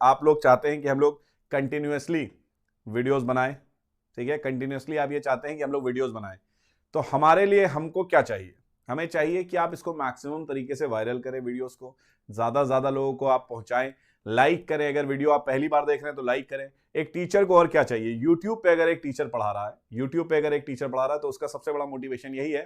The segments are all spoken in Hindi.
आप लोग चाहते हैं कि हम लोग कंटिन्यूअसली वीडियोस बनाएं, ठीक है, कंटिन्यूअसली आप ये चाहते हैं कि हम लोग वीडियोस बनाएं, तो हमारे लिए हमको क्या चाहिए, हमें चाहिए कि आप इसको मैक्सिमम तरीके से वायरल करें, वीडियोस को ज्यादा ज्यादा लोगों को आप पहुंचाएं, लाइक करें, अगर वीडियो आप पहली बार देख रहे हैं तो लाइक करें। एक टीचर को और क्या चाहिए, यूट्यूब पे अगर एक टीचर पढ़ा रहा है, यूट्यूब पे अगर एक टीचर पढ़ा रहा है तो उसका सबसे बड़ा मोटिवेशन यही है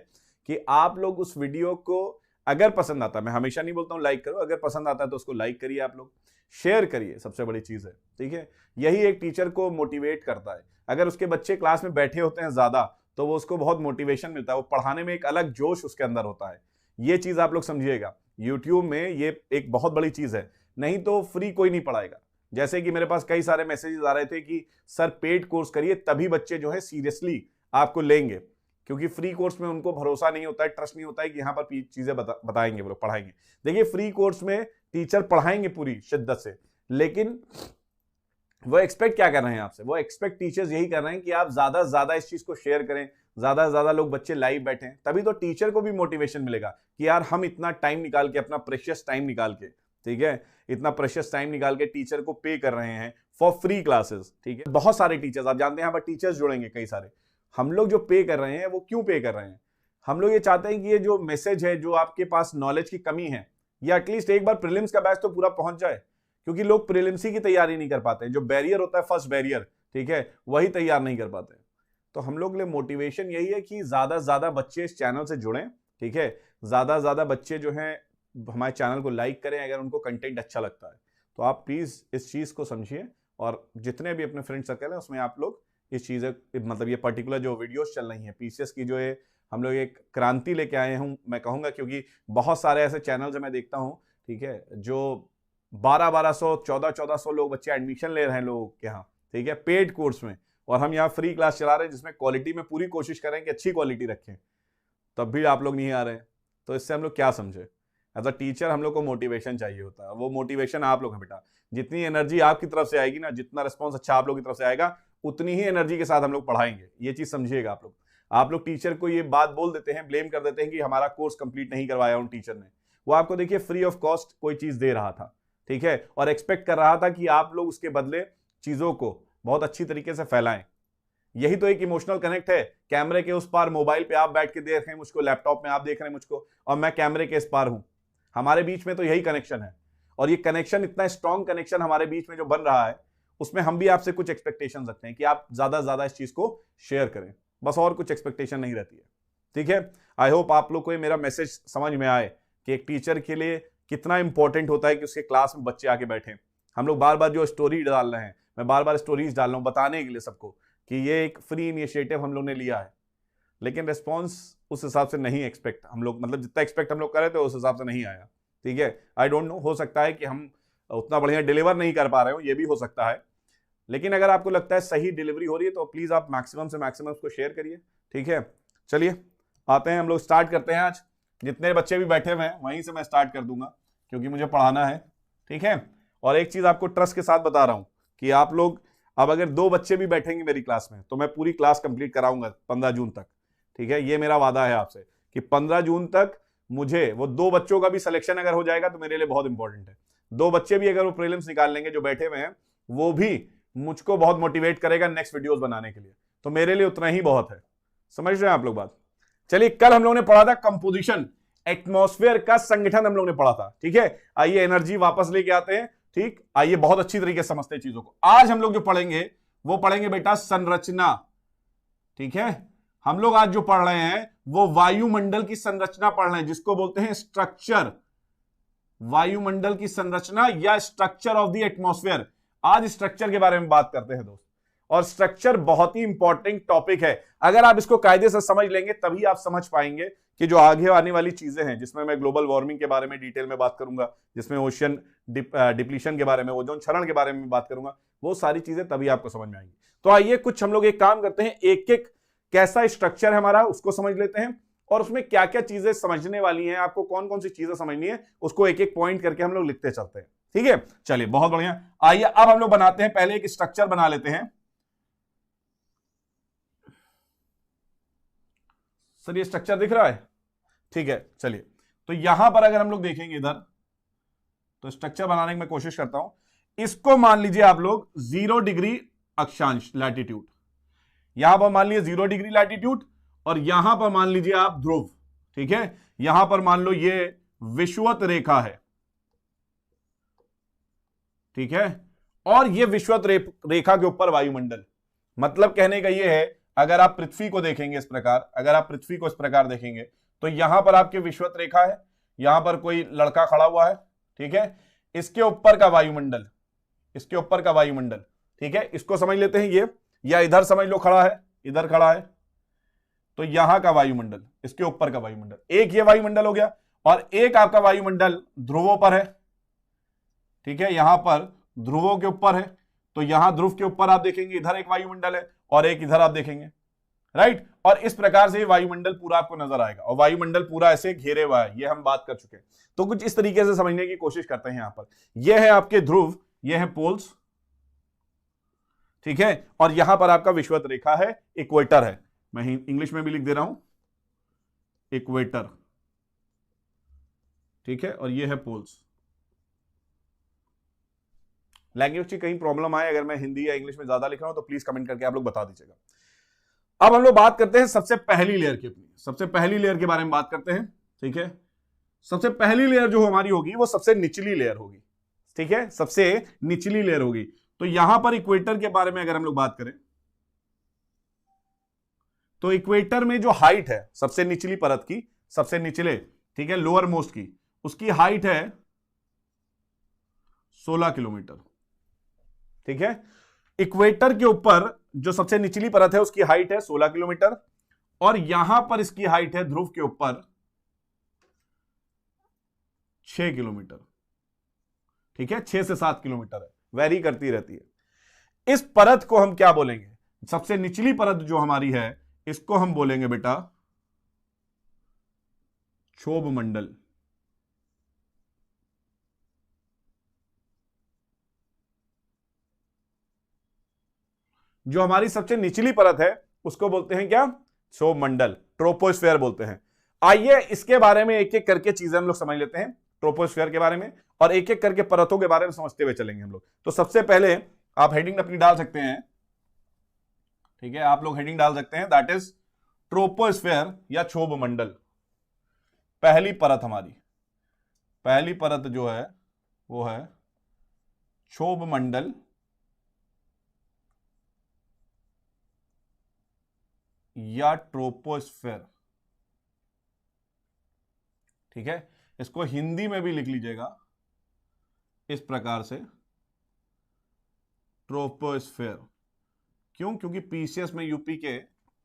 कि आप लोग उस वीडियो को अगर पसंद आता है, मैं हमेशा नहीं बोलता हूं लाइक करो, अगर पसंद आता है तो उसको लाइक करिए, आप लोग शेयर करिए, सबसे बड़ी चीज है, ठीक है। यही एक टीचर को मोटिवेट करता है। अगर उसके बच्चे क्लास में बैठे होते हैं ज्यादा तो वो उसको बहुत मोटिवेशन मिलता है, वो पढ़ाने में एक अलग जोश उसके अंदर होता है। ये चीज आप लोग समझिएगा, यूट्यूब में ये एक बहुत बड़ी चीज है, नहीं तो फ्री कोई नहीं पढ़ाएगा। जैसे कि मेरे पास कई सारे मैसेजेस आ रहे थे कि सर पेड कोर्स करिए तभी बच्चे जो है सीरियसली आपको लेंगे, क्योंकि फ्री कोर्स में उनको भरोसा नहीं होता है, ट्रस्ट नहीं होता है कि यहाँ पर चीजें बताएंगे, वो लोग पढ़ाएंगे। देखिए फ्री कोर्स में टीचर पढ़ाएंगे पूरी शिद्दत से, लेकिन वो एक्सपेक्ट क्या कर रहे हैं आपसे, वो एक्सपेक्ट टीचर्स यही कर रहे हैं कि आप ज्यादा से ज्यादा इस चीज को शेयर करें, ज्यादा से ज्यादा लोग बच्चे लाइव बैठे, तभी तो टीचर को भी मोटिवेशन मिलेगा कि यार हम इतना टाइम निकाल के, अपना प्रेशियस टाइम निकाल के, ठीक है, इतना प्रेशियस टाइम निकाल के टीचर को पे कर रहे हैं फॉर फ्री क्लासेस, ठीक है। बहुत सारे टीचर्स आप जानते हैं यहाँ पर टीचर्स जुड़ेंगे कई सारे। हम लोग जो पे कर रहे हैं वो क्यों पे कर रहे हैं, हम लोग ये चाहते हैं कि ये जो मैसेज है, जो आपके पास नॉलेज की कमी है, या एटलीस्ट एक बार प्रीलिम्स का बैच तो पूरा पहुंच जाए, क्योंकि लोग प्रीलिम्स की तैयारी नहीं कर पाते, जो बैरियर होता है फर्स्ट बैरियर, ठीक है, वही तैयार नहीं कर पाते। तो हम लोग के लिए मोटिवेशन यही है कि ज्यादा से ज्यादा बच्चे इस चैनल से जुड़ें, ठीक है, ज्यादा से ज्यादा बच्चे जो हैं हमारे चैनल को लाइक करें अगर उनको कंटेंट अच्छा लगता है। तो आप प्लीज इस चीज को समझिए, और जितने भी अपने फ्रेंड सर्कल है उसमें आप लोग इस चीज, मतलब ये पर्टिकुलर जो वीडियोस चल रही हैं पीसीएस की, जो है हम लोग एक क्रांति लेके आए हूं मैं कहूंगा, क्योंकि बहुत सारे ऐसे चैनल्स मैं देखता हूं, ठीक है, जो 1200 1400 लोग बच्चे एडमिशन ले रहे हैं लोगों के यहाँ, ठीक है, पेड कोर्स में, और हम यहाँ फ्री क्लास चला रहे हैं जिसमें क्वालिटी में पूरी कोशिश करें कि अच्छी क्वालिटी रखें, तब भी आप लोग नहीं आ रहे हैं। तो इससे हम लोग क्या समझे, एज अ टीचर हम लोग को मोटिवेशन चाहिए होता है, वो मोटिवेशन आप लोग हैं बेटा। जितनी एनर्जी आपकी तरफ से आएगी ना, जितना रिस्पॉन्स अच्छा आप लोग की तरफ से आएगा, उतनी ही एनर्जी के साथ हम लोग पढ़ाएंगे, ये चीज समझिएगा आप लोग। आप लोग टीचर को ये बात बोल देते हैं, ब्लेम कर देते हैं कि हमारा कोर्स कंप्लीट नहीं करवाया उन टीचर ने, वो आपको देखिए फ्री ऑफ कॉस्ट कोई चीज दे रहा था, ठीक है, और एक्सपेक्ट कर रहा था कि आप लोग उसके बदले चीजों को बहुत अच्छी तरीके से फैलाएं। यही तो एक इमोशनल कनेक्ट है, कैमरे के उस पार मोबाइल पे आप बैठ के देख रहे हैं मुझको, लैपटॉप में आप देख रहे हैं मुझको, और मैं कैमरे के इस पार हूं, हमारे बीच में तो यही कनेक्शन है। और ये कनेक्शन, इतना स्ट्रॉन्ग कनेक्शन हमारे बीच में जो बन रहा है, उसमें हम भी आपसे कुछ एक्सपेक्टेशन रखते हैं कि आप ज्यादा से ज्यादा इस चीज को शेयर करें, बस, और कुछ एक्सपेक्टेशन नहीं रहती है, ठीक है। आई होप आप लोग को ये मेरा मैसेज समझ में आए कि एक टीचर के लिए कितना इंपॉर्टेंट होता है कि उसके क्लास में बच्चे आके बैठे। हम लोग बार बार जो स्टोरी डाल रहे हैं, मैं बार बार स्टोरीज डाल रहा हूं बताने के लिए सबको कि ये एक फ्री इनिशिएटिव हम लोग ने लिया है, लेकिन रिस्पॉन्स उस हिसाब से नहीं एक्सपेक्ट हम लोग, मतलब जितना एक्सपेक्ट हम लोग कर रहे थे उस हिसाब से नहीं आया, ठीक है। आई डोंट नो, हो सकता है कि हम उतना बढ़िया डिलीवर नहीं कर पा रहे हो, ये भी हो सकता है, लेकिन अगर आपको लगता है सही डिलीवरी हो रही है तो प्लीज आप मैक्सिमम से मैक्सिमम उसको शेयर करिए, ठीक है। चलिए आते हैं, हम लोग स्टार्ट करते हैं। आज जितने बच्चे भी बैठे हुए हैं वहीं से मैं स्टार्ट कर दूंगा, क्योंकि मुझे पढ़ाना है, ठीक है। और एक चीज आपको ट्रस्ट के साथ बता रहा हूं कि आप लोग, अब अगर 2 बच्चे भी बैठेंगे मेरी क्लास में तो मैं पूरी क्लास कंप्लीट कराऊंगा 15 जून तक, ठीक है। ये मेरा वादा है आपसे कि 15 जून तक मुझे वो 2 बच्चों का भी सिलेक्शन अगर हो जाएगा तो मेरे लिए बहुत इंपॉर्टेंट है। 2 बच्चे भी अगर वो प्रीलिम्स निकाल लेंगे जो बैठे हुए हैं, वो भी मुझको बहुत मोटिवेट करेगा नेक्स्ट वीडियोस बनाने के लिए, तो मेरे लिए उतना ही बहुत है। समझ रहे हैं आप लोग बात। चलिए, कल हम लोग ने पढ़ा था कंपोजिशन, एटमॉस्फेयर का संगठन हम लोग ने पढ़ा था, ठीक है। आइए एनर्जी वापस लेके आते हैं, ठीक, आइए बहुत अच्छी तरीके से समझते हैं चीजों को। आज हम लोग जो पढ़ेंगे वो पढ़ेंगे बेटा संरचना, ठीक है। हम लोग आज जो पढ़ रहे हैं वो वायुमंडल की संरचना पढ़ रहे हैं, जिसको बोलते हैं स्ट्रक्चर, वायुमंडल की संरचना या स्ट्रक्चर ऑफ द एटमॉस्फेयर। आज स्ट्रक्चर के बारे में बात करते हैं दोस्त, और स्ट्रक्चर बहुत ही इंपॉर्टेंट टॉपिक है। अगर आप इसको कायदे से समझ लेंगे तभी आप समझ पाएंगे कि जो आगे आने वाली चीजें हैं, जिसमें मैं ग्लोबल वार्मिंग के बारे में डिटेल में बात करूंगा, जिसमें ओशियन डिप्लीशन के बारे में, ओजोन क्षरण के बारे में बात करूंगा, वो सारी चीजें तभी आपको समझ में आएंगी। तो आइए कुछ हम लोग एक काम करते हैं, एक एक कैसा स्ट्रक्चर है हमारा उसको समझ लेते हैं, और उसमें क्या क्या चीजें समझने वाली हैं, आपको कौन कौन सी चीजें समझनी है, उसको एक एक पॉइंट करके हम लोग लिखते चलते हैं, ठीक है। चलिए बहुत बढ़िया, आइए अब हम लोग बनाते हैं, पहले एक स्ट्रक्चर बना लेते हैं। सर ये स्ट्रक्चर दिख रहा है, ठीक है। चलिए, तो यहां पर अगर हम लोग देखेंगे इधर, तो स्ट्रक्चर बनाने की मैं कोशिश करता हूं। इसको मान लीजिए आप लोग 0 डिग्री अक्षांश लैटिट्यूड, यहां पर मान लीजिए 0 डिग्री लैटिट्यूड, और यहां पर मान लीजिए आप ध्रुव। ठीक है, यहां पर मान लो ये विषुवत रेखा है। ठीक है, और ये विषुवत रेखा के ऊपर वायुमंडल। मतलब कहने का ये है, अगर आप पृथ्वी को देखेंगे इस प्रकार, अगर आप पृथ्वी को इस प्रकार देखेंगे तो यहां पर आपके विषुवत रेखा है, यहां पर कोई लड़का खड़ा हुआ है। ठीक है, इसके ऊपर का वायुमंडल, इसके ऊपर का वायुमंडल। ठीक है, इसको समझ लेते हैं ये, या इधर समझ लो खड़ा है, इधर खड़ा है, तो यहां का वायुमंडल, इसके ऊपर का वायुमंडल, एक ये वायुमंडल हो गया, और एक आपका वायुमंडल ध्रुवों पर है। ठीक है, यहां पर ध्रुवों के ऊपर है, तो यहां ध्रुव के ऊपर आप देखेंगे इधर एक वायुमंडल है और एक इधर आप देखेंगे, राइट। और इस प्रकार से वायुमंडल पूरा आपको नजर आएगा, और वायुमंडल पूरा ऐसे घेरे हुआ है, ये हम बात कर चुके हैं। तो कुछ इस तरीके से समझने की कोशिश करते हैं। यहां पर ये है आपके ध्रुव, ये है पोल्स। ठीक है, और यहां पर आपका विषुवत रेखा है, इक्वेटर है, मैं इंग्लिश में भी लिख दे रहा हूं, इक्वेटर। ठीक है, और ये है पोल्स। लैंग्वेज की कहीं प्रॉब्लम आए, अगर मैं हिंदी या इंग्लिश में ज्यादा लिख रहा हूं तो प्लीज कमेंट करके आप लोग बता दीजिएगा। अब हम लोग बात करते हैं सबसे पहली लेयर की, अपनी सबसे पहली लेयर के बारे में बात करते हैं। ठीक है, सबसे पहली लेयर जो हमारी होगी वो सबसे निचली लेयर होगी। ठीक है, सबसे निचली लेयर होगी। तो यहां पर इक्वेटर के बारे में अगर हम लोग बात करें तो इक्वेटर में जो हाइट है सबसे निचली परत की, सबसे निचले, ठीक है, लोअर मोस्ट की, उसकी हाइट है 16 किलोमीटर। ठीक है, इक्वेटर के ऊपर जो सबसे निचली परत है उसकी हाइट है 16 किलोमीटर, और यहां पर इसकी हाइट है ध्रुव के ऊपर 6 किलोमीटर। ठीक है, 6 से 7 किलोमीटर है, वेरी करती रहती है। इस परत को हम क्या बोलेंगे, सबसे निचली परत जो हमारी है इसको हम बोलेंगे बेटा क्षोभ मंडल। जो हमारी सबसे निचली परत है उसको बोलते हैं क्या, क्षोभ मंडल, ट्रोपोस्फेयर बोलते हैं। आइए इसके बारे में एक एक करके चीजें हम लोग समझ लेते हैं, ट्रोपोस्फेयर के बारे में, और एक एक करके परतों के बारे में समझते हुए चलेंगे हम लोग। तो सबसे पहले आप हेडिंग अपनी डाल सकते हैं। ठीक है, आप लोग हेडिंग डाल सकते हैं, दैट इज ट्रोपोस्फेयर या क्षोभ मंडल। पहली परत हमारी, पहली परत जो है वो है क्षोभ मंडल या ट्रोपोस्फेयर। ठीक है, इसको हिंदी में भी लिख लीजिएगा इस प्रकार से, ट्रोपोस्फेयर। क्यों, क्योंकि पीसीएस में यूपी के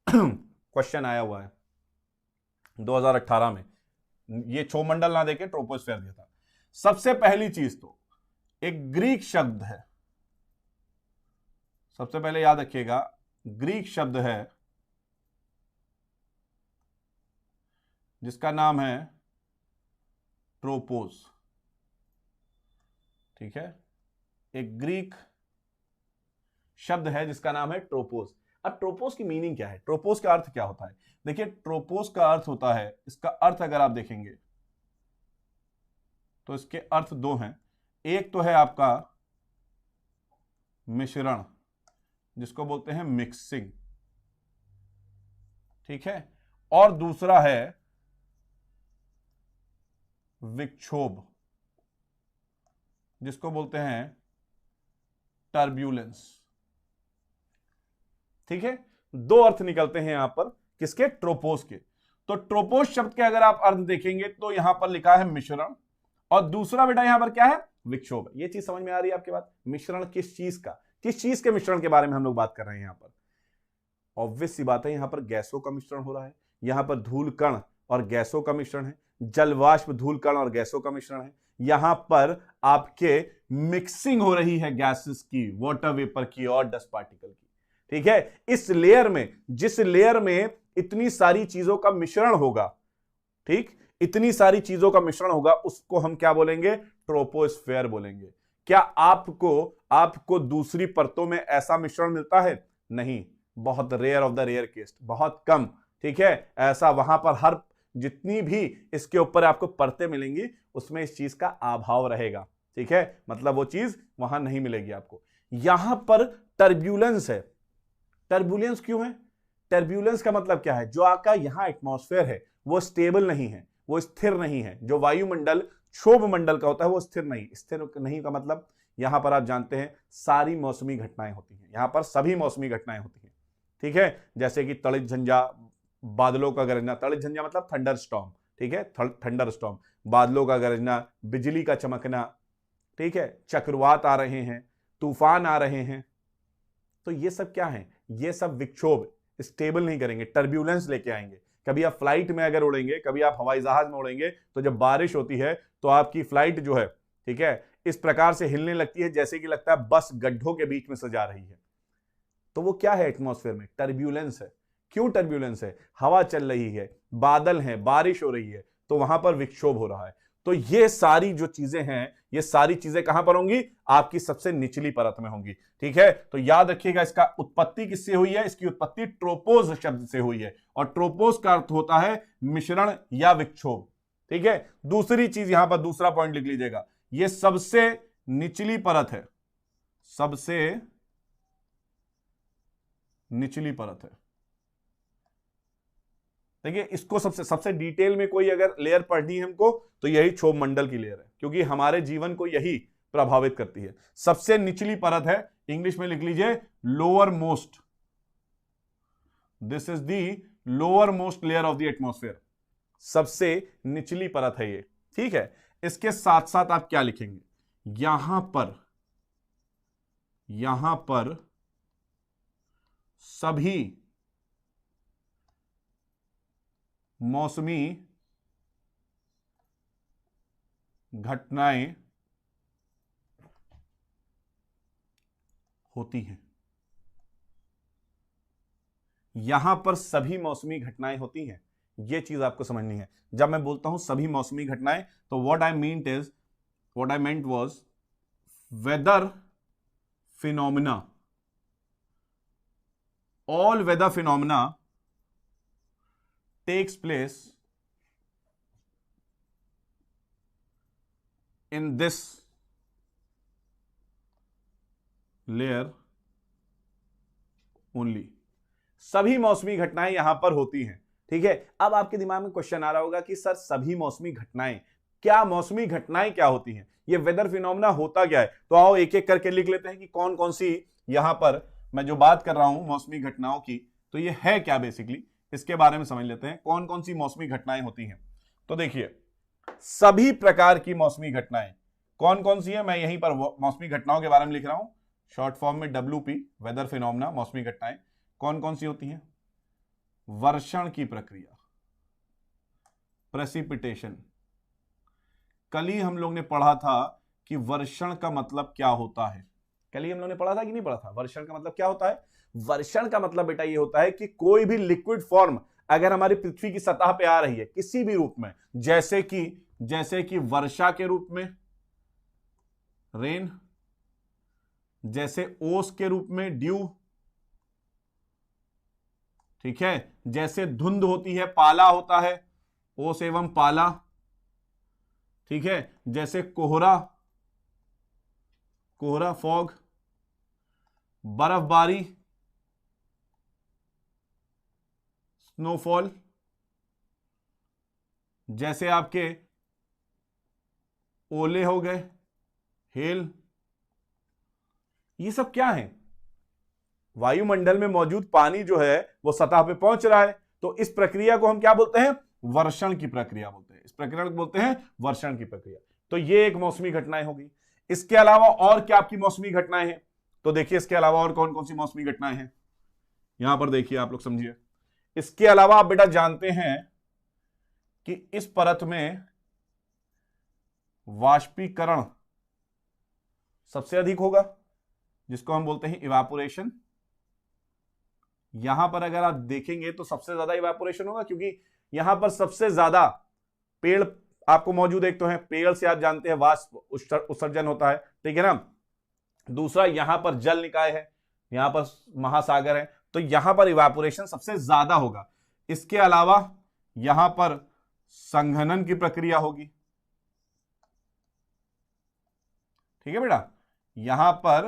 क्वेश्चन आया हुआ है 2018 में, ये क्षोभ मंडल ना देके ट्रोपोस्फेयर दिया था। सबसे पहली चीज तो एक ग्रीक शब्द है, सबसे पहले याद रखिएगा, ग्रीक शब्द है जिसका नाम है ट्रोपोस। ठीक है, एक ग्रीक शब्द है जिसका नाम है ट्रोपोस। अब ट्रोपोस की मीनिंग क्या है, ट्रोपोस का अर्थ क्या होता है? देखिए, ट्रोपोस का अर्थ होता है, इसका अर्थ अगर आप देखेंगे तो इसके अर्थ दो हैं। एक तो है आपका मिश्रण, जिसको बोलते हैं मिक्सिंग। ठीक है, और दूसरा है विक्षोभ, जिसको बोलते हैं टर्ब्यूलेंस। ठीक है, दो अर्थ निकलते हैं यहां पर, किसके, ट्रोपोस के। तो ट्रोपोस शब्द के अगर आप अर्थ देखेंगे तो यहां पर लिखा है मिश्रण, और दूसरा बेटा यहां पर क्या है, विक्षोभ। ये चीज समझ में आ रही है आपके बात? मिश्रण किस चीज का, किस चीज के मिश्रण के बारे में हम लोग बात कर रहे हैं यहां पर? ऑब्वियस सी बात है, यहां पर गैसों का मिश्रण हो रहा है, यहां पर धूल कण और गैसों का मिश्रण है, जलवाष्प, धूल कण और गैसों का मिश्रण है। यहां पर आपके मिक्सिंग हो रही है गैसेस की, वाटर वेपर की और डस्ट पार्टिकल की। ठीक है, इस लेयर में, जिस लेयर में इतनी सारी चीजों का मिश्रण होगा, ठीक, इतनी सारी चीजों का मिश्रण होगा, उसको हम क्या बोलेंगे, ट्रोपोस्फेयर बोलेंगे। क्या आपको दूसरी परतों में ऐसा मिश्रण मिलता है? नहीं, बहुत rare of the rare case, बहुत कम। ठीक है, ऐसा वहां पर हर जितनी भी इसके ऊपर आपको परतें मिलेंगी उसमें इस चीज का अभाव रहेगा। ठीक है, मतलब वो चीज वहां नहीं मिलेगी आपको। यहां पर टर्ब्यूलेंस है। टर्ब्यूलेंस क्यों है? टर्ब्यूलेंस का मतलब क्या है? जो आपका यहां एटमॉस्फेयर है वो स्टेबल नहीं है, वो स्थिर नहीं है। जो वायुमंडल क्षोभ मंडल का होता है वो स्थिर नहीं का मतलब यहां पर आप जानते हैं सारी मौसमी घटनाएं होती हैं, यहां पर सभी मौसमी घटनाएं होती हैं, ठीक है। जैसे कि तड़ित झंझा, बादलों का गरजना, तड़ित झंझा मतलब थंडर स्टॉर्म, ठीक है, थंडर स्टॉर्म, बादलों का गरजना, बिजली का चमकना, ठीक है, चक्रवात आ रहे हैं, तूफान आ रहे हैं, तो ये सब क्या है? ये सब विक्षोभ, स्टेबल नहीं करेंगे, टर्ब्यूलेंस लेके आएंगे। कभी आप फ्लाइट में अगर उड़ेंगे, कभी आप हवाई जहाज में उड़ेंगे, तो जब बारिश होती है तो आपकी फ्लाइट जो है, ठीक है, इस प्रकार से हिलने लगती है जैसे कि लगता है बस गड्ढों के बीच में से जा रही है। तो वो क्या है? एटमॉस्फेयर में टर्ब्यूलेंस है। क्यों टर्ब्यूलेंस है? हवा चल रही है, बादल है, बारिश हो रही है, तो वहां पर विक्षोभ हो रहा है। तो ये सारी जो चीजें हैं, ये सारी चीजें कहां पर होंगी? आपकी सबसे निचली परत में होंगी, ठीक है। तो याद रखिएगा, इसका उत्पत्ति किससे हुई है? इसकी उत्पत्ति ट्रोपोज शब्द से हुई है, और ट्रोपोज का अर्थ होता है मिश्रण या विक्षोभ, ठीक है। दूसरी चीज यहां पर दूसरा पॉइंट लिख लीजिएगा, ये सबसे निचली परत है, सबसे निचली परत है। देखिए, इसको सबसे डिटेल में कोई अगर लेयर पढ़नी है हमको, तो यही क्षोभ मंडल की लेयर है, क्योंकि हमारे जीवन को यही प्रभावित करती है। सबसे निचली परत है, इंग्लिश में लिख लीजिए lower most, this is the lower most layer of the atmosphere, सबसे निचली परत है ये, ठीक है। इसके साथ साथ आप क्या लिखेंगे? यहां पर सभी मौसमी घटनाएं होती हैं। यहां पर सभी मौसमी घटनाएं होती हैं, यह चीज आपको समझनी है। जब मैं बोलता हूं सभी मौसमी घटनाएं, तो what I meant was weather phenomena, all weather phenomena takes place in this layer only। सभी मौसमी घटनाएं यहां पर होती हैं, ठीक है। अब आपके दिमाग में क्वेश्चन आ रहा होगा कि सर सभी मौसमी घटनाएं, क्या मौसमी घटनाएं क्या होती हैं? ये वेदर फिनोमिना होता क्या है? तो आओ एक एक करके लिख लेते हैं कि कौन कौन सी यहां पर मैं जो बात कर रहा हूं मौसमी घटनाओं की, तो ये है क्या बेसिकली, इसके बारे में समझ लेते हैं कौन कौन सी मौसमी घटनाएं होती हैं। तो देखिए, सभी प्रकार की मौसमी घटनाएं कौन कौन सी है, मैं यहीं पर मौसमी घटनाओं के बारे में लिख रहा हूं, शॉर्ट फॉर्म में WP, वेदर फिनोमिना, मौसमी घटनाएं कौन कौन सी होती हैं? वर्षण की प्रक्रिया, प्रेसिपिटेशन। कल ही हम लोग ने पढ़ा था कि वर्षण का मतलब क्या होता है, कल ही हम लोग ने पढ़ा था कि नहीं पढ़ा था? वर्षण का मतलब क्या होता है? वर्षण का मतलब बेटा ये होता है कि कोई भी लिक्विड फॉर्म अगर हमारी पृथ्वी की सतह पे आ रही है किसी भी रूप में, जैसे कि वर्षा के रूप में, रेन, जैसे ओस के रूप में, ड्यू, ठीक है, जैसे धुंध होती है, पाला होता है, ओस एवं पाला, ठीक है, जैसे कोहरा, फॉग, बर्फबारी, स्नोफॉल, जैसे आपके ओले हो गए, हेल, ये सब क्या है? वायुमंडल में मौजूद पानी जो है वो सतह पे पहुंच रहा है, तो इस प्रक्रिया को हम क्या बोलते हैं? वर्षण की प्रक्रिया बोलते हैं। इस प्रक्रिया को बोलते हैं वर्षण की प्रक्रिया। तो ये एक मौसमी घटनाएं होगी। इसके अलावा और क्या आपकी मौसमी घटनाएं हैं? तो देखिए, इसके अलावा और कौन कौन सी मौसमी घटनाएं हैं, यहां पर देखिए, आप लोग समझिए। इसके अलावा आप बेटा जानते हैं कि इस परत में वाष्पीकरण सबसे अधिक होगा, जिसको हम बोलते हैं इवापोरेशन। यहां पर अगर आप देखेंगे तो सबसे ज्यादा इवापोरेशन होगा, क्योंकि यहां पर सबसे ज्यादा पेड़ आपको मौजूद, एक तो है पेड़ से आप जानते हैं वाष्प उत्सर्जन होता है, ठीक है ना। दूसरा, यहां पर जल निकाय है, यहां पर महासागर है, तो यहां पर इवापोरेशन सबसे ज्यादा होगा। इसके अलावा यहां पर संघनन की प्रक्रिया होगी, ठीक है बेटा, यहां पर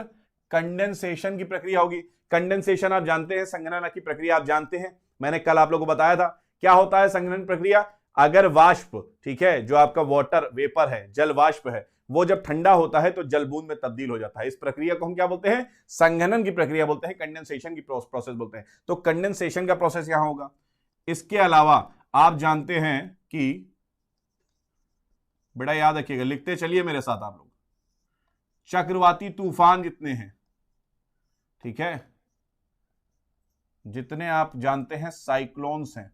कंडेंसेशन की प्रक्रिया होगी। कंडेंसेशन आप जानते हैं, संघनन की प्रक्रिया आप जानते हैं, मैंने कल आप लोगों को बताया था क्या होता है संघनन प्रक्रिया। अगर वाष्प, ठीक है, जो आपका वाटर वेपर है, जल वाष्प है, वो जब ठंडा होता है तो जल बूंद में तब्दील हो जाता है। इस प्रक्रिया को हम क्या बोलते हैं, संघनन की प्रक्रिया बोलते हैं, कंडेंसेशन की प्रोसेस बोलते हैं। तो कंडेंसेशन का प्रोसेस यहां होगा। इसके अलावा आप जानते हैं कि बेटा याद रखिएगा, लिखते चलिए मेरे साथ आप लोग, चक्रवाती तूफान जितने हैं, ठीक है, जितने आप जानते हैं साइक्लोन्स हैं,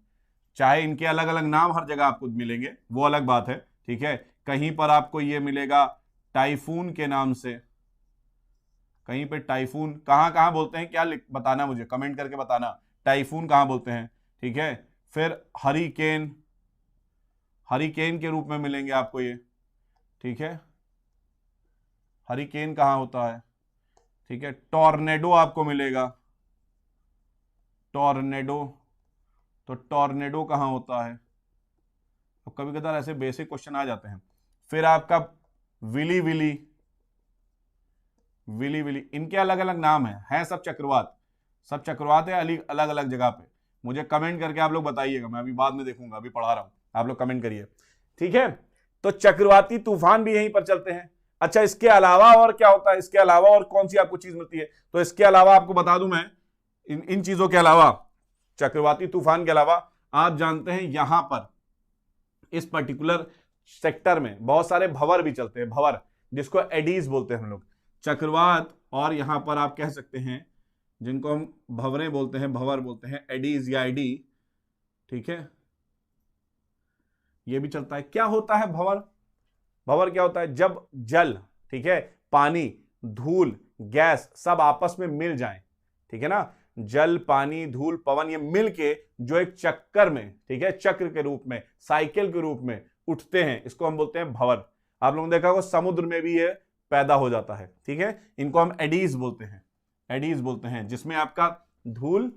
चाहे इनके अलग अलग नाम हर जगह आपको मिलेंगे, वो अलग बात है, ठीक है। कहीं पर आपको ये मिलेगा टाइफून के नाम से, कहीं पे टाइफून, कहां कहां बोलते हैं क्या बताना मुझे, कमेंट करके बताना टाइफून कहां बोलते हैं, ठीक है। फिर हरिकेन, हरिकेन के रूप में मिलेंगे आपको ये, ठीक है, हरिकेन कहां होता है, ठीक है। टॉर्नेडो आपको मिलेगा, टॉर्नेडो, तो टॉर्नेडो कहां होता है, तो कभी कभार ऐसे बेसिक क्वेश्चन आ जाते हैं। फिर आपका विली विली, विली विली, इनके अलग अलग नाम है सब चक्रवात, सब चक्रवात है अलग अलग जगह पे। मुझे कमेंट करके आप लोग बताइएगा, मैं अभी बाद में देखूंगा, अभी पढ़ा रहा हूं, आप लोग कमेंट करिए, ठीक है। तो चक्रवाती तूफान भी यहीं पर चलते हैं। अच्छा, इसके अलावा और क्या होता है, इसके अलावा और कौन सी आपको चीज मिलती है, तो इसके अलावा आपको बता दूं मैं, इन चीजों के अलावा, चक्रवाती तूफान के अलावा आप जानते हैं यहां पर इस पर्टिकुलर सेक्टर में बहुत सारे भंवर भी चलते हैं, भंवर, जिसको एडीज बोलते हैं हम लोग। चक्रवात और यहां पर आप कह सकते हैं जिनको हम भंवरें बोलते हैं, भंवर बोलते हैं, एडीज या एडी, ठीक है, ये भी चलता है। क्या होता है भंवर, भंवर क्या होता है, जब जल, ठीक है, पानी, धूल, गैस सब आपस में मिल जाएं, ठीक है ना, जल, पानी, धूल, पवन, ये मिलके जो एक चक्कर में, ठीक है, चक्र के रूप में, साइकिल के रूप में उठते हैं, इसको हम बोलते हैं भंवर। आप लोगों ने देखा होगा समुद्र में भी ये पैदा हो जाता है, ठीक है, इनको हम एडीज बोलते हैं, एडीज बोलते हैं, जिसमें आपका धूल,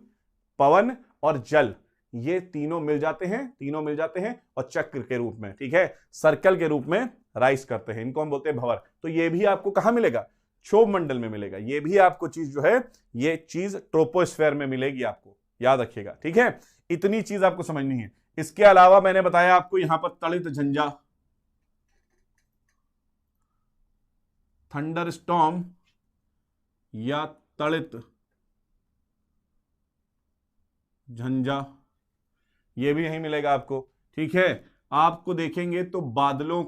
पवन और जल, ये तीनों मिल जाते हैं, तीनों मिल जाते हैं और चक्र के रूप में, ठीक है, सर्कल के रूप में राइज करते हैं, इनको हम बोलते हैं भंवर। तो ये भी आपको कहां मिलेगा, क्षोभ मंडल में मिलेगा। ये भी आपको चीज जो है, ये चीज ट्रोपोस्फेयर में मिलेगी, आपको याद रखिएगा, ठीक है। इतनी चीज आपको समझनी है। इसके अलावा मैंने बताया आपको यहां पर तड़ित झंझा, थंडर स्टॉर्म या तड़ित झंझा, ये भी यहीं मिलेगा आपको, ठीक है। आपको देखेंगे तो बादलों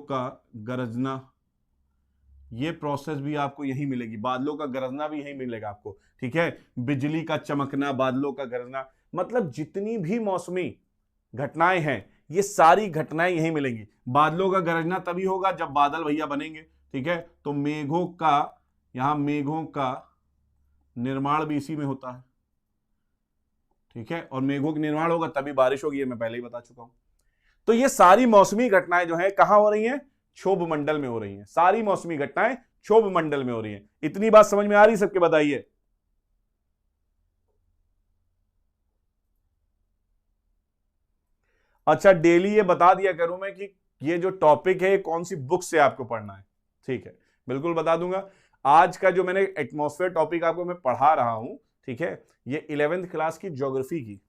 का गरजना, ये प्रोसेस भी आपको यहीं मिलेगी, बादलों का गरजना भी यहीं मिलेगा आपको, ठीक है। बिजली का चमकना, बादलों का गरजना, मतलब जितनी भी मौसमी घटनाएं हैं, ये सारी घटनाएं यहीं मिलेंगी। बादलों का गरजना तभी होगा जब बादल भैया बनेंगे, ठीक है। तो मेघों का, यहां मेघों का निर्माण भी इसी में होता है, ठीक है, और मेघों का निर्माण होगा तभी बारिश होगी, ये मैं पहले ही बता चुका हूं। तो ये सारी मौसमी घटनाएं जो है कहां हो रही हैं, क्षोभ मंडल में हो रही हैं। सारी मौसमी घटनाएं क्षोभ मंडल में हो रही हैं। इतनी बात समझ में आ रही सबके, बताइए। अच्छा, डेली ये बता दिया करूं मैं कि ये जो टॉपिक है कौन सी बुक से आपको पढ़ना है, ठीक है, बिल्कुल बता दूंगा। आज का जो मैंने एटमॉस्फेयर टॉपिक आपको मैं पढ़ा रहा हूं, ठीक है, ये 11th क्लास की ज्योग्राफी की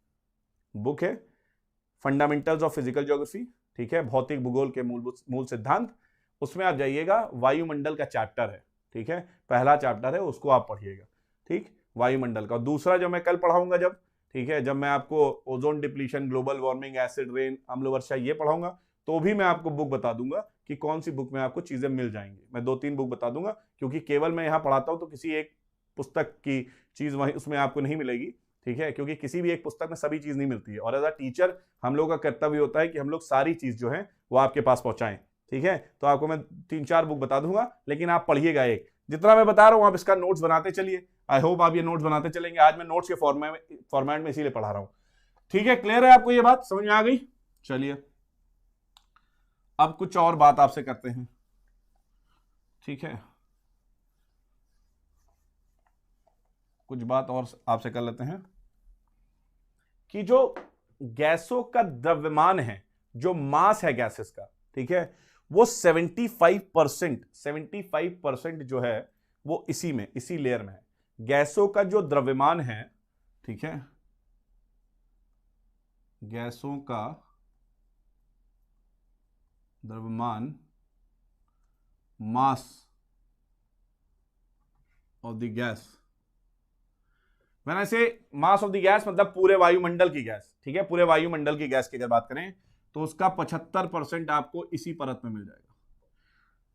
बुक है, फंडामेंटल्स ऑफ फिजिकल ज्योग्राफी, ठीक है, भौतिक भूगोल के मूल सिद्धांत। उसमें आप जाइएगा, वायुमंडल का चैप्टर है, ठीक है, पहला चैप्टर है, उसको आप पढ़िएगा, ठीक, वायुमंडल का। दूसरा जो मैं कल पढ़ाऊंगा जब, ठीक है, जब मैं आपको ozone depletion, global warming, acid rain, अम्ल वर्षा, ये पढ़ाऊंगा, तो भी मैं आपको बुक बता दूंगा कि कौन सी बुक में आपको चीजें मिल जाएंगी। मैं 2-3 बुक बता दूंगा, क्योंकि केवल मैं यहां पढ़ाता हूं तो किसी एक पुस्तक की चीज वहीं उसमें आपको नहीं मिलेगी, ठीक है, क्योंकि किसी भी एक पुस्तक में सभी चीज नहीं मिलती है। और एज अ टीचर हम लोग का कर्तव्य होता है कि हम लोग सारी चीज जो है वो आपके पास पहुंचाएं, ठीक है। तो आपको मैं 3-4 बुक बता दूंगा, लेकिन आप पढ़िएगा एक, जितना मैं बता रहा हूं आप इसका नोट्स बनाते चलिए। आई होप आप ये नोट्स बनाते चलेंगे। आज मैं नोट्स के फॉर्मेट में इसीलिए पढ़ा रहा हूं, ठीक है। क्लियर है आपको, ये बात समझ में आ गई? चलिए अब कुछ और बात आपसे करते हैं, ठीक है, कुछ बात और आपसे कर लेते हैं कि जो गैसों का द्रव्यमान है, जो मास है गैसेस का, ठीक है, वो 75% जो है वो इसी लेयर में है। गैसों का जो द्रव्यमान है, ठीक है, गैसों का द्रव्यमान, मास ऑफ द गैस, मैंने से मास ऑफ द गैस मतलब पूरे वायुमंडल की गैस, ठीक है, पूरे वायुमंडल की गैस की अगर बात करें तो उसका 75% आपको इसी परत में मिल जाएगा,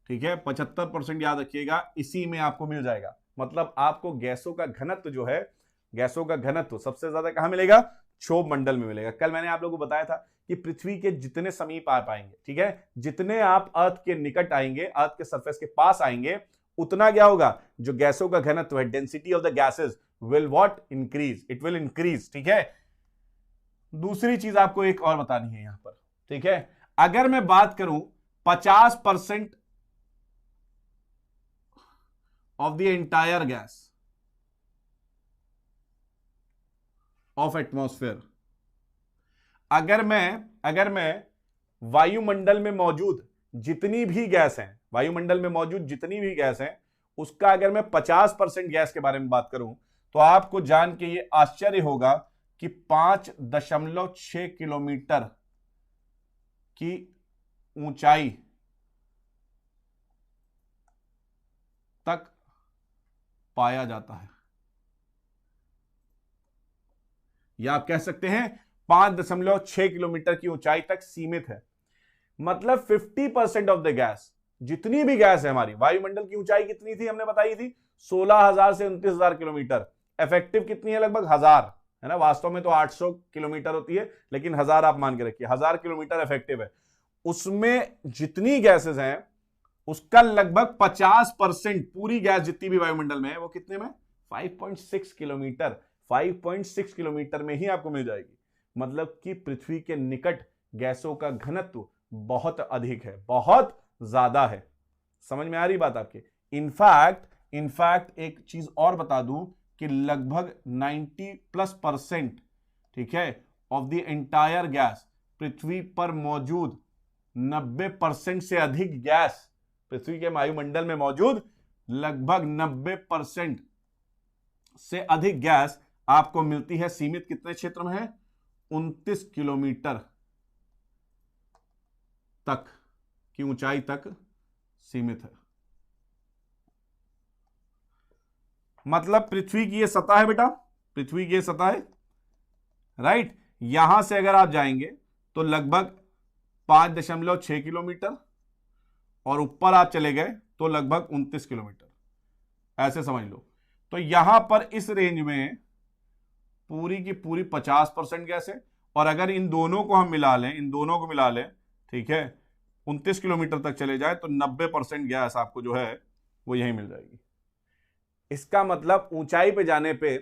ठीक है, 75% याद रखिएगा, इसी में आपको मिल जाएगा। मतलब आपको गैसों का घनत्व जो है, गैसों का घनत्व सबसे ज्यादा कहां मिलेगा? क्षोभ मंडल में मिलेगा। कल मैंने आप लोगों को बताया था कि पृथ्वी के जितने समीप आ पाएंगे, ठीक है, जितने आप अर्थ के निकट आएंगे, अर्थ के सरफेस के पास आएंगे, उतना क्या होगा? जो गैसों का घनत्व है, density of the gases will what? Increase, it will increase, ठीक है। दूसरी चीज आपको एक और बतानी है यहां पर, ठीक है, अगर मैं बात करूं 50% of the entire gas of atmosphere, अगर मैं वायुमंडल में मौजूद जितनी भी गैस हैं, वायुमंडल में मौजूद जितनी भी गैस हैं, उसका अगर मैं 50% गैस के बारे में बात करूं तो आपको जान के ये आश्चर्य होगा कि 5.6 किलोमीटर की ऊंचाई तक पाया जाता है, या आप कह सकते हैं 5.6 किलोमीटर की ऊंचाई तक सीमित है। मतलब 50% ऑफ द गैस, जितनी भी गैस है हमारी, वायुमंडल की ऊंचाई कितनी थी हमने बताई थी? 16,000 से 29,000 किलोमीटर। इफेक्टिव कितनी है? लगभग 1000 है ना, वास्तव में तो 800 किलोमीटर होती है, लेकिन 1000 आप मान के रखिए, 1000 किलोमीटर इफेक्टिव है। उसमें जितनी गैसेस हैं उसका लगभग 50%, पूरी गैस जितनी भी वायुमंडल में है वो कितने में? 5.6 किलोमीटर, 5.6 किलोमीटर में ही आपको मिल जाएगी। मतलब कि पृथ्वी के निकट गैसों का घनत्व बहुत अधिक है, बहुत ज्यादा है। समझ में आ रही बात आपके? इनफैक्ट एक चीज और बता दूं कि लगभग 90+%, ठीक है, ऑफ द एंटायर गैस, पृथ्वी पर मौजूद 90% से अधिक गैस, पृथ्वी के वायुमंडल में मौजूद लगभग 90% से अधिक गैस आपको मिलती है सीमित कितने क्षेत्र में है? 29 किलोमीटर तक की ऊंचाई तक सीमित है। मतलब पृथ्वी की यह सतह है बेटा, पृथ्वी की यह सतह है, राइट। यहां से अगर आप जाएंगे तो लगभग 5.6 किलोमीटर, और ऊपर आप चले गए तो लगभग 29 किलोमीटर, ऐसे समझ लो। तो यहां पर इस रेंज में पूरी की पूरी 50% गैस है, और अगर इन दोनों को हम मिला लें, इन दोनों को मिला लें, ठीक है, 29 किलोमीटर तक चले जाए तो 90% गैस आपको जो है वो यही मिल जाएगी। इसका मतलब ऊंचाई पे जाने पे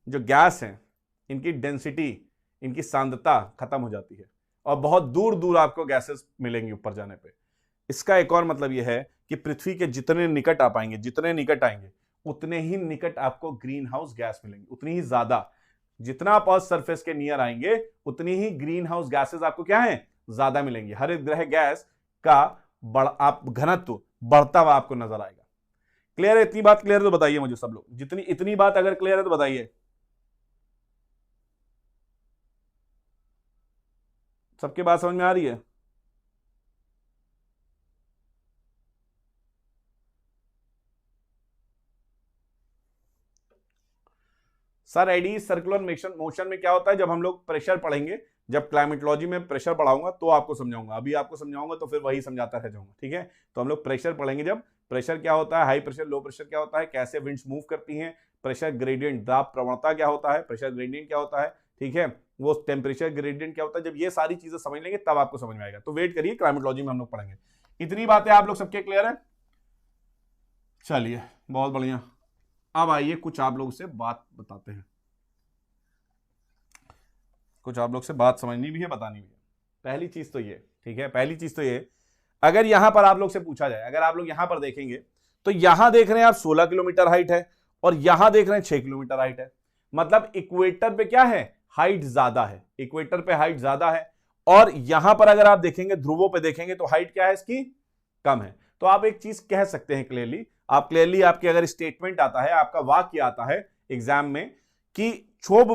जो गैस है, इनकी डेंसिटी, इनकी सांद्रता खत्म हो जाती है, और बहुत दूर दूर आपको गैसेस मिलेंगी ऊपर जाने पे। इसका एक और मतलब यह है कि पृथ्वी के जितने निकट आ पाएंगे, जितने निकट आएंगे, उतने ही निकट आपको ग्रीन हाउस गैस मिलेंगी, उतनी ही ज्यादा। जितना आप अर्थ सरफेस के नियर आएंगे उतनी ही ग्रीन हाउस गैसेस आपको क्या है? ज्यादा मिलेंगी। हरित गृह गैस का आप घनत्व बढ़ता हुआ आपको नजर आएगा। क्लियर है? इतनी बात क्लियर है तो बताइए मुझे सब लोग, इतनी बात अगर क्लियर है तो बताइए। सबके बात समझ में आ रही है? सर एडी सर्कुलर मोशन में क्या होता है? जब हम लोग प्रेशर पढ़ेंगे, जब क्लाइमेटोलॉजी में प्रेशर पढ़ाऊंगा तो आपको समझाऊंगा, अभी आपको समझाऊंगा तो फिर वही समझाता रह जाऊंगा, ठीक है। तो हम लोग प्रेशर पढ़ेंगे, जब प्रेशर क्या होता है, हाई प्रेशर लो प्रेशर क्या होता है, कैसे विंड्स मूव करती हैं, प्रेशर ग्रेडियंट, दाब प्रवणता क्या होता है, प्रेशर ग्रेडियंट क्या होता है, ठीक है, वो टेम्परेचर ग्रेडियंट क्या होता है। जब ये सारी चीजें समझ लेंगे तब आपको समझ में आएगा। तो वेट करिए, क्लाइमेटोलॉजी में हम लोग पढ़ेंगे। इतनी बातें आप लोग सबके क्लियर है? चलिए बहुत बढ़िया। अब आइए कुछ आप लोग से बात बताते हैं, कुछ आप लोग से बात समझनी भी है, बतानी भी है। पहली चीज तो ये, ठीक है, पहली चीज तो ये, अगर यहां पर आप लोग से पूछा जाए, अगर आप लोग यहां पर देखेंगे तो यहां देख रहे हैं आप 16 किलोमीटर हाइट है, और यहां देख रहे हैं 6 किलोमीटर हाइट है। मतलब इक्वेटर पे क्या है? हाइट ज्यादा है, इक्वेटर पे हाइट ज्यादा है। और यहां पर अगर आप देखेंगे, ध्रुवों पे देखेंगे तो हाइट क्या है इसकी? कम है। तो आप एक चीज कह सकते हैं क्लियरली, आप क्लियरली आपके अगर स्टेटमेंट आता है, आपका वाक्य आता है एग्जाम में कि क्षोभ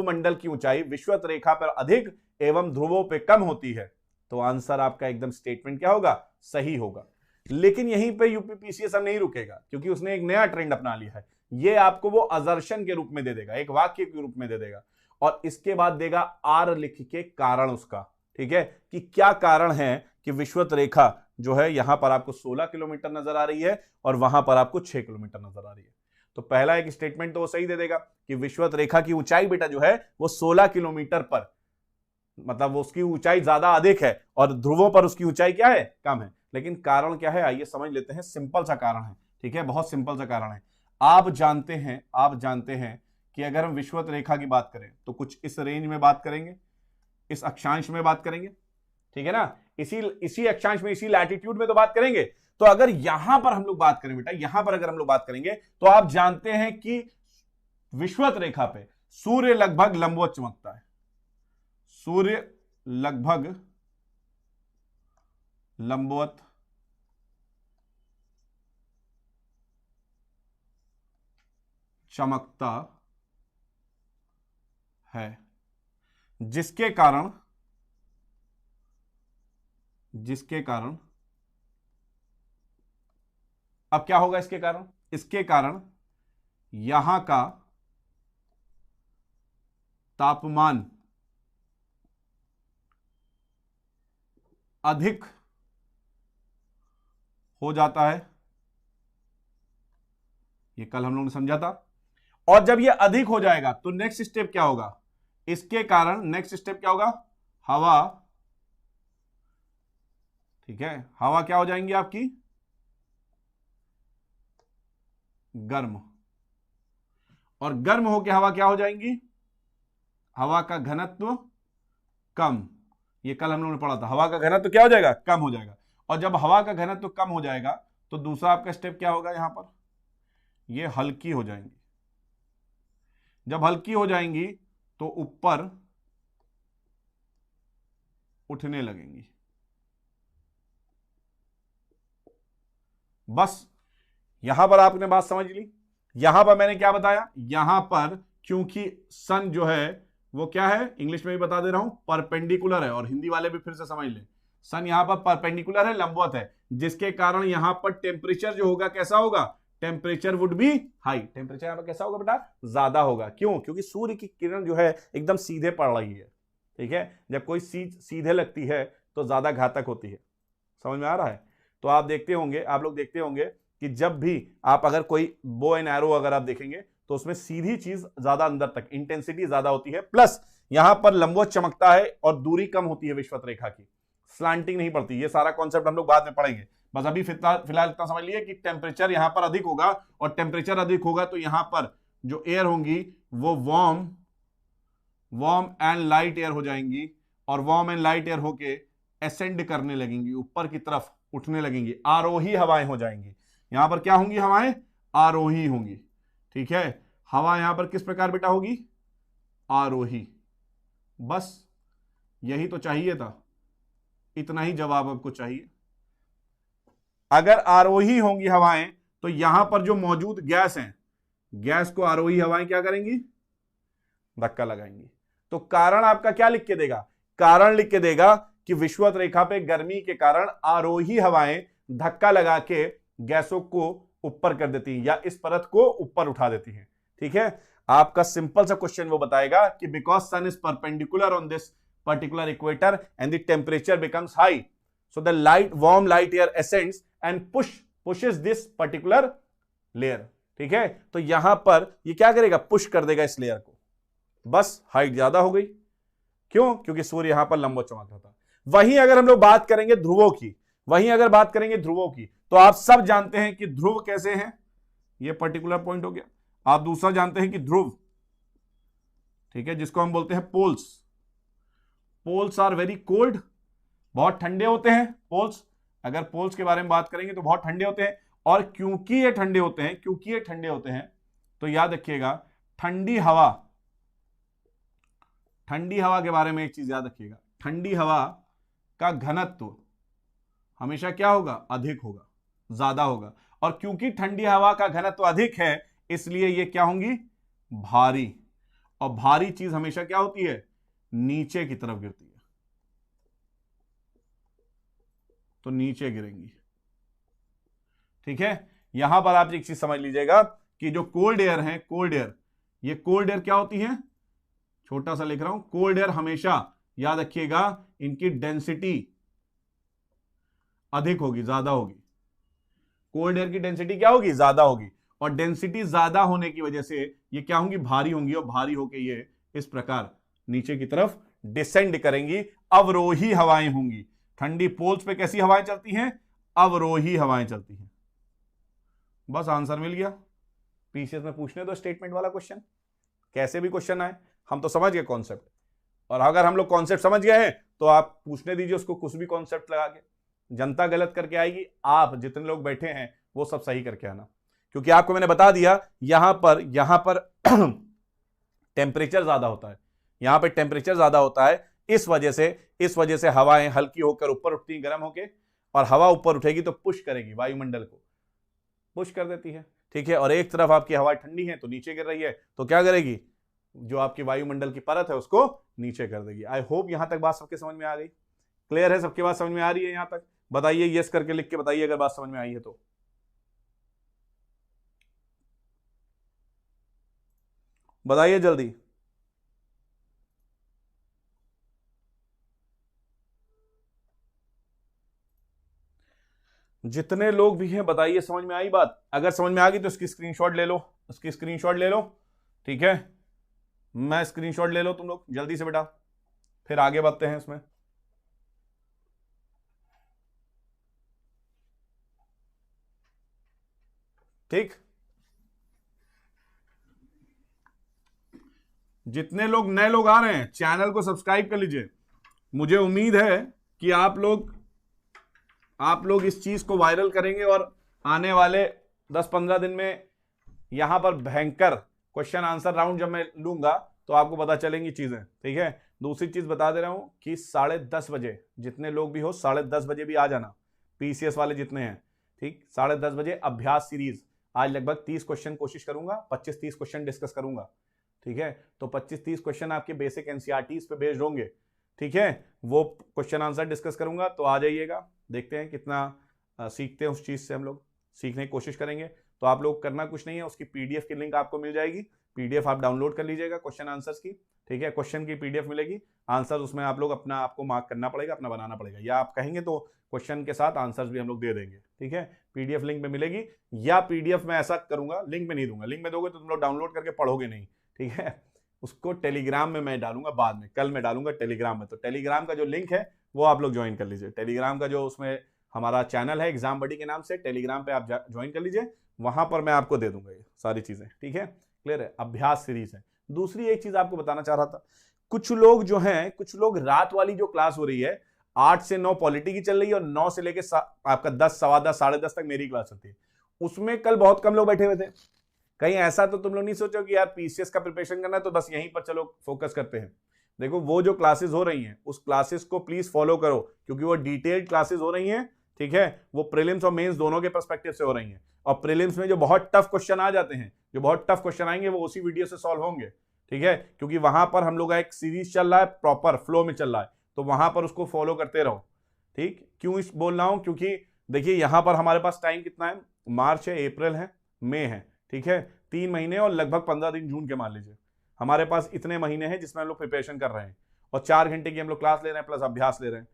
मंडल की ऊंचाई विषुवत रेखा पर अधिक एवं ध्रुवों पे कम होती है, तो आंसर आपका एकदम स्टेटमेंट क्या होगा, सही होगा। लेकिन यहीं पे यूपीपीसीएस नहीं रुकेगा, क्योंकि उसने एक नया ट्रेंड अपना लिया है। ये आपको वो असर्शन के रूप में दे देगा, एक वाक्य के रूप में दे देगा, और इसके बाद देगा आर लिख के कारण उसका, ठीक है, कि क्या कारण है कि विषुवत रेखा जो है यहां पर आपको 16 किलोमीटर नजर आ रही है और वहां पर आपको 6 किलोमीटर नजर आ रही है। तो पहला एक स्टेटमेंट तो वो सही दे देगा कि विषुवत रेखा की ऊंचाई बेटा जो है वो 16 किलोमीटर पर, मतलब उसकी ऊंचाई ज्यादा अधिक है और ध्रुवों पर उसकी ऊंचाई क्या है, कम है। लेकिन कारण क्या है, आइए समझ लेते हैं। सिंपल सा कारण है, ठीक है, बहुत सिंपल सा कारण है। आप जानते हैं कि अगर हम विषुवत रेखा की बात करें तो कुछ इस रेंज में बात करेंगे, इस अक्षांश में बात करेंगे, ठीक है ना, इसी अक्षांश में, इसी लैटिट्यूड में तो बात करेंगे। तो अगर यहां पर हम लोग बात करें बेटा, यहां पर अगर हम लोग बात करेंगे तो आप जानते हैं कि विषुवत रेखा पे सूर्य लगभग लंबवत चमकता है, सूर्य लगभग लंबवत चमकता है, जिसके कारण अब क्या होगा, इसके कारण यहां का तापमान अधिक हो जाता है। ये कल हम लोगों ने समझा था। और जब ये अधिक हो जाएगा तो नेक्स्ट स्टेप क्या होगा, इसके कारण नेक्स्ट स्टेप क्या होगा, हवा, ठीक है, हवा क्या हो जाएंगी आपकी, गर्म, और गर्म होकर हवा क्या हो जाएंगी, हवा का घनत्व कम। ये कल हम लोगों ने पढ़ा था, हवा का घनत्व क्या हो जाएगा, कम हो जाएगा। और जब हवा का घनत्व कम हो जाएगा तो दूसरा आपका स्टेप क्या होगा, यहां पर ये हल्की हो जाएंगी। जब हल्की हो जाएंगी तो ऊपर उठने लगेंगी। बस यहां पर आपने बात समझ ली। यहां पर मैंने क्या बताया, यहां पर क्योंकि सन जो है वो क्या है, इंग्लिश में भी बता दे रहा हूं, परपेंडिकुलर है, और हिंदी वाले भी फिर से समझ ले, सन यहां पर परपेंडिकुलर है, लंबवत है, जिसके कारण यहां पर टेम्परेचर जो होगा कैसा होगा, temperature would be high, temperature यहां पर कैसा होगा बेटा, ज्यादा होगा। क्यों, क्योंकि सूर्य की किरण जो है एकदम सीधे पड़ रही है, ठीक है, जब कोई सीधे लगती है तो ज्यादा घातक होती है। समझ में आ रहा है। तो आप लोग देखते होंगे कि जब भी आप अगर कोई बो एंड एरो अगर आप देखेंगे तो उसमें सीधी चीज ज्यादा अंदर तक, इंटेंसिटी ज्यादा होती है, प्लस यहां पर लंबवत चमकता है और दूरी कम होती है विषुवत रेखा की, स्लांटिंग नहीं पड़ती। ये सारा कॉन्सेप्ट हम लोग बाद में पढ़ेंगे, बस अभी फिलहाल इतना समझ लिए कि टेम्परेचर यहां पर अधिक होगा, और टेम्परेचर अधिक होगा तो यहां पर जो एयर होंगी वो वार्म एंड लाइट एयर हो जाएंगी, और वार्म एंड लाइट एयर होके एसेंड करने लगेंगी, ऊपर की तरफ उठने लगेंगी, आरोही हवाएं हो जाएंगी। यहां पर क्या होंगी, हवाएं आरोही होंगी, ठीक है। हवा यहां पर किस प्रकार बेटा होगी, आरोही। बस यही तो चाहिए था, इतना ही जवाब आपको चाहिए। अगर आरोही होंगी हवाएं तो यहां पर जो मौजूद गैस हैं, गैस को आरोही हवाएं क्या करेंगी, धक्का लगाएंगी। तो कारण आपका क्या लिख के देगा, कारण लिख के देगा कि विषुवत रेखा पे गर्मी के कारण आरोही हवाएं धक्का लगा के गैसों को ऊपर कर देती हैं या इस परत को ऊपर उठा देती हैं, ठीक है। आपका सिंपल सा क्वेश्चन वो बताएगा कि because sun is perpendicular on this particular equator and the temperature becomes high, so the warm light air ascends and pushes this particular layer, ठीक है। तो यहां पर ये क्या करेगा, पुश कर देगा इस लेयर को, बस हाइट ज्यादा हो गई। क्यों, क्योंकि सूर्य यहां पर लंबवत चमक रहा था। वहीं अगर हम लोग बात करेंगे ध्रुवों की, तो आप सब जानते हैं कि ध्रुव कैसे हैं, ये पर्टिकुलर पॉइंट हो गया। आप दूसरा जानते हैं कि ध्रुव, ठीक है, जिसको हम बोलते हैं पोल्स आर वेरी कोल्ड, बहुत ठंडे होते हैं पोल्स। अगर पोल्स के बारे में बात करेंगे तो बहुत ठंडे होते हैं, और क्योंकि ये ठंडे होते हैं तो याद रखिएगा, ठंडी हवा के बारे में एक चीज याद रखिएगा, ठंडी हवा का घनत्व हमेशा क्या होगा, अधिक होगा, ज्यादा होगा। और क्योंकि ठंडी हवा का घनत्व अधिक है इसलिए ये क्या होंगी, भारी। और भारी चीज हमेशा क्या होती है, नीचे की तरफ गिरती है, तो नीचे गिरेंगी। ठीक है, यहां पर आप एक चीज समझ लीजिएगा कि जो कोल्ड एयर है, कोल्ड एयर, ये कोल्ड एयर क्या होती है, छोटा सा लिख रहा हूं, कोल्ड एयर हमेशा याद रखिएगा इनकी डेंसिटी अधिक होगी, ज्यादा होगी। कोल्ड एयर की डेंसिटी क्या होगी, ज्यादा होगी। और डेंसिटी ज्यादा होने की वजह से ये क्या होंगी, भारी होंगी। और भारी होकर ये इस प्रकार नीचे की तरफ डिसेंड करेंगी, अवरोही हवाएं होंगी। ठंडी पोल्स पे कैसी हवाएं चलती हैं, अवरोही हवाएं चलती हैं। बस आंसर मिल गया। पीसीएस में पूछने दो स्टेटमेंट वाला क्वेश्चन, कैसे भी क्वेश्चन आए, हम तो समझ गए कॉन्सेप्ट। और अगर हम लोग कॉन्सेप्ट समझ गए हैं तो आप पूछने दीजिए उसको कुछ भी कॉन्सेप्ट लगा के। जनता गलत करके आएगी, आप जितने लोग बैठे हैं वो सब सही करके आना। क्योंकि आपको मैंने बता दिया यहां पर टेम्परेचर ज्यादा होता है, यहां पर टेम्परेचर ज्यादा होता है, इस वजह से हवाएं हल्की होकर ऊपर उठती, गर्म होके, और हवा ऊपर उठेगी तो पुश करेगी, वायुमंडल को पुश कर देती है। ठीक है, और एक तरफ आपकी हवा ठंडी है तो नीचे गिर रही है, तो क्या करेगी, जो आपकी वायुमंडल की परत है उसको नीचे कर देगी। आई होप यहां तक बात सबके समझ में आ गई, क्लियर है, सबके बात समझ में आ रही है यहां तक? बताइए, यस करके लिख के बताइए अगर बात समझ में आई है तो। बताइए जल्दी। जितने लोग भी हैं बताइए समझ में आई बात। अगर समझ में आ गई तो इसकी स्क्रीनशॉट ले लो, इसकी स्क्रीनशॉट ले लो। ठीक है, मैं स्क्रीनशॉट ले लो तुम लोग जल्दी से बेटा, फिर आगे बढ़ते हैं इसमें। ठीक, जितने लोग नए लोग आ रहे हैं चैनल को सब्सक्राइब कर लीजिए। मुझे उम्मीद है कि आप लोग इस चीज को वायरल करेंगे और आने वाले 10-15 दिन में यहां पर भयंकर क्वेश्चन आंसर राउंड जब मैं लूंगा तो आपको पता चलेंगी चीजें। ठीक है, दूसरी चीज बता दे रहा हूं कि 10:30 बजे जितने लोग भी हो 10:30 बजे भी आ जाना, पीसीएस वाले जितने हैं। ठीक, 10:30 बजे अभ्यास सीरीज, आज लगभग 30 क्वेश्चन कोशिश करूंगा, 25-30 क्वेश्चन डिस्कस करूंगा। ठीक है, तो 25-30 क्वेश्चन आपके बेसिक एनसीईआरटीज पे बेस्ड होंगे। ठीक है, वो क्वेश्चन आंसर डिस्कस करूंगा, तो आ जाइएगा, देखते हैं कितना सीखते हैं उस चीज से। हम लोग सीखने की कोशिश करेंगे। तो आप लोग करना कुछ नहीं है, उसकी पीडीएफ की लिंक आपको मिल जाएगी, पीडीएफ आप डाउनलोड कर लीजिएगा क्वेश्चन आंसर्स की। ठीक है, क्वेश्चन की पीडीएफ मिलेगी, आंसर उसमें आप लोग अपना आपको मार्क करना पड़ेगा, अपना बनाना पड़ेगा, या आप कहेंगे तो क्वेश्चन के साथ आंसर्स भी हम लोग दे देंगे। ठीक है, पीडीएफ लिंक में मिलेगी, या पीडीएफ में ऐसा करूंगा लिंक में नहीं दूंगा, लिंक में दोगे तो तुम लोग डाउनलोड करके पढ़ोगे नहीं। ठीक है, उसको टेलीग्राम में मैं डालूंगा बाद में, कल मैं डालूंगा टेलीग्राम में। तो टेलीग्राम का जो लिंक है वो आप लोग ज्वाइन कर लीजिए। टेलीग्राम का जो उसमें हमारा चैनल है एग्जाम बडी के नाम से, टेलीग्राम पे आप ज्वाइन कर लीजिए, वहां पर मैं आपको दे दूंगा ये सारी चीजें। ठीक है, क्लियर है, अभ्यास सीरीज है। दूसरी एक चीज आपको बताना चाह रहा था, कुछ लोग जो हैं, कुछ लोग रात वाली जो क्लास हो रही है 8 से 9 पॉलिटी की चल रही है, और 9 से लेकर आपका 10, सवा 10, 10:30 तक मेरी क्लास चलती है, उसमें कल बहुत कम लोग बैठे हुए थे। कहीं ऐसा तो तुम लोग नहीं सोचो कि यार पीसीएस का प्रिपरेशन करना है तो बस यहीं पर चलो फोकस करते हैं। देखो, वो जो क्लासेस हो रही हैं उस क्लासेस को प्लीज फॉलो करो, क्योंकि वो डिटेल्ड क्लासेस हो रही हैं। ठीक है, वो प्रीलिम्स और मेंस दोनों के पर्सपेक्टिव से हो रही हैं, और प्रीलिम्स में जो बहुत टफ क्वेश्चन आ जाते हैं, जो बहुत टफ क्वेश्चन आएंगे वो उसी वीडियो से सॉल्व होंगे। ठीक है, क्योंकि वहां पर हम लोग का एक सीरीज चल रहा है, प्रॉपर फ्लो में चल रहा है, तो वहां पर उसको फॉलो करते रहो। ठीक, क्यों इस बोल रहा हूं, क्योंकि देखिए यहां पर हमारे पास टाइम कितना है, मार्च है, अप्रैल है, मई है। ठीक है, 3 महीने और लगभग 15 दिन जून के मान लीजिए, हमारे पास इतने महीने हैं जिसमें हम लोग प्रिपरेशन कर रहे हैं, और 4 घंटे की हम लोग क्लास ले रहे हैं प्लस अभ्यास ले रहे हैं।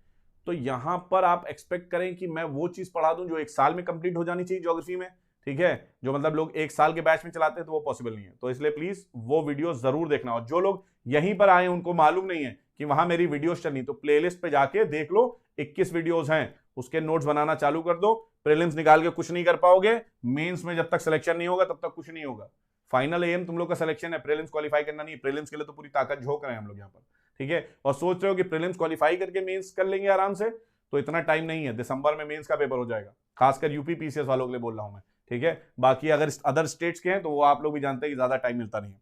तो यहां पर आप एक्सपेक्ट करें कि मैं वो चीज पढ़ा दूं जो 1 साल में कंप्लीट हो जानी चाहिए ज्योग्राफी में। ठीक है, जो मतलब लोग 1 साल के बैच में चलाते हैं तो वो पॉसिबल नहीं है, तो इसलिए प्लीज वो वीडियो जरूर देखना। और जो लोग यहीं पर आए उनको मालूम नहीं है कि वहां मेरी वीडियोस चलनी, तो प्लेलिस्ट पे जाके देख लो, 21 वीडियोस हैं, उसके नोट्स बनाना चालू कर दो। प्रीलिम्स निकाल के कुछ नहीं कर पाओगे, मेंस में जब तक सिलेक्शन नहीं होगा तब तक कुछ नहीं होगा। फाइनल एम तुम लोग का सिलेक्शन है, प्रीलिम्स क्वालिफाई करना नहीं। प्रीलिम्स के लिए तो पूरी ताकत झोंक रहे हैं हम लोग यहाँ पर। ठीक है, और सोच रहे हो कि प्रीलिम्स क्वालिफाई करके मेंस कर लेंगे आराम से, तो इतना टाइम नहीं है, दिसंबर में मेंस का पेपर हो जाएगा, खासकर यूपी पीसीएस वालों के लिए बोल रहा हूं मैं। ठीक है, बाकी अगर अदर स्टेट्स के हैं तो वो आप लोग भी जानते हैं कि ज्यादा टाइम मिलता नहीं है।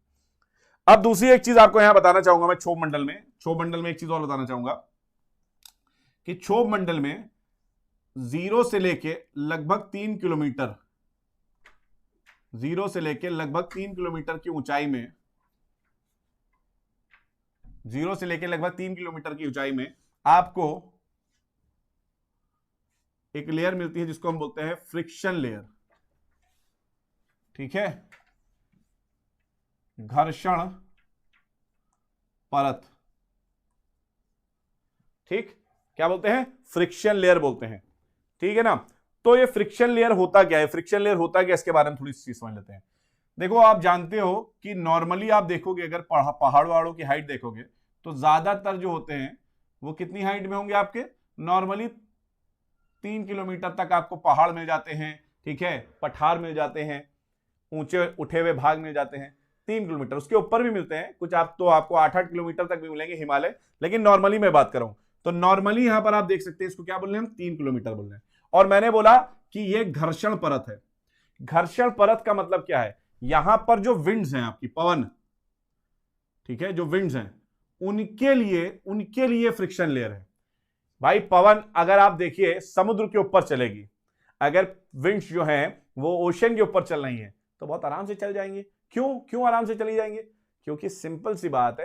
अब दूसरी एक चीज आपको यहां बताना चाहूंगा मैं, क्षोभ मंडल में एक चीज और बताना चाहूंगा कि क्षोभ मंडल में 0 से लेके लगभग 3 किलोमीटर, 0 से लेके लगभग 3 किलोमीटर की ऊंचाई में, 0 से लेके लगभग 3 किलोमीटर की ऊंचाई में आपको एक लेयर मिलती है जिसको हम बोलते हैं फ्रिक्शन लेयर। ठीक है, घर्षण परत। ठीक, क्या बोलते हैं? फ्रिक्शन लेयर बोलते हैं। ठीक है ना। तो ये फ्रिक्शन लेयर होता क्या है, फ्रिक्शन लेयर होता क्या, इसके बारे में थोड़ी सी समझ लेते हैं। देखो, आप जानते हो कि नॉर्मली आप देखोगे, अगर पहाड़ वहाड़ों की हाइट देखोगे तो ज्यादातर जो होते हैं वो कितनी हाइट में होंगे आपके? नॉर्मली 3 किलोमीटर तक आपको पहाड़ मिल जाते हैं। ठीक है, पठार मिल जाते हैं, ऊंचे उठे हुए भाग मिल जाते हैं। 3 किलोमीटर, उसके ऊपर भी मिलते हैं कुछ, आप तो आपको 8-8 किलोमीटर तक भी मिलेंगे हिमालय, लेकिन नॉर्मली मैं बात कर रहा हूं। तो नॉर्मली यहां पर आप देख सकते हैं, इसको क्या बोल रहे हैं हम? 3 किलोमीटर बोल रहे हैं। और मैंने बोला कि ये घर्षण परत है। घर्षण परत का मतलब क्या है? यहां पर जो विंड्स हैं आपकी, पवन, ठीक है, जो विंड्स हैं उनके लिए फ्रिक्शन लेयर है। भाई पवन अगर आप देखिए समुद्र के ऊपर चलेगी, अगर विंड्स जो हैं वो ओशन के ऊपर चल रही हैं तो बहुत आराम से चल जाएंगे। क्यों आराम से चली जाएंगे? क्योंकि सिंपल सी बात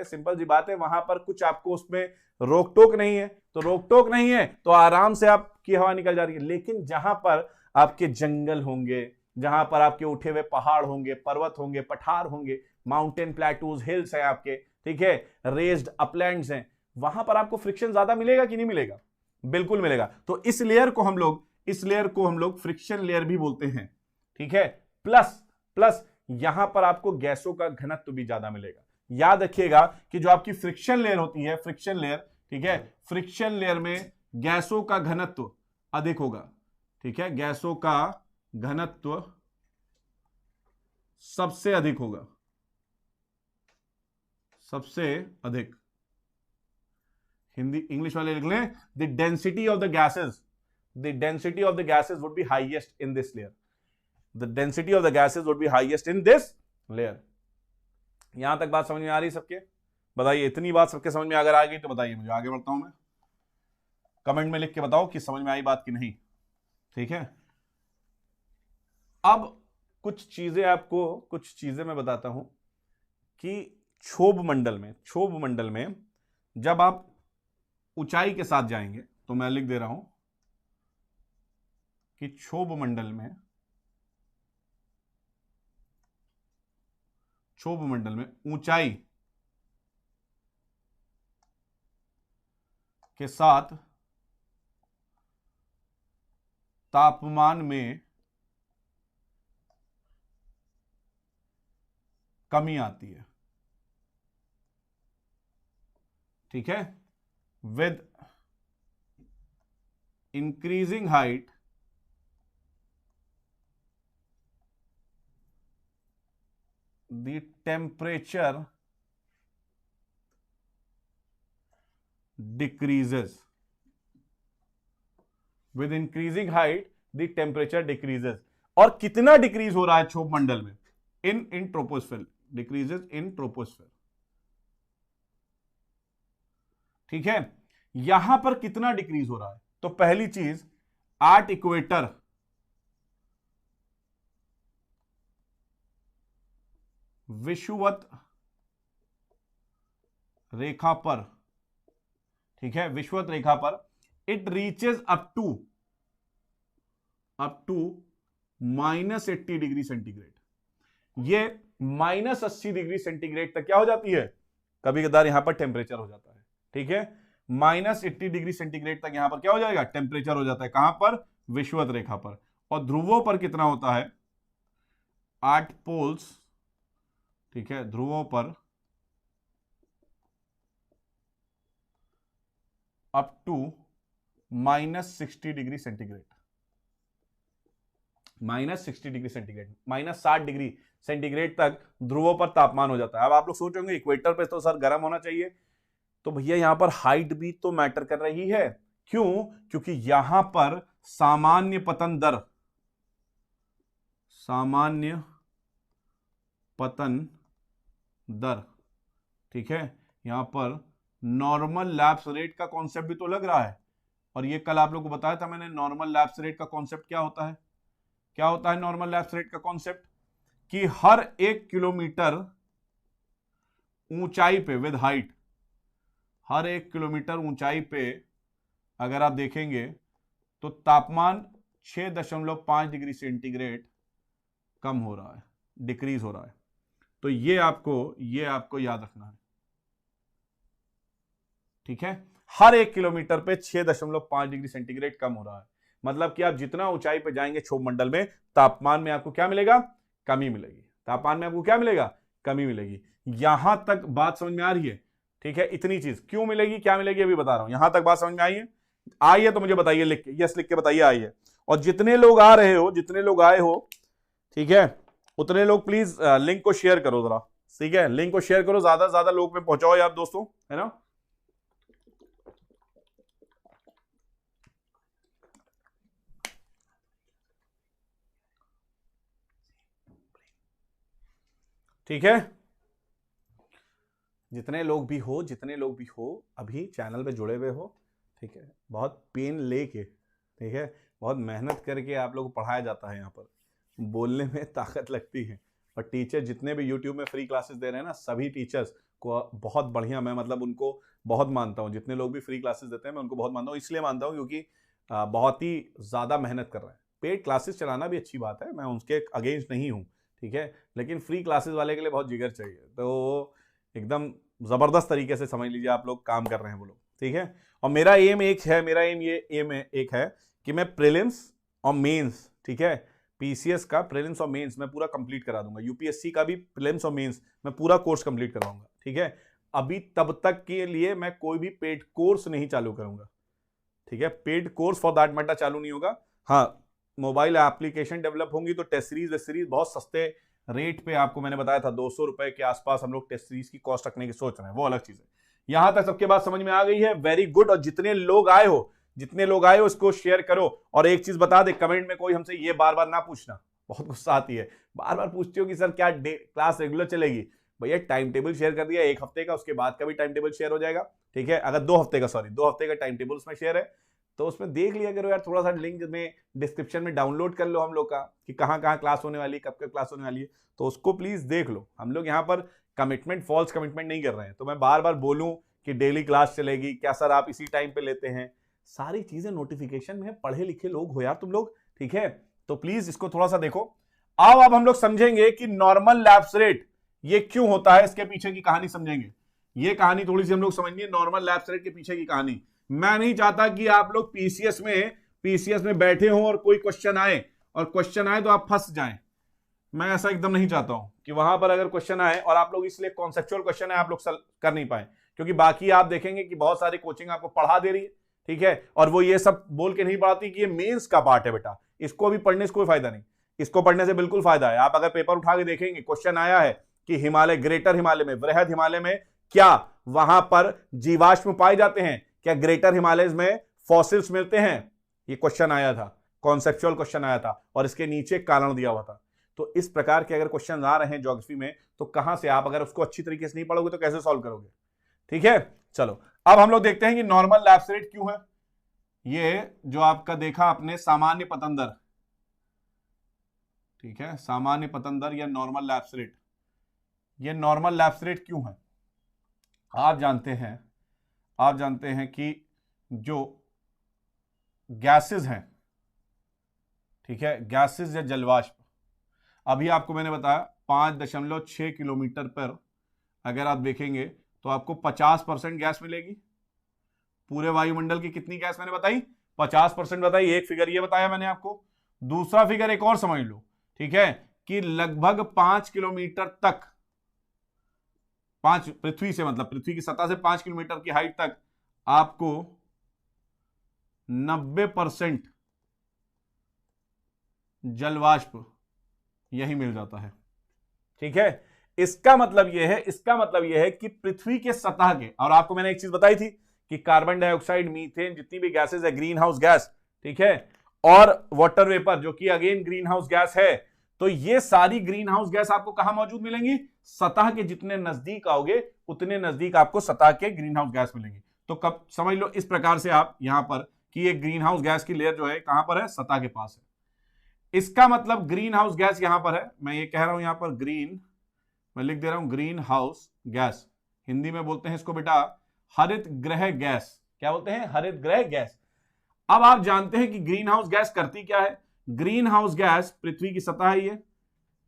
है, वहां पर कुछ आपको उसमें रोक टोक नहीं है। तो रोक टोक नहीं है तो आराम से आपकी हवा निकल जा रही है। लेकिन जहां पर आपके जंगल होंगे, जहां पर आपके उठे हुए पहाड़ होंगे, पर्वत होंगे, पठार होंगे, माउंटेन प्लेटूज, हिल्स है आपके, ठीक है, रेज्ड अपलैंड्स हैं, वहां पर आपको फ्रिक्शन ज्यादा मिलेगा कि नहीं मिलेगा? बिल्कुल मिलेगा। तो इस लेयर को हम लोग फ्रिक्शन लेयर भी बोलते हैं। ठीक है, प्लस यहां पर आपको गैसों का घनत्व भी ज्यादा मिलेगा। याद रखिएगा कि जो आपकी फ्रिक्शन लेयर होती है, फ्रिक्शन लेयर, ठीक है, फ्रिक्शन लेयर में गैसों का घनत्व अधिक होगा। ठीक है, गैसों का घनत्व सबसे अधिक होगा, सबसे अधिक। हिंदी इंग्लिश वाले लिख लें, the density of the gases would be highest in this layer. The density of the gases would be highest in this layer. यहां तक बात समझ में आ रही है सबके? बताइए, इतनी बात सबके समझ में अगर आ गई तो बताइए मुझे, आगे बढ़ता हूं मैं। कमेंट में लिख के बताओ कि समझ में आई बात कि नहीं। ठीक है, अब कुछ चीजें मैं बताता हूं कि क्षोभ मंडल में जब आप ऊंचाई के साथ जाएंगे, तो मैं लिख दे रहा हूं कि क्षोभ मंडल में ऊंचाई के साथ तापमान में कमी आती है। ठीक है, with increasing height the temperature decreases। with increasing height the temperature decreases। और कितना डिक्रीज हो रहा है क्षोभ मंडल में? इन ट्रोपोस्फेयर, डिक्रीजेस इन ट्रोपोस्फेयर। ठीक है, यहां पर कितना डिक्रीज हो रहा है? तो पहली चीज, एट इक्वेटर विषुवत रेखा पर, ठीक है, विषुवत रेखा पर it reaches up to -80 degree centigrade. ये -80 डिग्री सेंटीग्रेड तक क्या हो जाती है? कभी कदार यहां पर टेम्परेचर हो जाता है। ठीक है, -80 डिग्री सेंटीग्रेड तक यहां पर क्या हो जाएगा? टेम्परेचर हो जाता है। कहां पर? विषुवत रेखा पर। और ध्रुवों पर कितना होता है? 8 पोल्स, ठीक है, ध्रुवों पर up to -60 degree centigrade, -60 degree centigrade, -60 degree centigrade तक ध्रुवों पर तापमान हो जाता है। अब आप लोग सोचोगे इक्वेटर पे तो सर गर्म होना चाहिए, तो भैया यहां पर हाइट भी तो मैटर कर रही है। क्यों? क्योंकि यहां पर सामान्य पतन दर, ठीक है, यहां पर नॉर्मल लैप्स रेट का कॉन्सेप्ट भी तो लग रहा है। और ये कल आप लोगों को बताया था मैंने, नॉर्मल लैप्स रेट का कॉन्सेप्ट क्या होता है? क्या होता है नॉर्मल लैप्स रेट का कॉन्सेप्ट? कि हर 1 किलोमीटर ऊंचाई पे विद हाइट, हर 1 किलोमीटर ऊंचाई पे अगर आप देखेंगे तो तापमान 6.5 डिग्री सेंटीग्रेड कम हो रहा है, डिक्रीज हो रहा है। तो ये आपको याद रखना है, ठीक है। हर 1 किलोमीटर पे 6.5 डिग्री सेंटीग्रेड कम हो रहा है, मतलब कि आप जितना ऊंचाई पे जाएंगे क्षोभ मंडल में, तापमान में आपको क्या मिलेगा? कमी मिलेगी। तापमान में आपको क्या मिलेगा? कमी मिलेगी। यहां तक बात समझ में आ रही है? ठीक है, इतनी चीज क्यों मिलेगी, क्या मिलेगी, अभी बता रहा हूं। यहां तक बात समझ में आई है? आई है तो मुझे बताइए लिख के, यस लिख के बताइए आई है। और जितने लोग आ रहे हो, जितने लोग आए हो, ठीक है, उतने लोग प्लीज लिंक को शेयर करो जरा, ठीक है, लिंक को शेयर करो, ज्यादा से ज्यादा लोग में पहुंचाओ यार दोस्तों, है ना। ठीक है, जितने लोग भी हो अभी चैनल पे जुड़े हुए हो, ठीक है, बहुत पेन लेके, ठीक है, बहुत मेहनत करके आप लोग को पढ़ाया जाता है। यहाँ पर बोलने में ताकत लगती है, और टीचर जितने भी यूट्यूब में फ्री क्लासेस दे रहे हैं ना, सभी टीचर्स को बहुत बढ़िया, मैं मतलब उनको बहुत मानता हूँ। जितने लोग भी फ्री क्लासेस देते हैं मैं उनको बहुत मानता हूँ, इसलिए मानता हूँ क्योंकि बहुत ही ज़्यादा मेहनत कर रहे हैं। पेड क्लासेस चलाना भी अच्छी बात है, मैं उसके अगेंस्ट नहीं हूँ, ठीक है, लेकिन फ्री क्लासेस वाले के लिए बहुत जिगर चाहिए। तो एकदम ज़बरदस्त तरीके से समझ लीजिए आप लोग काम कर रहे हैं वो लोग, ठीक है। और मेरा एम एक है कि मैं प्रीलिम्स और मेंस, ठीक है, पीसीएस का प्रीलिम्स और मेंस मैं पूरा कंप्लीट करा दूंगा, यूपीएससी का भी प्रीलिम्स और मेंस मैं पूरा कोर्स कंप्लीट कराऊंगा, ठीक है। अभी तब तक के लिए मैं कोई भी पेड कोर्स नहीं चालू करूंगा, ठीक है, paid course for that matter चालू नहीं होगा। हाँ, मोबाइल एप्लीकेशन डेवलप होंगी तो टेस्ट सीरीज बहुत सस्ते रेट पे, आपको मैंने बताया था 200 रुपए के आसपास हम लोग टेस्ट सीरीज की कॉस्ट रखने की सोच रहे हैं, वो अलग चीज है। यहां तक सबके बात समझ में आ गई है? Very good. और जितने लोग आए हो उसको शेयर करो। और एक चीज बता दे, कमेंट में कोई हमसे ये बार बार ना पूछना, बहुत गुस्सा आती है, बार बार पूछते हो कि सर क्या क्लास रेगुलर चलेगी। भैया टाइम टेबल शेयर कर दिया 1 हफ्ते का, उसके बाद का भी टाइम टेबल शेयर हो जाएगा, ठीक है। अगर 2 हफ्ते का टाइम टेबल उसमें शेयर है तो उसमें देख लिया करो यार, थोड़ा सा लिंक में डिस्क्रिप्शन में डाउनलोड कर लो हम लोग का, कि कहाँ कहाँ क्लास होने वाली है, कब कब क्लास होने वाली है, तो उसको प्लीज देख लो। हम लोग यहाँ पर फॉल्स कमिटमेंट नहीं कर रहे हैं। तो मैं बार बार बोलूं कि डेली क्लास चलेगी क्या सर, आप इसी टाइम पे लेते हैं, सारी चीजें नोटिफिकेशन में, पढ़े लिखे लोग हो यार तुम लोग, ठीक है। तो प्लीज इसको थोड़ा सा देखो। अब हम लोग समझेंगे कि नॉर्मल लैप्स रेट ये क्यों होता है, इसके पीछे की कहानी समझेंगे। ये कहानी थोड़ी सी हम लोग समझिए, नॉर्मल लैप्स रेट के पीछे की कहानी। मैं नहीं चाहता कि आप लोग पीसीएस में बैठे हो और कोई क्वेश्चन आए तो आप फंस जाएं। मैं ऐसा एकदम नहीं चाहता हूं कि वहां पर अगर क्वेश्चन आए और आप लोग, इसलिए कॉन्सेप्चुअल क्वेश्चन है, आप लोग कर नहीं पाए, क्योंकि बाकी आप देखेंगे कि बहुत सारी कोचिंग आपको पढ़ा दे रही है, ठीक है, और वो ये सब बोल के नहीं पढ़ाती कि ये मेंस का पार्ट है बेटा, इसको भी पढ़ने से कोई फायदा नहीं। इसको पढ़ने से बिल्कुल फायदा है। आप अगर पेपर उठा के देखेंगे, क्वेश्चन आया है कि हिमालय, ग्रेटर हिमालय में, वृहद हिमालय में क्या वहां पर जीवाश्म पाए जाते हैं, क्या ग्रेटर हिमालय में फॉसिल्स मिलते हैं, ये क्वेश्चन आया था, कॉन्सेप्चुअल क्वेश्चन आया था, और इसके नीचे कारण दिया हुआ था। तो इस प्रकार के अगर क्वेश्चन आ रहे हैं ज्योग्राफी में, तो कहां से आप, अगर उसको अच्छी तरीके से नहीं पढ़ोगे तो कैसे सॉल्व करोगे, ठीक है। चलो अब हम लोग देखते हैं कि नॉर्मल लैप्स रेट क्यों है। ये जो आपका देखा आपने सामान्य पतन दर, ठीक है, सामान्य पतन दर या नॉर्मल लैप्स रेट, ये नॉर्मल लैप्स रेट क्यों है? आप जानते हैं कि जो गैसेस हैं, ठीक है, गैसेस या जलवाष्प, अभी आपको मैंने बताया 5.6 किलोमीटर पर अगर आप देखेंगे तो आपको 50% गैस मिलेगी। पूरे वायुमंडल की कितनी गैस मैंने बताई? 50% बताई। एक फिगर ये बताया मैंने आपको। दूसरा फिगर एक और समझ लो, ठीक है, कि लगभग 5 किलोमीटर तक, पृथ्वी से, मतलब पृथ्वी की सतह से 5 किलोमीटर की हाइट तक आपको 90% जलवाष्प यही मिल जाता है, ठीक है। इसका मतलब यह है कि पृथ्वी के सतह के, और आपको मैंने एक चीज बताई थी कि कार्बन डाइऑक्साइड, मीथेन, जितनी भी गैसेस है, ग्रीन हाउस गैस, ठीक है, और वाटर वेपर जो कि अगेन ग्रीन हाउस गैस है, तो ये सारी ग्रीन हाउस गैस आपको कहां मौजूद मिलेंगी? सतह के जितने नजदीक आओगे उतने नजदीक आपको सतह के ग्रीन हाउस गैस मिलेंगी। तो कब समझ लो इस प्रकार से आप यहां पर कि ये ग्रीन हाउस गैस की लेयर जो है कहां पर है, सतह के पास है। इसका मतलब ग्रीन हाउस गैस यहां पर है, मैं ये कह रहा हूं यहां पर मैं लिख दे रहा हूं ग्रीन हाउस गैस, हिंदी में बोलते हैं इसको बेटा हरित गृह गैस। क्या बोलते हैं, हरित गृह गैस। अब आप जानते हैं कि ग्रीन हाउस गैस करती क्या है। ग्रीन हाउस गैस पृथ्वी की सतह है, ये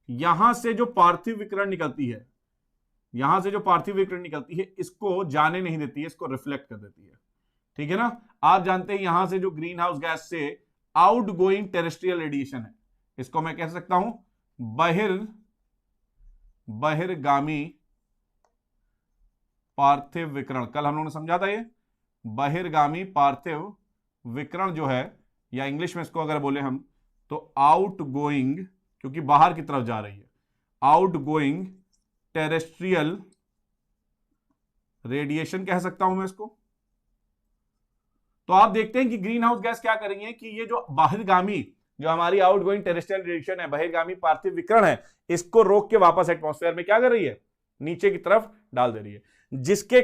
यहां से जो पार्थिव विकिरण निकलती है, यहां से जो पार्थिव विकिरण निकलती है इसको जाने नहीं देती है, इसको रिफ्लेक्ट कर देती है। ठीक है ना। आप जानते हैं यहां से जो ग्रीन हाउस गैस से आउटगोइंग टेरेस्ट्रियल रेडिएशन है, इसको मैं कह सकता हूं बहिर्गामी पार्थिव विकिरण। कल हम लोगों ने समझा था ये बहिर्गामी पार्थिव विकिरण जो है, या इंग्लिश में इसको अगर बोले हम तो आउटगोइंग, क्योंकि बाहर की तरफ जा रही है, आउटगोइंग टेरेस्ट्रियल रेडिएशन कह सकता हूं मैं इसको। तो आप देखते हैं कि ग्रीन हाउस गैस क्या कर रही है कि ये जो बहिर्गामी, जो हमारी आउटगोइंग टेरेस्ट्रियल रेडिएशन है, बहिर्गामी पार्थिव विकिरण है, इसको रोक के वापस एटमॉस्फेयर में क्या कर रही है, नीचे की तरफ डाल दे रही है। जिसके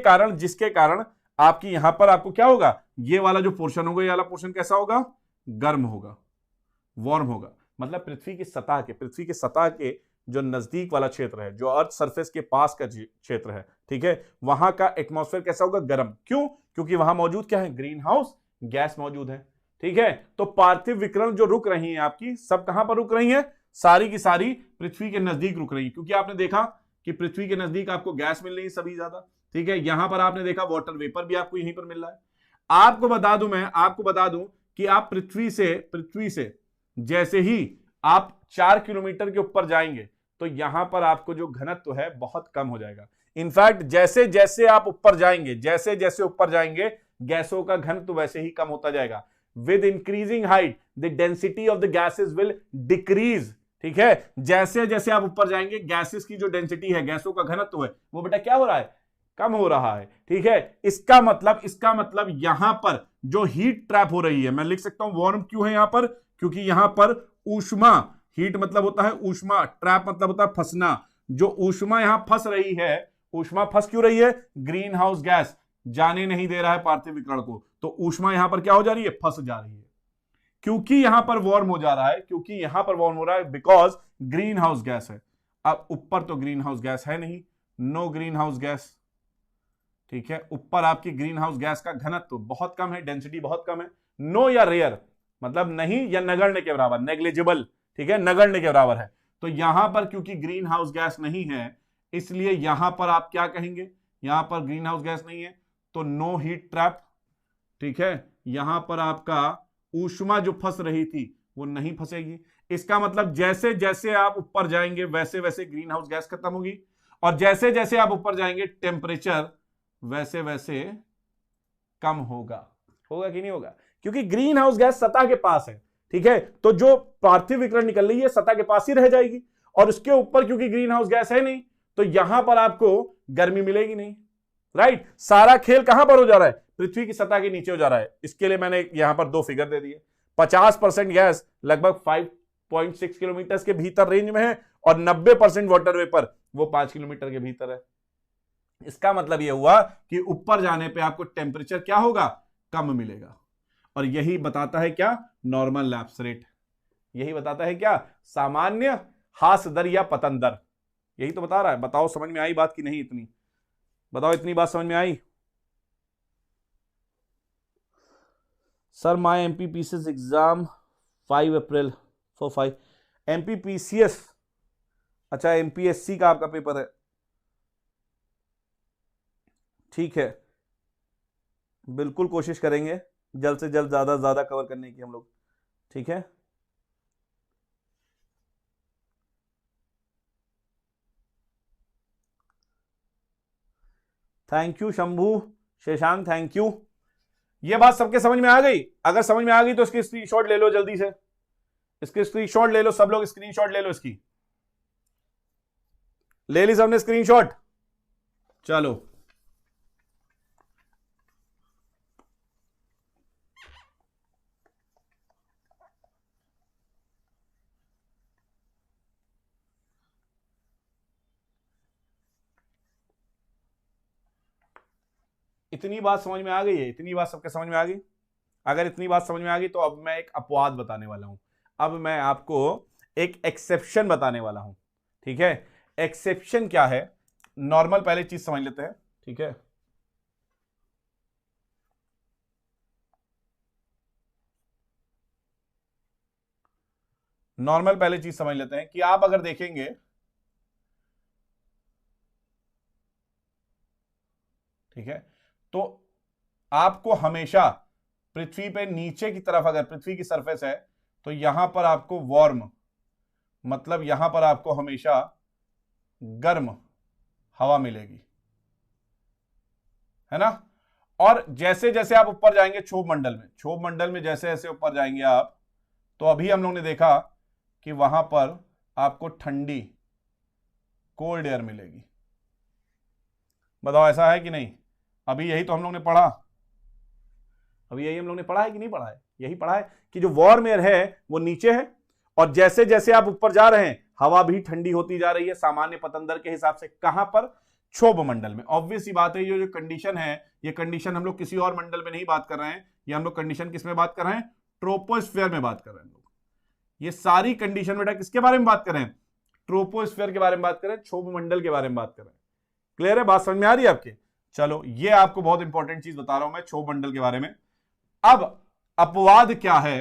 कारण आपकी यहां पर आपको क्या होगा, ये वाला जो पोर्शन होगा, ये वाला पोर्शन कैसा होगा, गर्म होगा, वार्म होगा। मतलब पृथ्वी की सतह के जो नजदीक वाला क्षेत्र है, जो अर्थ सरफेस के पास का क्षेत्र है, ठीक है, वहां का एटमॉस्फेयर कैसा होगा, गर्म। क्यों, क्योंकि वहां मौजूद क्या है, ग्रीन हाउस गैस मौजूद है। ठीक है, तो पार्थिव विकिरण जो रुक रही है आपकी, सब कहां पर रुक रही है, सारी की सारी पृथ्वी के नजदीक रुक रही है। क्योंकि आपने देखा कि पृथ्वी के नजदीक आपको गैस मिल रही है सभी ज्यादा। ठीक है, यहां पर आपने देखा वाटर वेपर भी आपको यहीं पर मिल रहा है। आपको बता दूं कि आप पृथ्वी से जैसे ही आप 4 किलोमीटर के ऊपर जाएंगे तो यहां पर आपको जो घनत्व है बहुत कम हो जाएगा। इनफैक्ट जैसे जैसे आप ऊपर जाएंगे गैसों का घनत्व वैसे ही कम होता जाएगा। With increasing height the density of the gases will decrease. ठीक है, जैसे जैसे आप ऊपर जाएंगे गैसेस की जो डेंसिटी है, गैसों का घनत्व है, वो बेटा क्या हो रहा है, कम हो रहा है। ठीक है, इसका मतलब यहां पर जो हीट ट्रैप हो रही है, मैं लिख सकता हूं वार्म क्यों है यहां पर, क्योंकि यहां पर ऊष्मा, हीट मतलब होता है ऊष्मा, ट्रैप मतलब होता है फंसना। जो ऊष्मा यहां फंस रही है, ऊष्मा फंस क्यों रही है, ग्रीन हाउस गैस जाने नहीं दे रहा है पार्थिव विकिरण को, तो ऊष्मा यहां पर क्या हो जा रही है, फंस जा रही है। क्योंकि यहां पर वार्म हो जा रहा है, बिकॉज ग्रीन हाउस गैस है। अब ऊपर तो ग्रीन हाउस गैस है नहीं, नो ग्रीन हाउस गैस। ठीक है, ऊपर आपकी ग्रीन हाउस गैस का घनत्व बहुत कम है, डेंसिटी बहुत कम है। नो या रेयर मतलब नहीं या नगण्य के बराबर, नेग्लिजिबल। ठीक है, नगण्य के बराबर है। तो यहां पर क्योंकि ग्रीन हाउस गैस नहीं है, इसलिए यहां पर आप क्या कहेंगे, यहां पर ग्रीन हाउस गैस नहीं है तो नो हीट ट्रैप। ठीक है, यहां पर आपका ऊष्मा जो फंस रही थी वो नहीं फंसेगी। इसका मतलब जैसे जैसे आप ऊपर जाएंगे वैसे वैसे ग्रीन हाउस गैस खत्म होगी, और जैसे जैसे आप ऊपर जाएंगे टेम्परेचर वैसे वैसे कम होगा कि नहीं होगा, क्योंकि ग्रीन हाउस गैस सतह के पास है। ठीक है, तो जो पार्थिव विकिरण निकल रही है सतह के पास ही रह जाएगी, और उसके ऊपर क्योंकि ग्रीन हाउस गैस है नहीं तो यहां पर आपको गर्मी मिलेगी नहीं। राइट, सारा खेल कहां पर हो जा रहा है, पृथ्वी की सतह के नीचे हो जा रहा है। इसके लिए मैंने यहां पर 2 फिगर दे दिए। 50% गैस लगभग 5.6 किलोमीटर के भीतर रेंज में है, और 90% वाटर वेपर वो 5 किलोमीटर के भीतर है। इसका मतलब यह हुआ कि ऊपर जाने पे आपको टेम्परेचर क्या होगा, कम मिलेगा। और यही बताता है क्या, नॉर्मल लैप्स रेट। यही बताता है क्या, सामान्य ह्रास दर या पतन दर। यही तो बता रहा है। बताओ समझ में आई बात की नहीं, इतनी बताओ, इतनी बात समझ में आई। Sir my MPPCS exam 5 April for 5 MPPCS. अच्छा, एमपीएससी का आपका पेपर है, ठीक है, बिल्कुल कोशिश करेंगे जल्द से जल्द ज्यादा से ज्यादा कवर करने की हम लोग। ठीक है, thank you Shambhu, Shashank thank you. ये बात सबके समझ में आ गई? अगर समझ में आ गई तो इसकी स्क्रीनशॉट ले लो जल्दी से, इसकी स्क्रीनशॉट ले लो, सब लोग स्क्रीनशॉट ले लो इसकी। ले ली सबने स्क्रीनशॉट? चलो, इतनी बात समझ में आ गई है? इतनी बात सबके समझ में आ गई? अगर इतनी बात समझ में आ गई तो अब मैं एक अपवाद बताने वाला हूं। अब मैं आपको एक एक्सेप्शन बताने वाला हूं, ठीक है। एक्सेप्शन क्या है, नॉर्मल पहले चीज समझ लेते हैं, ठीक है। नॉर्मल पहले चीज समझ लेते हैं कि आप अगर देखेंगे, ठीक है, तो आपको हमेशा पृथ्वी पे नीचे की तरफ, अगर पृथ्वी की सरफेस है तो यहां पर आपको वार्म, मतलब यहां पर आपको हमेशा गर्म हवा मिलेगी, है ना। और जैसे जैसे आप ऊपर जाएंगे क्षोभ मंडल में जैसे जैसे ऊपर जाएंगे आप, तो अभी हम लोग ने देखा कि वहां पर आपको ठंडी कोल्ड एयर मिलेगी। बताओ ऐसा है कि नहीं? अभी यही तो हम लोग ने पढ़ा, अभी यही हम लोग ने पढ़ा है कि नहीं पढ़ा है? यही पढ़ा है कि जो वार्म एयर है वो नीचे है, और जैसे जैसे आप ऊपर जा रहे हैं हवा भी ठंडी होती जा रही है सामान्य पतन दर के हिसाब से। कहां पर? क्षोभ मंडल में। ऑब्वियस सी बात है, ये जो कंडीशन है, ये कंडीशन हम लोग किसी और मंडल में नहीं बात कर रहे हैं, ये हम लोग कंडीशन किस में बात कर रहे हैं? ट्रोपोस्फीयर में बात कर रहे हैं हम लोग। ये सारी कंडीशन बेटा किसके बारे में बात कर रहे हैं? ट्रोपोस्फीयर के बारे में बात कर रहे हैं, क्षोभ मंडल के बारे में बात कर रहे हैं। क्लियर है? बात समझ में आ रही है आपके? चलो, ये आपको बहुत इंपॉर्टेंट चीज बता रहा हूं मैं क्षोभ मंडल के बारे में। अब अपवाद क्या है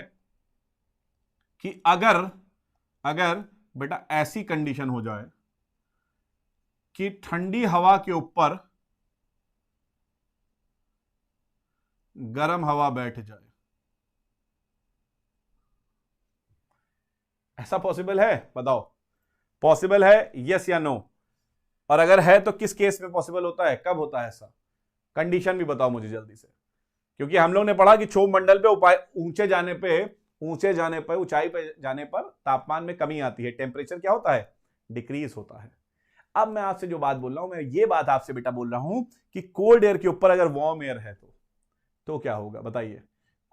कि अगर बेटा ऐसी कंडीशन हो जाए कि ठंडी हवा के ऊपर गर्म हवा बैठ जाए, ऐसा पॉसिबल है? बताओ, पॉसिबल है यस या नो? और अगर है तो किस केस में पॉसिबल होता है, कब होता है ऐसा? कंडीशन भी बताओ मुझे जल्दी से, क्योंकि हम लोग ने पढ़ा कि क्षोभ मंडल पे ऊंचे जाने पे ऊंचाई पे जाने पर तापमान में कमी आती है, टेम्परेचर क्या होता है? डिक्रीज होता है। अब मैं आपसे जो बात बोल रहा हूं, मैं ये बात आपसे बेटा बोल रहा हूं कि कोल्ड एयर के ऊपर अगर वार्म एयर है तो क्या होगा? बताइए।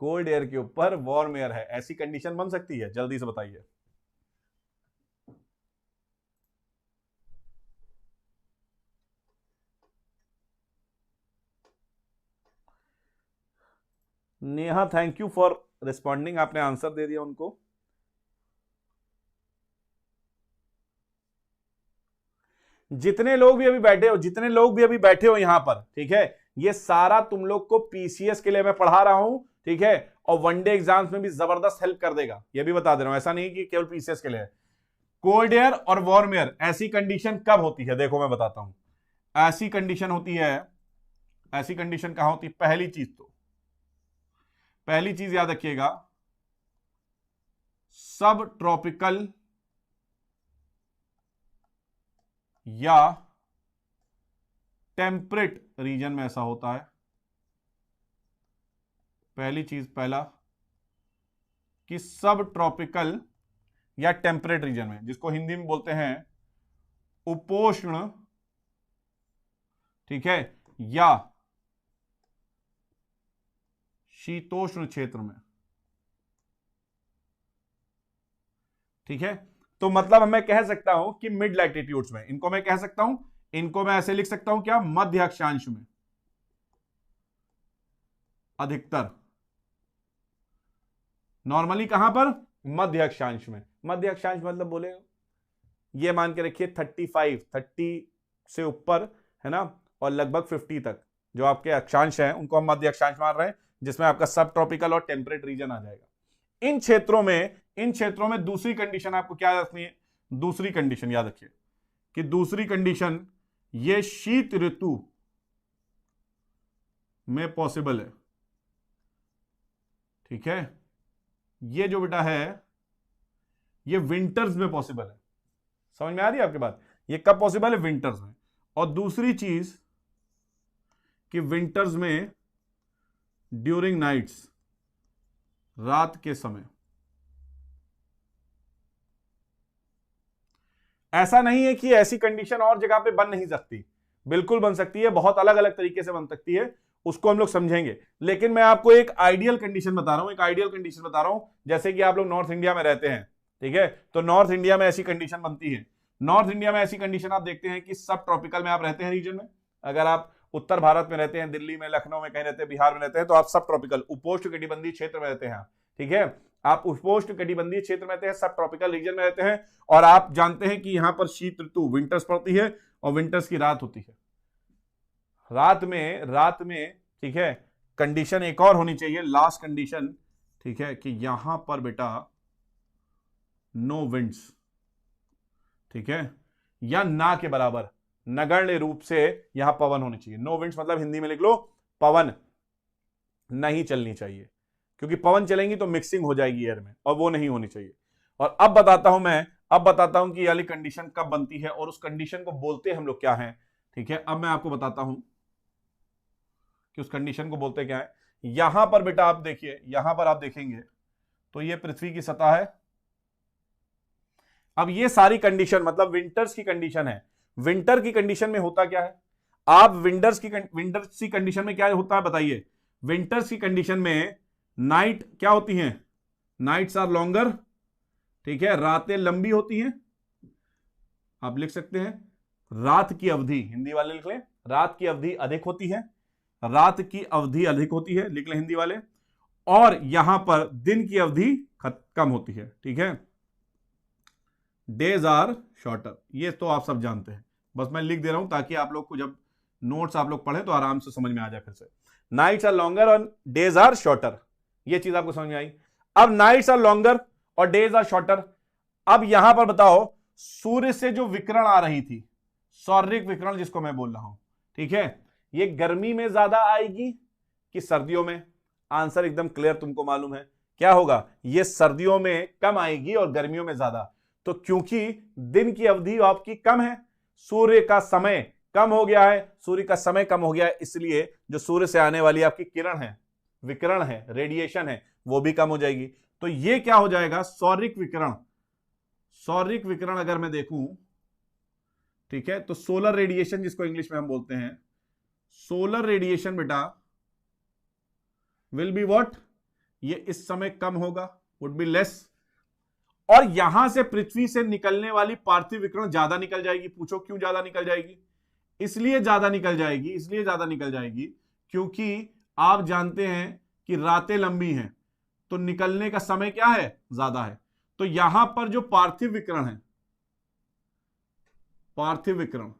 कोल्ड एयर के ऊपर वार्म एयर है, ऐसी कंडीशन बन सकती है? जल्दी से बताइए। Neha, thank you for responding, आपने आंसर दे दिया उनको। जितने लोग भी अभी बैठे हो यहां पर, ठीक है, ये सारा तुम लोग को पीसीएस के लिए मैं पढ़ा रहा हूं, ठीक है, और वनडे एग्जाम्स में भी जबरदस्त हेल्प कर देगा, ये भी बता दे रहा हूं। ऐसा नहीं कि केवल पीसीएस के लिए। कोल्ड एयर और वार्म एयर ऐसी कंडीशन कब होती है? देखो मैं बताता हूं। ऐसी कंडीशन होती है, ऐसी कंडीशन कहां होती है? पहली चीज याद रखिएगा, सब ट्रॉपिकल या टेम्परेट रीजन में ऐसा होता है। पहला कि सब ट्रॉपिकल या टेम्परेट रीजन में, जिसको हिंदी में बोलते हैं उपोष्ण, ठीक है, या शीतोष्ण क्षेत्र में, ठीक है। तो मतलब मैं कह सकता हूं कि मिड लैटिट्यूड्स में, इनको मैं कह सकता हूं, इनको मैं ऐसे लिख सकता हूं क्या? मध्य अक्षांश में अधिकतर। नॉर्मली कहां पर? मध्य अक्षांश में। मध्य अक्षांश मतलब बोले, ये मान के रखिए 30 से ऊपर, है ना, और लगभग 50 तक जो आपके अक्षांश हैं उनको हम मध्य अक्षांश मान रहे हैं, जिसमें आपका सब ट्रॉपिकल और टेम्परेट रीजन आ जाएगा। इन क्षेत्रों में दूसरी कंडीशन आपको क्या रखनी है? दूसरी कंडीशन याद रखिए कि दूसरी कंडीशन ये शीत ऋतु में पॉसिबल है, ठीक है। ये जो बेटा है ये विंटर्स में पॉसिबल है। समझ में आ रही है आपकी बात? ये कब पॉसिबल है? विंटर्स में। और दूसरी चीज कि विंटर्स में ड्यूरिंग नाइट्स, रात के समय। ऐसा नहीं है कि ऐसी कंडीशन और जगह पे बन नहीं सकती, बिल्कुल बन सकती है, बहुत अलग अलग तरीके से बन सकती है, उसको हम लोग समझेंगे। लेकिन मैं आपको एक आइडियल कंडीशन बता रहा हूं, जैसे कि आप लोग नॉर्थ इंडिया में रहते हैं, ठीक है, तो नॉर्थ इंडिया में ऐसी कंडीशन बनती है। नॉर्थ इंडिया में ऐसी कंडीशन आप देखते हैं कि सब ट्रॉपिकल में आप रहते हैं रीजन में, अगर आप उत्तर भारत में रहते हैं, दिल्ली में, लखनऊ में कहीं रहते हैं, बिहार में रहते हैं, तो आप सब ट्रॉपिकल उपोष्ण कटिबंधीय क्षेत्र में रहते हैं। ठीक है, आप उपोष्ण कटिबंधीय क्षेत्र में रहते हैं, सब ट्रॉपिकल रीजन में रहते हैं। और आप जानते हैं कि यहां पर शीत ऋतु विंटर्स पड़ती है और विंटर्स की रात होती है। रात में ठीक है, कंडीशन एक और होनी चाहिए, लास्ट कंडीशन, ठीक है, कि यहां पर बेटा नो विंड्स, ठीक है, या ना के बराबर नगण्य रूप से यहां पवन होनी चाहिए। नो विंड्स मतलब हिंदी में लिख लो पवन नहीं चलनी चाहिए, क्योंकि पवन चलेंगी तो मिक्सिंग हो जाएगी एयर में, और वो नहीं होनी चाहिए। और अब बताता हूं कि ये वाली कंडीशन कब बनती है और उस कंडीशन को बोलते हम लोग क्या है। ठीक है, अब मैं आपको बताता हूं कि उस कंडीशन को बोलते क्या है। यहां पर बेटा आप देखिए, यहां पर आप देखेंगे तो ये पृथ्वी की सतह है। अब ये सारी कंडीशन मतलब विंटर्स की कंडीशन है। विंटर की कंडीशन में होता क्या है, आप विंटर्स की कंडीशन में क्या होता है बताइए। विंटर्स की कंडीशन में नाइट क्या होती हैं, नाइट्स आर लॉन्गर, ठीक है, रातें लंबी होती हैं। आप लिख सकते हैं रात की अवधि, हिंदी वाले लिख लें रात की अवधि अधिक होती है, रात की अवधि अधिक होती है, लिख लें हिंदी वाले। और यहां पर दिन की अवधि कम होती है। ठीक है, डेज आर शॉर्टर, ये तो आप सब जानते हैं, बस मैं लिख दे रहा हूं ताकि आप लोग को जब नोट्स आप लोग पढ़ें तो आराम से समझ में आ जाए। फिर से नाइट्स आर लॉन्गर और डेज आर शॉर्टर, ये चीज आपको समझ में आई। अब नाइट्स आर लॉन्गर और डेज आर शॉर्टर, अब यहां पर बताओ सूर्य से जो विकिरण आ रही थी, सौर्यिक विकिरण जिसको मैं बोल रहा हूं, ठीक है, ये गर्मी में ज्यादा आएगी कि सर्दियों में। आंसर एकदम क्लियर, तुमको मालूम है क्या होगा, ये सर्दियों में कम आएगी और गर्मियों में ज्यादा। तो क्योंकि दिन की अवधि आपकी कम है, सूर्य का समय कम हो गया है, सूर्य का समय कम हो गया है, इसलिए जो सूर्य से आने वाली आपकी किरण है, विकिरण है, रेडिएशन है, वो भी कम हो जाएगी। तो ये क्या हो जाएगा, सौर्यिक विकिरण। सौर्यिक विकिरण अगर मैं देखूं, ठीक है, तो सोलर रेडिएशन जिसको इंग्लिश में हम बोलते हैं, सोलर रेडिएशन बेटा विल बी व्हाट, ये इस समय कम होगा, वुड बी लेस। और यहां से पृथ्वी से निकलने वाली पार्थिव विकिरण ज्यादा निकल जाएगी। पूछो क्यों ज्यादा निकल जाएगी, इसलिए ज्यादा निकल जाएगी क्योंकि आप जानते हैं कि रातें लंबी हैं, तो निकलने का समय क्या है, ज्यादा है। तो यहां पर जो पार्थिव विकिरण है, पार्थिव विकिरण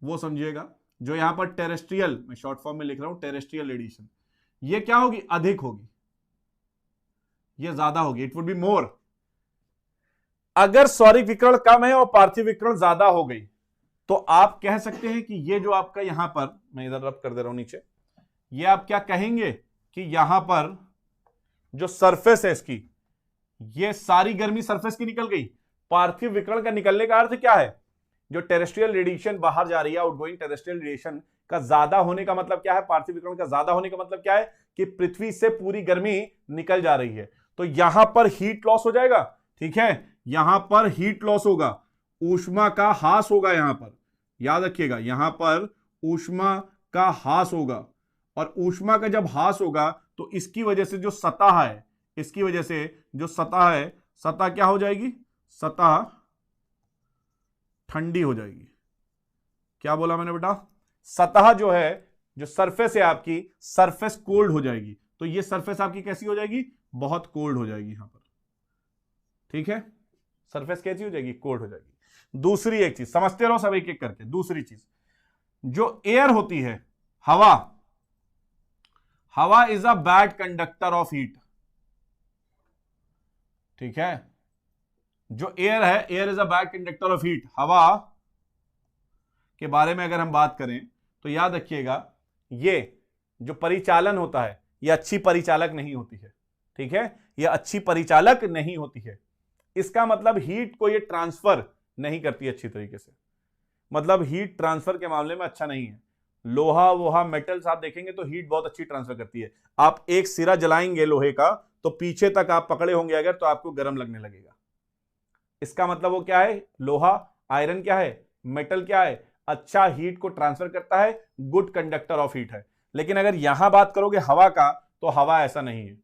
वो समझिएगा, जो यहां पर टेरेस्ट्रियल, मैं शॉर्ट फॉर्म में लिख रहा हूं टेरेस्ट्रियल रेडिएशन, ये क्या होगी, अधिक होगी, ये ज्यादा होगी, इट वुड बी मोर। अगर सौर्यिक विकिरण कम है और पार्थिव विकिरण ज्यादा हो गई, तो आप कह सकते हैं कि ये जो आपका यहां पर, मैं इधर रब कर दे रहा हूं नीचे, ये आप क्या कहेंगे कि यहां पर जो सरफेस है इसकी, ये सारी गर्मी सरफेस की निकल गई। पार्थिव विकिरण का निकलने का अर्थ क्या है, जो टेरेस्ट्रियल रेडिएशन बाहर जा रही है, आउटगोइंग टेरेस्ट्रियल रेडिएशन का ज्यादा होने का मतलब क्या है, पार्थिव विकिरण का ज्यादा होने का मतलब क्या है कि पृथ्वी से पूरी गर्मी निकल जा रही है। तो यहां पर हीट लॉस हो जाएगा, ठीक है, यहां पर हीट लॉस होगा, ऊष्मा का ह्रास होगा, यहां पर याद रखिएगा, यहां पर ऊष्मा का ह्रास होगा। और ऊष्मा का जब ह्रास होगा तो इसकी वजह से जो सतह है, इसकी वजह से जो सतह है, सतह क्या हो जाएगी, सतह ठंडी हो जाएगी। क्या बोला मैंने बेटा, सतह जो है, जो सरफेस है आपकी, सरफेस कोल्ड हो जाएगी। तो ये सरफेस आपकी कैसी हो जाएगी, बहुत कोल्ड हो जाएगी यहां पर, ठीक है, सरफेस कैसी हो जाएगी, कोल्ड हो जाएगी। दूसरी एक चीज समझते रहो सब एक एक करके। दूसरी चीज, जो एयर होती है, हवा, हवा is a bad conductor of heat, ठीक है, जो एयर है, air is a bad conductor of heat. हवा के बारे में अगर हम बात करें तो याद रखिएगा, ये जो परिचालन होता है, ये अच्छी परिचालक नहीं होती है, ठीक है, ये अच्छी परिचालक नहीं होती है। इसका मतलब हीट को ये ट्रांसफर नहीं करती अच्छी तरीके से, मतलब हीट ट्रांसफर के मामले में अच्छा नहीं है। लोहा वोहा मेटल्स आप देखेंगे तो हीट बहुत अच्छी ट्रांसफर करती है। आप एक सिरा जलाएंगे लोहे का तो पीछे तक आप पकड़े होंगे अगर, तो आपको गर्म लगने लगेगा। इसका मतलब वो क्या है, लोहा, आयरन क्या है, मेटल क्या है, अच्छा हीट को ट्रांसफर करता है, गुड कंडक्टर ऑफ हीट है। लेकिन अगर यहां बात करोगे हवा का, तो हवा ऐसा नहीं है,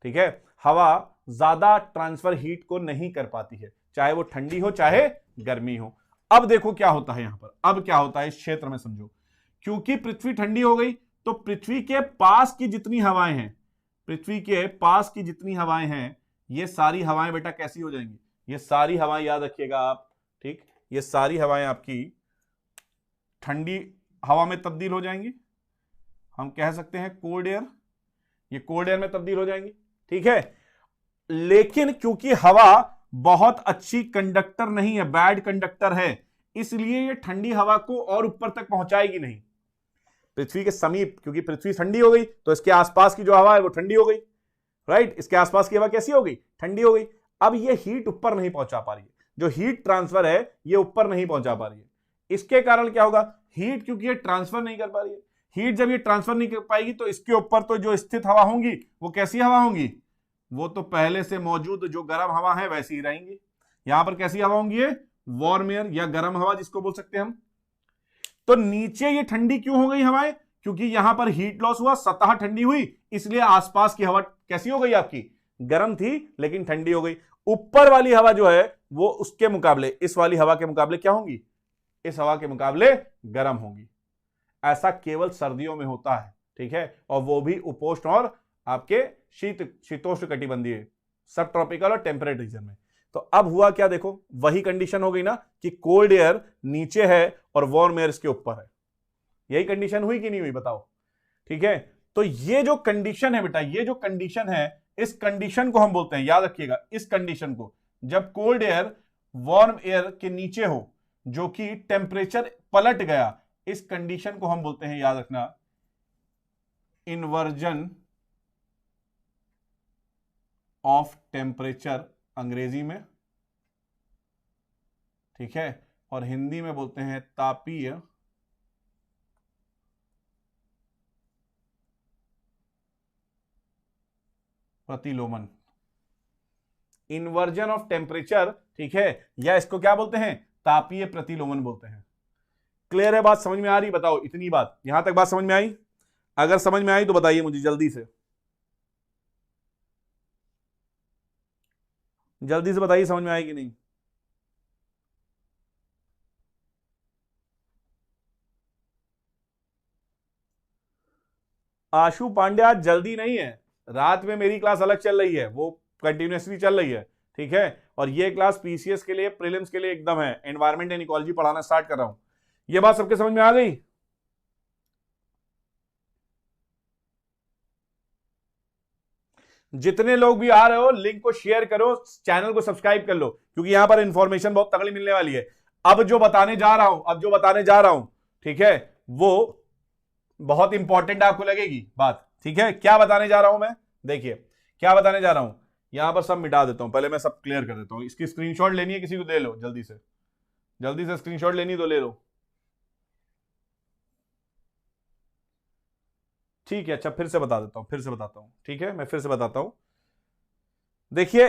ठीक है, हवा ज्यादा ट्रांसफर हीट को नहीं कर पाती है, चाहे वो ठंडी हो चाहे गर्मी हो। अब देखो क्या होता है यहां पर, अब क्या होता है इस क्षेत्र में, समझो क्योंकि पृथ्वी ठंडी हो गई तो पृथ्वी के पास की जितनी हवाएं हैं, पृथ्वी के पास की जितनी हवाएं हैं, ये सारी हवाएं बेटा कैसी हो जाएंगी, ये सारी हवाएं याद रखिएगा आप, ठीक, ये सारी हवाएं आपकी ठंडी हवा में तब्दील हो जाएंगी। हम कह सकते हैं कोल्ड एयर, ये कोल्ड एयर में तब्दील हो जाएंगी, ठीक है। लेकिन क्योंकि हवा बहुत अच्छी कंडक्टर नहीं है, बैड कंडक्टर है, इसलिए ये ठंडी हवा को और ऊपर तक पहुंचाएगी नहीं पृथ्वी के समीप, क्योंकि पृथ्वी ठंडी हो गई तो इसके आसपास की जो हवा है वो ठंडी हो गई, राइट, इसके आसपास की हवा कैसी हो गई, ठंडी हो गई। अब ये हीट ऊपर नहीं पहुंचा पा रही है, जो हीट ट्रांसफर है ये ऊपर नहीं पहुंचा पा रही है। इसके कारण क्या होगा, हीट क्योंकि ये ट्रांसफर नहीं कर पा रही है, हीट जब ये ट्रांसफर नहीं कर पाएगी तो इसके ऊपर तो जो स्थित हवा होंगी वो कैसी हवा होंगी, वो तो पहले से मौजूद जो गर्म हवा है वैसी ही रहेंगी। यहां पर कैसी हवा होंगी, ये वार्म एयर या गर्म हवा जिसको बोल सकते हैं हम। तो नीचे ये ठंडी क्यों हो गई हवाएं, क्योंकि यहां पर हीट लॉस हुआ, सतह ठंडी हुई, इसलिए आसपास की हवा कैसी हो गई आपकी, गर्म थी लेकिन ठंडी हो गई। ऊपर वाली हवा जो है वो उसके मुकाबले, इस वाली हवा के मुकाबले क्या होंगी, इस हवा के मुकाबले गर्म होंगी। ऐसा केवल सर्दियों में होता है, ठीक है, और वो भी उपोष्ण और आपके शीतोष्ण कटिबंधीय, सब ट्रॉपिकल और टेम्परेट रीजन में। तो अब हुआ क्या, देखो वही कंडीशन हो गई ना कि कोल्ड एयर नीचे है और वार्म एयर इसके ऊपर है, यही कंडीशन हुई कि नहीं हुई बताओ, ठीक है। तो ये जो कंडीशन है बेटा, ये जो कंडीशन है, इस कंडीशन को हम बोलते हैं, याद रखिएगा, इस कंडीशन को, जब कोल्ड एयर वार्म एयर के नीचे हो, जो कि टेम्परेचर पलट गया, इस कंडीशन को हम बोलते हैं, याद रखना, इन्वर्जन ऑफ टेम्परेचर अंग्रेजी में, ठीक है, और हिंदी में बोलते हैं तापीय प्रतिलोमन, इन्वर्जन ऑफ टेम्परेचर, ठीक है, या इसको क्या बोलते हैं, तापीय प्रतिलोमन बोलते हैं। क्लियर है बात, समझ में आ रही, बताओ इतनी बात, यहां तक बात समझ में आई? अगर समझ में आई तो बताइए मुझे जल्दी से, जल्दी से बताइए समझ में आई कि नहीं। आशु पांडे आज जल्दी नहीं है, रात में मेरी क्लास अलग चल रही है, वो कंटिन्यूसली चल रही है, ठीक है, और ये क्लास पीसीएस के लिए, प्रीलिम्स के लिए एकदम है, एनवायरमेंट एंड इकोलॉजी पढ़ाना स्टार्ट कर रहा हूं। ये बात सबके समझ में आ गई? जितने लोग भी आ रहे हो लिंक को शेयर करो, चैनल को सब्सक्राइब कर लो, क्योंकि यहां पर इंफॉर्मेशन बहुत तगड़ी मिलने वाली है। अब जो बताने जा रहा हूं, ठीक है, वो बहुत इंपॉर्टेंट आपको लगेगी बात, ठीक है। क्या बताने जा रहा हूं मैं, देखिए क्या बताने जा रहा हूं, यहां पर सब मिटा देता हूं, पहले मैं सब क्लियर कर देता हूं। इसकी स्क्रीनशॉट लेनी है किसी को, दे लो जल्दी से, जल्दी से स्क्रीनशॉट लेनी तो ले लो, ठीक है। अच्छा फिर से बता देता हूं, फिर से बताता हूं, ठीक है, मैं फिर से बताता हूं। देखिए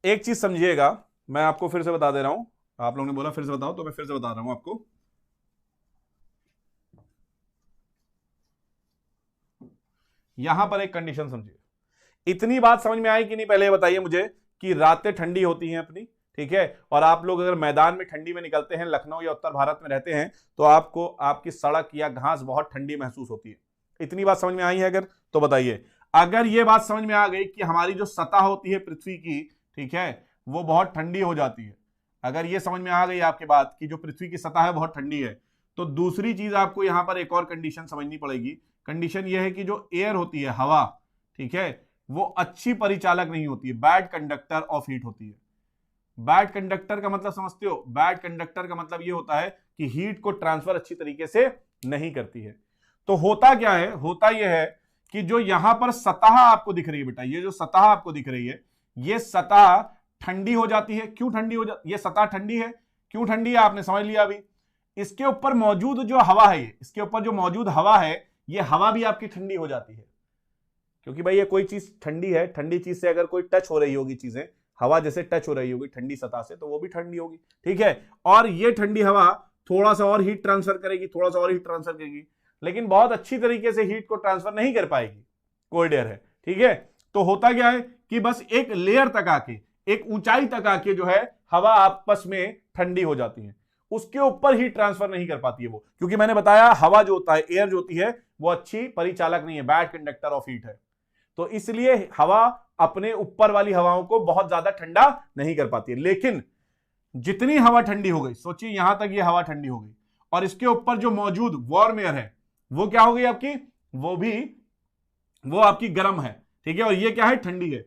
एक चीज समझिएगा, मैं आपको फिर से बता दे रहा हूं, आप लोगों ने बोला फिर से बताओ तो मैं फिर से बता रहा हूं आपको। यहां पर एक कंडीशन समझिए, इतनी बात समझ में आई कि नहीं पहले बताइए मुझे, कि रातें ठंडी होती हैं अपनी, ठीक है, और आप लोग अगर मैदान में ठंडी में निकलते हैं, लखनऊ या उत्तर भारत में रहते हैं, तो आपको आपकी सड़क या घास बहुत ठंडी महसूस होती है। इतनी बात समझ में आई है अगर, तो बताइए। अगर ये बात समझ में आ गई कि हमारी जो सतह होती है पृथ्वी की, ठीक है, वो बहुत ठंडी हो जाती है, अगर ये समझ में आ गई आपके बात कि जो पृथ्वी की सतह है बहुत ठंडी है, तो दूसरी चीज आपको यहां पर एक और कंडीशन समझनी पड़ेगी। कंडीशन यह है कि जो एयर होती है, हवा, ठीक है, वो अच्छी परिचालक नहीं होती है, बैड कंडक्टर ऑफ हीट होती है। बैड कंडक्टर का मतलब समझते हो, बैड कंडक्टर का मतलब ये होता है कि हीट को ट्रांसफर अच्छी तरीके से नहीं करती है। तो होता क्या है, होता यह है कि जो यहां पर सतह आपको दिख रही है बेटा, ये जो सतह आपको दिख रही है, ये सतह ठंडी हो जाती है। क्यों ठंडी हो जाती, ये सतह ठंडी है, क्यों ठंडी है आपने समझ लिया अभी। इसके ऊपर मौजूद जो हवा है, इसके ऊपर जो मौजूद हवा है, ये हवा भी आपकी ठंडी हो जाती है, क्योंकि भाई ये कोई चीज ठंडी है, ठंडी चीज से अगर कोई टच हो रही होगी, चीजें हवा जैसे टच हो रही होगी ठंडी सतह से, तो वो भी ठंडी होगी, ठीक है। और ये ठंडी हवा थोड़ा सा और हीट ट्रांसफर करेगी, थोड़ा सा और हीट ट्रांसफर करेगी, लेकिन बहुत अच्छी तरीके से हीट को ट्रांसफर नहीं कर पाएगी, कोल्ड एयर है, ठीक है। तो होता क्या है कि बस एक लेयर तक आके, एक ऊंचाई तक आके जो है हवा आपस में ठंडी हो जाती है। उसके ऊपर हीट ट्रांसफर नहीं कर पाती है वो, क्योंकि मैंने बताया हवा जो होता है, एयर जो होती है, वो अच्छी परिचालक नहीं है, बैड कंडक्टर ऑफ हीट है। तो इसलिए हवा अपने ऊपर वाली हवाओं को बहुत ज्यादा ठंडा नहीं कर पाती है। लेकिन जितनी हवा ठंडी हो गई, सोचिए यहां तक ये हवा ठंडी हो गई, और इसके ऊपर जो मौजूद वार्म एयर है वो क्या हो गई आपकी, वो आपकी गर्म है, ठीक है, और ये क्या है, ठंडी है।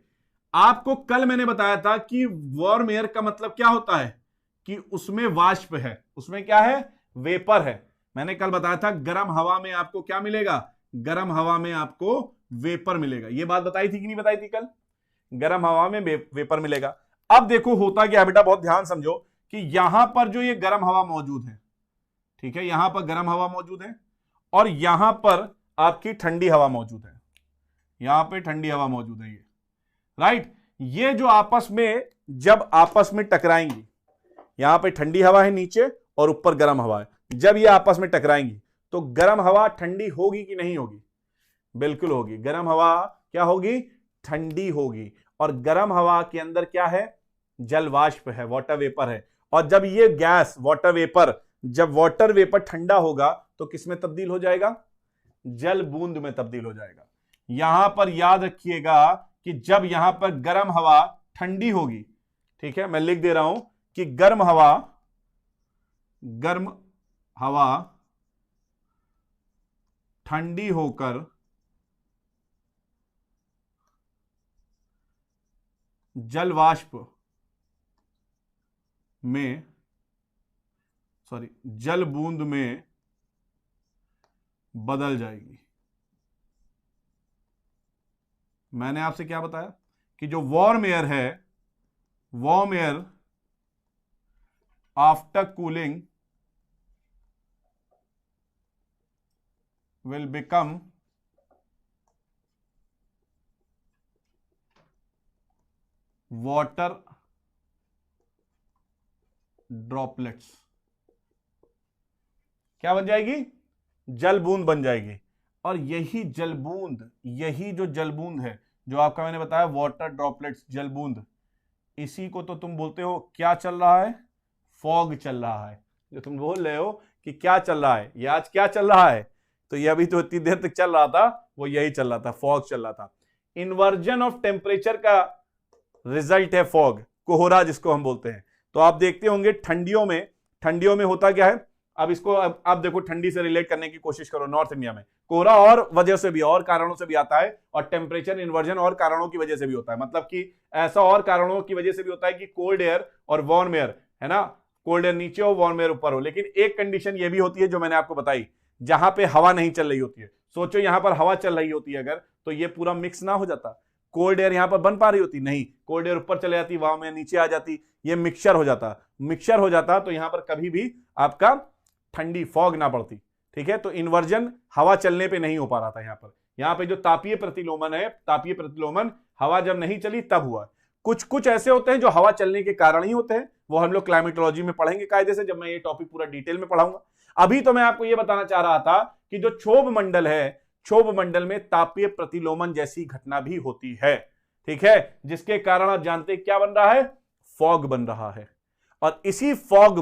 आपको कल मैंने बताया था कि वार्म एयर का मतलब क्या होता है, कि उसमें वाष्प है, उसमें क्या है, वेपर है। मैंने कल बताया था गर्म हवा में आपको क्या मिलेगा, गर्म हवा में आपको वेपर मिलेगा। ये बात बताई थी कि नहीं बताई थी कल, गर्म हवा में वेपर मिलेगा। अब देखो होता क्या है बेटा, बहुत ध्यान समझो कि यहां पर जो ये गर्म हवा मौजूद है, ठीक है, यहां पर गर्म हवा मौजूद है और यहां पर आपकी ठंडी हवा मौजूद है, यहां पे ठंडी हवा मौजूद है, ये राइट। ये जो आपस में जब आपस में टकराएंगी, यहां पे ठंडी हवा है नीचे और ऊपर गर्म हवा है, जब ये आपस में टकराएंगी तो गर्म हवा ठंडी होगी कि नहीं होगी, बिल्कुल होगी। गर्म हवा क्या होगी, ठंडी होगी। और गर्म हवा के अंदर क्या है, जल वाष्प है, वाटर वेपर है। और जब ये गैस वाटर वेपर, जब वाटर वेपर ठंडा होगा तो किस में तब्दील हो जाएगा, जल बूंद में तब्दील हो जाएगा। यहां पर याद रखिएगा कि जब यहां पर गर्म हवा ठंडी होगी, ठीक है, मैं लिख दे रहा हूं कि गर्म हवा ठंडी होकर जल वाष्प में, जल बूंद में बदल जाएगी। मैंने आपसे क्या बताया कि जो वार्म एयर है, warm air after cooling will become water droplets। क्या बन जाएगी, जल बूंद बन जाएगी। और यही जल बूंद, यही जो जल बूंद है, जो आपका मैंने बताया वाटर ड्रॉपलेट्स, जल बूंद, इसी को तो तुम बोलते हो क्या चल रहा है, फॉग चल रहा है। जो तुम बोल रहे हो कि क्या चल रहा है, ये आज क्या चल रहा है, तो ये अभी तो इतनी देर तक चल रहा था, वो यही चल रहा था, फॉग चल रहा था। इन्वर्जन ऑफ टेम्परेचर का रिजल्ट है फॉग, कोहरा जिसको हम बोलते हैं। तो आप देखते होंगे ठंडियों में होता क्या है, अब इसको आप देखो, ठंडी से रिलेट करने की कोशिश करो। नॉर्थ इंडिया में कोहरा और वजह से भी, और कारणों से भी आता है, और टेम्परेचर इन्वर्जन और कारणों की वजह से भी होता है। मतलब कि ऐसा और कारणों की वजह से भी होता है कि कोल्ड एयर और वार्म एयर, है ना, कोल्ड एयर नीचे हो, वार्म एयर ऊपर हो। लेकिन एक कंडीशन ये भी होती है जो मैंने आपको बताई, जहां पे हवा नहीं चल रही होती है। सोचो यहां पर हवा चल रही होती है अगर, तो ये पूरा मिक्स ना हो जाता, कोल्ड एयर यहां पर बन पा रही होती, नहीं, कोल्ड एयर ऊपर चले जाती, वार्म एयर नीचे आ जाती, ये मिक्सचर हो जाता, तो यहां पर कभी भी आपका ठंडी फॉग ना पड़ती, ठीक है। तो इन्वर्जन हवा चलने पे नहीं हो पा रहा था यहां पे जो तापीय प्रतिलोमन है, तापीय प्रतिलोमन हवा जब नहीं चली तब हुआ। कुछ ऐसे होते हैं जो हवा चलने के कारण ही होते हैं, वो हम लोग क्लाइमेटोलॉजी में पढ़ेंगे कायदे से, जब मैं ये टॉपिक पूरा डिटेल में पढ़ाऊंगा। अभी तो मैं आपको ये बताना चाह रहा था कि जो क्षोभ मंडल है, क्षोभ मंडल में तापीय प्रतिलोमन जैसी घटना भी होती है, ठीक है, जिसके कारण आप जानते हैं क्या बन रहा है, फॉग बन रहा है। और इसी फॉग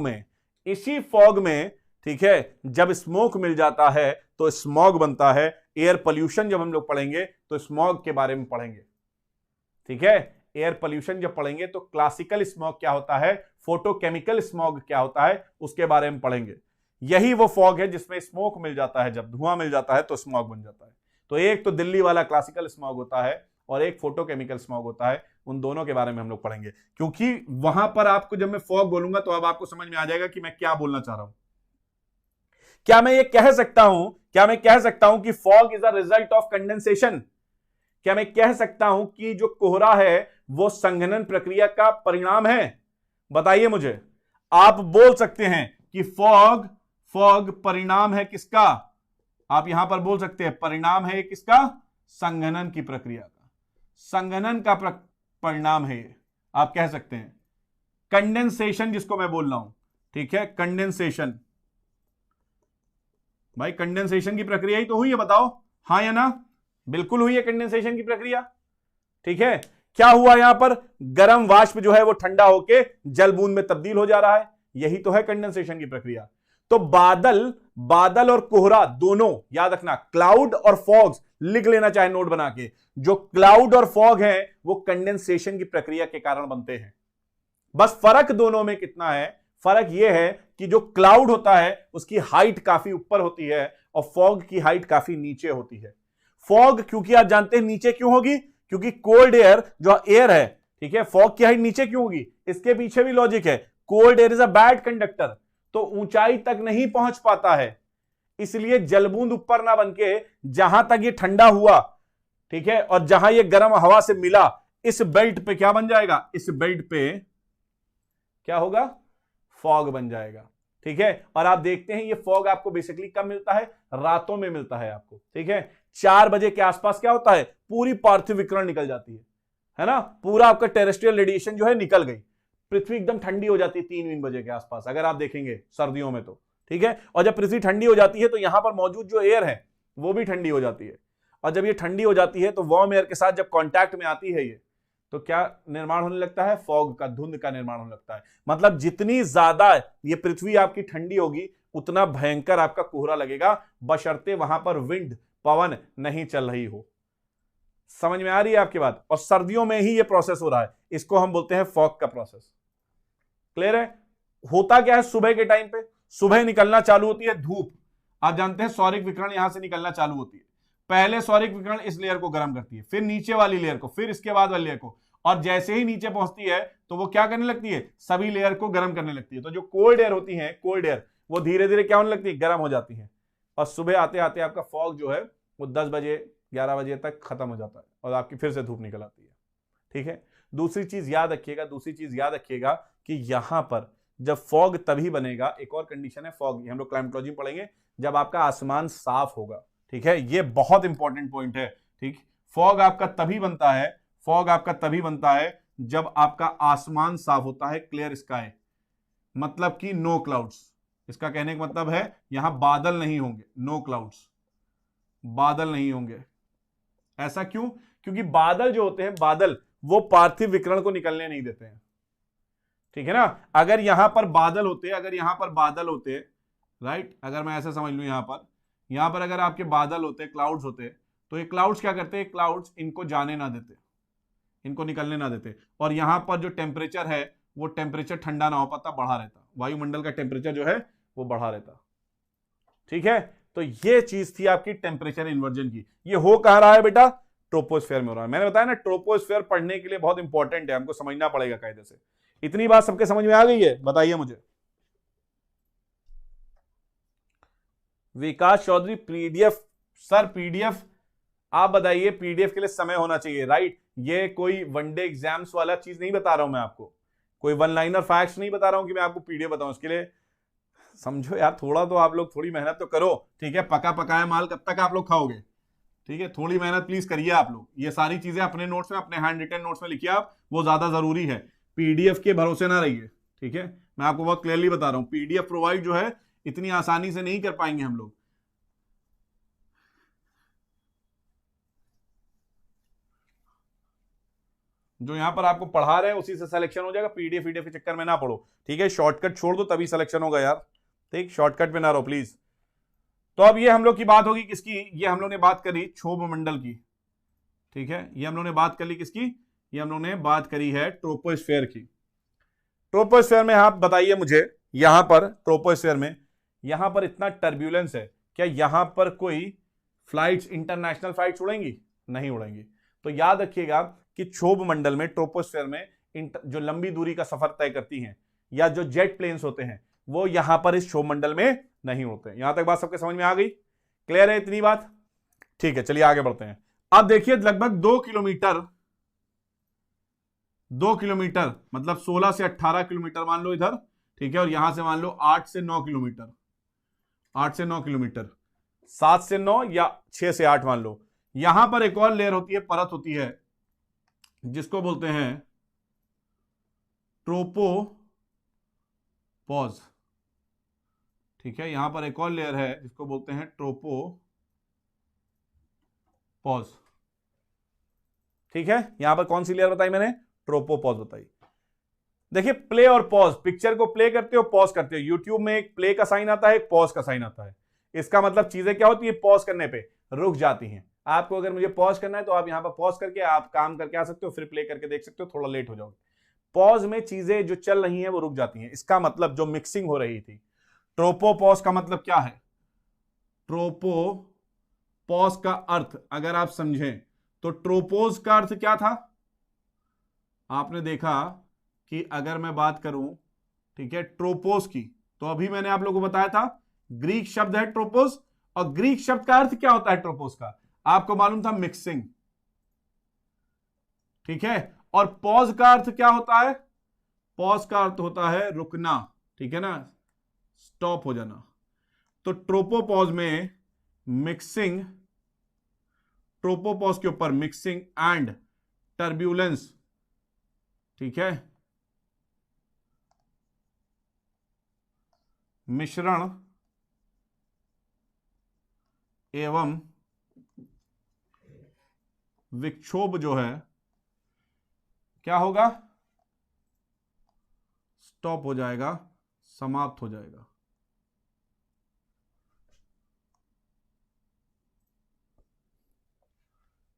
में ठीक है, जब स्मोक मिल जाता है तो स्मॉग बनता है। एयर पोल्यूशन जब हम लोग पढ़ेंगे तो स्मॉग के बारे में पढ़ेंगे, ठीक है। एयर पोल्यूशन जब पढ़ेंगे तो क्लासिकल स्मॉग क्या होता है, फोटोकेमिकल स्मॉग क्या होता है, उसके बारे में पढ़ेंगे। यही वो फॉग है जिसमें स्मोक मिल जाता है, जब धुआं मिल जाता है तो स्मॉग बन जाता है। तो एक तो दिल्ली वाला क्लासिकल स्मॉग होता है और एक फोटोकेमिकल स्मॉग होता है, उन दोनों के बारे में हम लोग पढ़ेंगे। क्योंकि वहां पर आपको जब मैं फॉग बोलूंगा तो अब आपको समझ में आ जाएगा कि मैं क्या बोलना चाह रहा हूं। क्या मैं कह सकता हूं कि fog is a result of condensation? क्या मैं कह सकता हूं कि जो कोहरा है वो संघनन प्रक्रिया का परिणाम है? बताइए मुझे। आप बोल सकते हैं कि फॉग परिणाम है किसका? आप यहां पर बोल सकते हैं परिणाम है किसका? संघनन की प्रक्रिया का, संघनन का परिणाम है ये, आप कह सकते हैं। कंडेंसेशन जिसको मैं बोल रहा हूं, ठीक है, कंडेंसेशन, भाई कंडेंसेशन की प्रक्रिया ही तो हुई है, बताओ हां या ना? बिल्कुल हुई है कंडेंसेशन की प्रक्रिया, ठीक है। क्या हुआ यहां पर? गर्म वाष्प जो है वो ठंडा होके जल बूंद में तब्दील हो जा रहा है। यही तो है कंडेंसेशन की प्रक्रिया। तो बादल और कोहरा दोनों याद रखना, क्लाउड और फॉग्स लिख लेना चाहे नोट बना के। जो क्लाउड और फॉग है वो कंडेंसेशन की प्रक्रिया के कारण बनते हैं। बस फर्क दोनों में कितना है, फर्क यह है कि जो क्लाउड होता है उसकी हाइट काफी ऊपर होती है और फॉग की हाइट काफी नीचे होती है। फॉग क्योंकि आप जानते हैं नीचे क्यों होगी, क्योंकि कोल्ड एयर जो एयर है, ठीक है, फॉग की हाइट नीचे क्यों होगी, इसके पीछे भी लॉजिक है। Cold air is a bad conductor, तो ऊंचाई तक नहीं पहुंच पाता है, इसलिए जलबूंद ऊपर ना बनके जहां तक ये ठंडा हुआ, ठीक है, और जहां ये गर्म हवा से मिला, इस बेल्ट पे क्या बन जाएगा, इस बेल्ट पे क्या होगा, फॉग बन जाएगा। ठीक है, और आप देखते हैं ये फॉग आपको बेसिकली कब मिलता है, रातों में मिलता है आपको। ठीक है, 4 बजे के आसपास क्या होता है, पूरी पार्थिव विकिरण निकल जाती है ना, पूरा आपका टेरेस्ट्रियल रेडिएशन जो है निकल गई, पृथ्वी एकदम ठंडी हो जाती है 3 बजे के आसपास, अगर आप देखेंगे सर्दियों में तो। ठीक है, और जब पृथ्वी ठंडी हो जाती है तो यहां पर मौजूद जो एयर है वो भी ठंडी हो जाती है, और जब ये ठंडी हो जाती है तो वार्म एयर के साथ जब कांटेक्ट में आती है ये, तो क्या निर्माण होने लगता है, फॉग का, धुंध का निर्माण होने लगता है। मतलब जितनी ज्यादा ये पृथ्वी आपकी ठंडी होगी उतना भयंकर आपका कोहरा लगेगा, बशर्ते वहां पर विंड, पवन नहीं चल रही हो। समझ में आ रही है आपकी बात। और सर्दियों में ही ये प्रोसेस हो रहा है, इसको हम बोलते हैं फॉग का प्रोसेस। क्लियर है। होता क्या है, सुबह के टाइम पे, सुबह निकलना चालू होती है धूप, आप जानते हैं सौरिक विकिरण यहां से निकलना चालू होती है। पहले सौरिक विकिरण इस लेयर को गर्म करती है, फिर नीचे वाली लेयर को, फिर इसके बाद वाली लेयर को, और जैसे ही नीचे पहुंचती है तो वो क्या करने लगती है, सभी लेयर को गर्म करने लगती है। तो जो कोल्ड एयर होती है, कोल्ड एयर, वो धीरे धीरे क्या होने लगती है, गर्म हो जाती है, और सुबह आते आते आपका फॉग जो है वो 10 बजे 11 बजे तक खत्म हो जाता है और आपकी फिर से धूप निकल आती है। ठीक है, दूसरी चीज याद रखिएगा कि यहां पर जब फॉग तभी बनेगा, एक और कंडीशन है फॉग, हम लोग क्लाइमेटोलॉजी में पढ़ेंगे, जब आपका आसमान साफ होगा। ठीक है, ये बहुत इंपॉर्टेंट पॉइंट है। ठीक, फॉग आपका तभी बनता है जब आपका आसमान साफ होता है, क्लियर स्काई, मतलब कि नो क्लाउड्स। इसका कहने का मतलब है यहां बादल नहीं होंगे, नो क्लाउड्स, बादल नहीं होंगे। ऐसा क्यों, क्योंकि बादल जो होते हैं, बादल वो पार्थिव विकिरण को निकलने नहीं देते हैं। ठीक है ना, अगर यहां पर बादल होते, राइट, अगर मैं ऐसा समझ लूं, यहां पर अगर आपके बादल होते, क्लाउड्स होते, तो ये क्लाउड्स क्या करते हैं, क्लाउड्स इनको जाने ना देते, इनको निकलने ना देते, और यहां पर जो टेम्परेचर है वो टेम्परेचर ठंडा ना हो पाता, बढ़ा रहता, वायुमंडल का टेम्परेचर जो है वो बढ़ा रहता। ठीक है, तो ये चीज थी आपकी टेम्परेचर इन्वर्जन की। ये हो कहां रहा है बेटा, ट्रोपोस्फेयर में हो रहा है। मैंने बताया ना, ट्रोपोस्फेयर पढ़ने के लिए बहुत इंपॉर्टेंट है, हमको समझना पड़ेगा कायदे से। इतनी बात सबके समझ में आ गई है, बताइए मुझे। विकास चौधरी, पीडीएफ, सर पीडीएफ आप बताइए, पीडीएफ के लिए समय होना चाहिए, राइट। ये कोई वनडे एग्जाम्स वाला चीज नहीं बता रहा हूं मैं आपको, कोई वन लाइनर फैक्ट्स नहीं बता रहा हूं कि मैं आपको पीडीएफ बताऊं। इसके लिए समझो यार, थोड़ा तो आप लोग थोड़ी मेहनत तो करो। ठीक है, पका पकाया माल कब तक आप लोग खाओगे। ठीक है, थोड़ी मेहनत प्लीज करिए आप लोग। ये सारी चीजें अपने नोट्स में, अपने हैंड रिटन नोट्स में लिखिए आप, वो ज्यादा जरूरी है। पीडीएफ के भरोसे ना रहिए। ठीक है, मैं आपको बहुत क्लियरली बता रहा हूं, पीडीएफ प्रोवाइड जो है इतनी आसानी से नहीं कर पाएंगे हम लोग। जो यहां पर आपको पढ़ा रहे हैं उसी से सिलेक्शन हो जाएगा, पीडीएफ के चक्कर में ना पढ़ो। ठीक है, शॉर्टकट छोड़ दो तभी सिलेक्शन होगा यार। ठीक, शॉर्टकट पे ना रहो प्लीज। तो अब ये हम लोग की बात होगी किसकी, ये हम लोग ने बात करी क्षोभ मंडल की। ठीक है, ये हम लोग ने बात कर ली किसकी, ये हम लोग ने बात करी है ट्रोपोस्फेयर की। ट्रोपोस्फेयर में आप बताइए मुझे, यहां पर ट्रोपोस्फेयर में यहां पर इतना टर्ब्यूलेंस है, क्या यहां पर कोई फ्लाइट्स, इंटरनेशनल फ्लाइट्स उड़ेंगी, नहीं उड़ेंगी। तो याद रखिएगा कि क्षोभ मंडल में, ट्रोपोस्फेयर में जो लंबी दूरी का सफर तय करती हैं या जो जेट प्लेन्स होते हैं वो यहां पर इस क्षोभ मंडल में नहीं होते। यहां तक बात सबके समझ में आ गई, क्लियर है इतनी बात। ठीक है, चलिए आगे बढ़ते हैं। अब देखिए लगभग 2 किलोमीटर मतलब 16 से 18 किलोमीटर मान लो इधर। ठीक है, और यहां से मान लो 8 से 9 किलोमीटर, 7 से 9 या 6 से 8 मान लो। यहां पर एक और लेयर होती है, परत होती है, जिसको बोलते हैं ट्रोपोपॉज। ठीक है, यहां पर एक और लेयर है जिसको बोलते हैं ट्रोपोपॉज। ठीक है, यहां पर कौन सी लेयर बताई मैंने, ट्रोपोपॉज बताई। देखिए प्ले और पॉज, पिक्चर को प्ले करते हो पॉज करते हो, यूट्यूब में एक प्ले का साइन आता है एक पॉज का साइन आता है। इसका मतलब चीजें क्या होती है, पॉज करने पे रुक जाती हैं। आपको अगर मुझे पॉज करना है तो आप यहां पर पॉज करके आप काम करके आ सकते हो, फिर प्ले करके देख सकते हो, थोड़ा लेट हो जाओगे। पॉज में चीजें जो चल रही हैं वो रुक जाती हैं। इसका मतलब जो मिक्सिंग हो रही थी, ट्रोपोपॉज का मतलब क्या है, ट्रोपोपॉज का अर्थ अगर आप समझें तो ट्रोपोज का अर्थ क्या था, आपने देखा कि अगर मैं बात करूं, ठीक है, ट्रोपोस की, तो अभी मैंने आप लोगों को बताया था ग्रीक शब्द है ट्रोपोस, और ग्रीक शब्द का अर्थ क्या होता है ट्रोपोस का, आपको मालूम था मिक्सिंग, ठीक है। और पॉज का अर्थ क्या होता है, पॉज का अर्थ होता है रुकना, ठीक है ना, स्टॉप हो जाना। तो ट्रोपोपॉज में मिक्सिंग, ट्रोपोपॉज के ऊपर मिक्सिंग एंड टर्ब्यूलेंस, ठीक है, मिश्रण एवं विक्षोभ जो है क्या होगा, स्टॉप हो जाएगा, समाप्त हो जाएगा।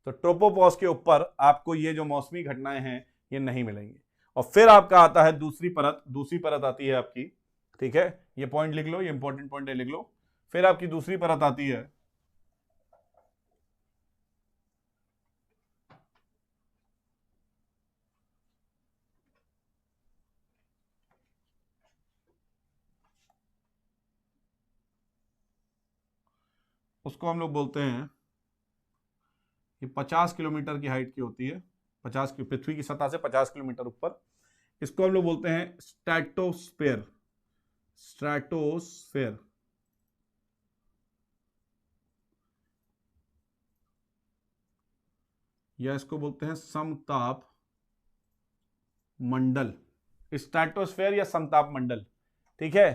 तो ट्रोपोपॉज के ऊपर आपको ये जो मौसमी घटनाएं हैं ये नहीं मिलेंगी। और फिर आपका आता है दूसरी परत, दूसरी परत आती है आपकी, ठीक है, ये पॉइंट लिख लो, ये इंपॉर्टेंट पॉइंट है, लिख लो। फिर आपकी दूसरी परत आती है उसको हम लोग बोलते हैं, ये 50 किलोमीटर की हाइट की होती है, 50 की, पृथ्वी की सतह से 50 किलोमीटर ऊपर, इसको हम लोग बोलते हैं स्ट्रेटोस्फेयर, स्ट्रेटोस्फेयर। या इसको बोलते हैं समताप मंडल, स्ट्रेटोस्फेयर या समताप मंडल, ठीक है।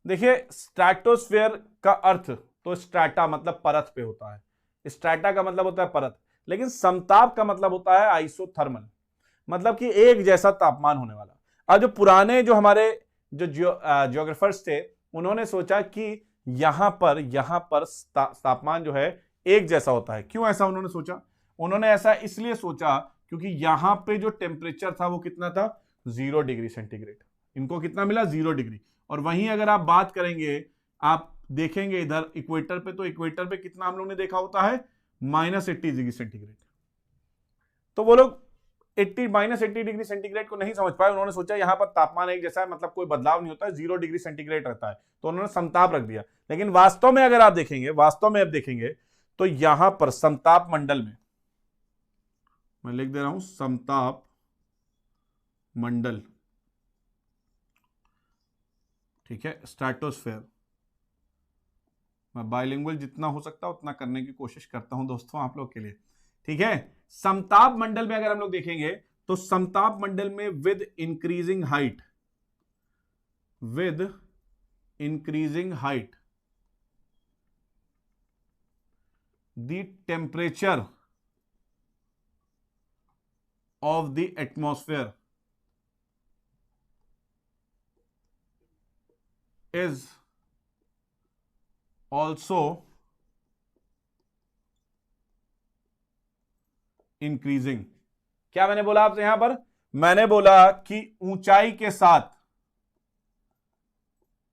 देखिए स्ट्रेटोस्फेयर का अर्थ तो स्ट्रेटा मतलब परत पे होता है, स्ट्रेटा का मतलब होता है परत, लेकिन समताप का मतलब होता है आइसोथर्मल, मतलब कि एक जैसा तापमान होने वाला। अब जो पुराने जो हमारे जो जियोग्राफर्स थे उन्होंने सोचा कि यहां पर तापमान जो है एक जैसा होता है। क्यों ऐसा उन्होंने सोचा, उन्होंने ऐसा इसलिए सोचा क्योंकि यहां पे जो टेम्परेचर था वो कितना था, 0 डिग्री सेंटीग्रेड, इनको कितना मिला, 0 डिग्री। और वहीं अगर आप बात करेंगे, आप देखेंगे इधर इक्वेटर पे, तो इक्वेटर पे कितना हम लोग ने देखा होता है, -80 डिग्री सेंटीग्रेड। तो वो लोग -80 डिग्री सेंटीग्रेड को नहीं समझ पाए, उन्होंने सोचा यहां पर तापमान एक जैसा है, मतलब कोई बदलाव नहीं होता है, 0 डिग्री सेंटीग्रेड रहता है, तो उन्होंने समताप रख दिया। लेकिन वास्तव में अगर आप देखेंगे, वास्तव में आप देखेंगे तो यहां पर समताप मंडल में, मैं लिख दे रहा हूं समताप मंडल, ठीक है, स्ट्रेटोस्फेयर। मैं बाइलिंगुअल जितना हो सकता है उतना करने की कोशिश करता हूं दोस्तों आप लोग के लिए, ठीक है। समताप मंडल में अगर हम लोग देखेंगे तो समताप मंडल में with increasing height, with increasing height the temperature of the atmosphere is also increasing. क्या मैंने बोला आपसे यहां पर, मैंने बोला कि ऊंचाई के साथ,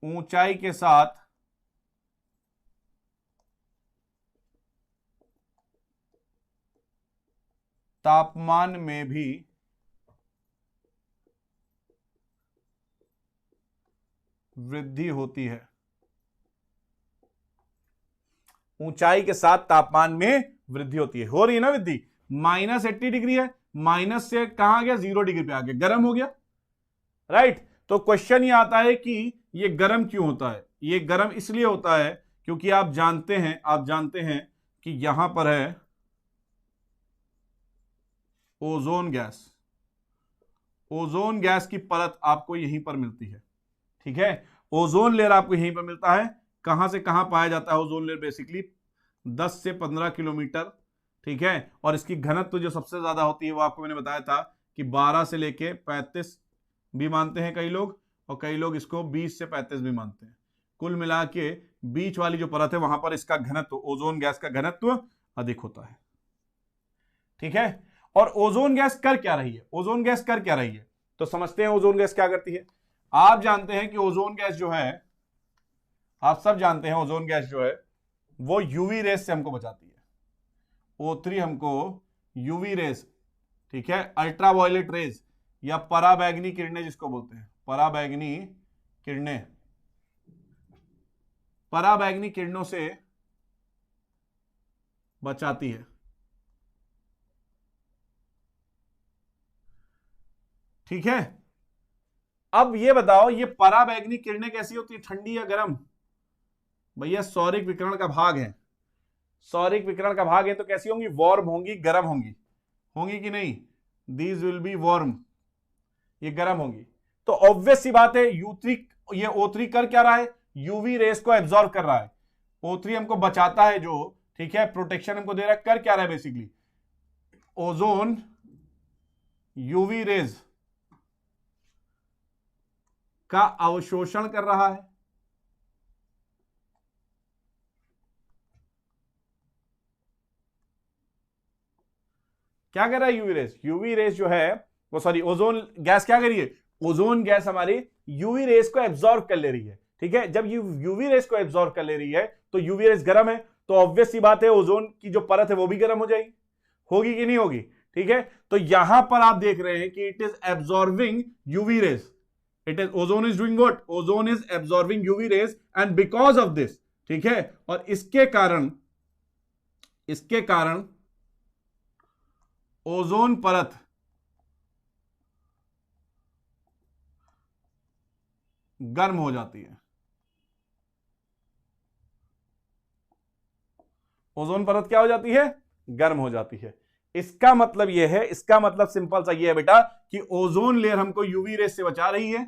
ऊंचाई के साथ तापमान में भी वृद्धि होती है, ऊंचाई के साथ तापमान में वृद्धि होती है, हो रही है ना वृद्धि। -80 डिग्री है, माइनस से कहां गया, 0 डिग्री पे आ गया, गर्म हो गया, राइट। तो क्वेश्चन ये आता है कि ये गर्म क्यों होता है, ये गर्म इसलिए होता है क्योंकि आप जानते हैं, आप जानते हैं कि यहां पर है ओजोन गैस, ओजोन गैस की परत आपको यहीं पर मिलती है, ठीक है। ओजोन लेयर आपको यहीं पर मिलता है, कहां से कहां पाया जाता है ओजोन लेयर, बेसिकली 10 से 15 किलोमीटर, ठीक है। और इसकी घनत्व जो सबसे ज्यादा होती है वो आपको मैंने बताया था कि 12 से लेके 35 भी मानते हैं कई लोग, और कई लोग इसको 20 से 35 भी मानते हैं। कुल मिला के बीच वाली जो परत है वहां पर इसका घनत्व, ओजोन गैस का घनत्व अधिक होता है। ठीक है, और ओजोन गैस कर क्या रही है, ओजोन गैस कर क्या रही है, तो समझते हैं ओजोन गैस क्या करती है। आप जानते हैं कि ओजोन गैस जो है, आप सब जानते हैं ओजोन गैस जो है वो यूवी रेस से हमको बचाती है। O3 हमको यूवी रेस, ठीक है, अल्ट्रावायलेट रेस या पराबैंगनी किरणें जिसको बोलते हैं, पराबैंगनी किरणें, पराबैंगनी किरणों से बचाती है। ठीक है, अब ये बताओ ये पराबैंगनी किरणें कैसी होती है, ठंडी या गर्म? भैया सौरिक विकिरण का भाग है, सौरिक विकिरण का भाग है तो कैसी होंगी, वार्म होंगी, गर्म होंगी, होंगी कि नहीं? दीज विल बी वार्म, ये गर्म होंगी। तो ऑब्वियस सी बात है U3, ये O3 कर क्या रहा है, यूवी रेस को एब्जॉर्ब कर रहा है। O3 हमको बचाता है जो, ठीक है, प्रोटेक्शन हमको दे रहा है, कर क्या रहा है बेसिकली, ओजोन यूवी रेज का अवशोषण कर रहा है। क्या कर रहा है यूवी रेस, यूवी रेस जो है वो, सॉरी ओजोन गैस क्या कर रही है, ओजोन गैस हमारी यूवी रेस को एब्जॉर्ब कर ले रही है। ठीक है, जब यूवी रेस को एब्जॉर्ब कर ले रही है तो यूवी रेस गर्म है, तो ऑब्वियस सी बात है ओजोन की जो परत है वो भी गर्म हो जाएगी, होगी कि नहीं होगी? ठीक है, तो यहां पर आप देख रहे हैं कि it is absorbing UV rays, it is, ozone is doing what, ozone is absorbing UV rays, and because of this, ठीक है, और इसके कारण ओजोन परत गर्म हो जाती है। ओजोन परत क्या हो जाती है, गर्म हो जाती है। इसका मतलब यह है, इसका मतलब सिंपल सा ये है बेटा कि ओजोन लेयर हमको यूवी रेस से बचा रही है।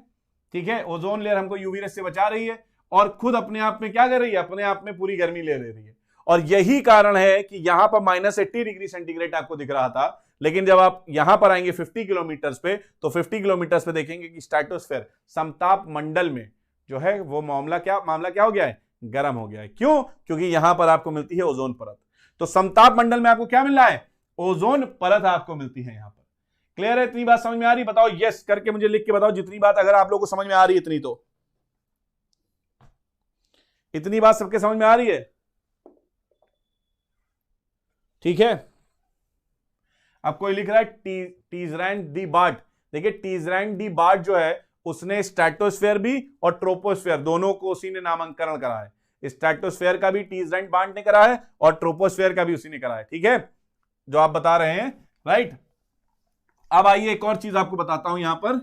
ठीक है, ओजोन लेयर हमको यूवी रेस से बचा रही है और खुद अपने आप में क्या कर रही है, अपने आप में पूरी गर्मी ले रही है। और यही कारण है कि यहां पर -80 डिग्री सेंटीग्रेड आपको दिख रहा था, लेकिन जब आप यहां पर आएंगे 50 किलोमीटर पे, तो 50 किलोमीटर पे देखेंगे कि स्ट्रेटोस्फेयर, समताप मंडल में जो है वो मामला क्या हो गया है, गर्म हो गया है। क्यों? क्योंकि यहां पर आपको मिलती है ओजोन परत। तो समताप मंडल में आपको क्या मिल रहा है, ओजोन परत आपको मिलती है यहां पर। क्लियर है? इतनी बात समझ में आ रही? बताओ यस करके मुझे लिख के बताओ जितनी बात अगर आप लोगों को समझ में आ रही है इतनी, तो इतनी बात सबके समझ में आ रही है? ठीक है, अब कोई लिख रहा है टीजरैंड दी बार्ट। देखिए टीजरैंड दी बार्ट जो है उसने स्ट्रेटोस्फेयर भी और ट्रोपोस्फेयर दोनों को उसी ने नामांकन करा है। स्ट्रेटोस्फेयर का भी टीजरैंड बार्ट ने करा है और ट्रोपोस्फेयर का भी उसी ने करा है। ठीक है, जो आप बता रहे हैं, राइट। अब आइए एक और चीज आपको बताता हूं, यहां पर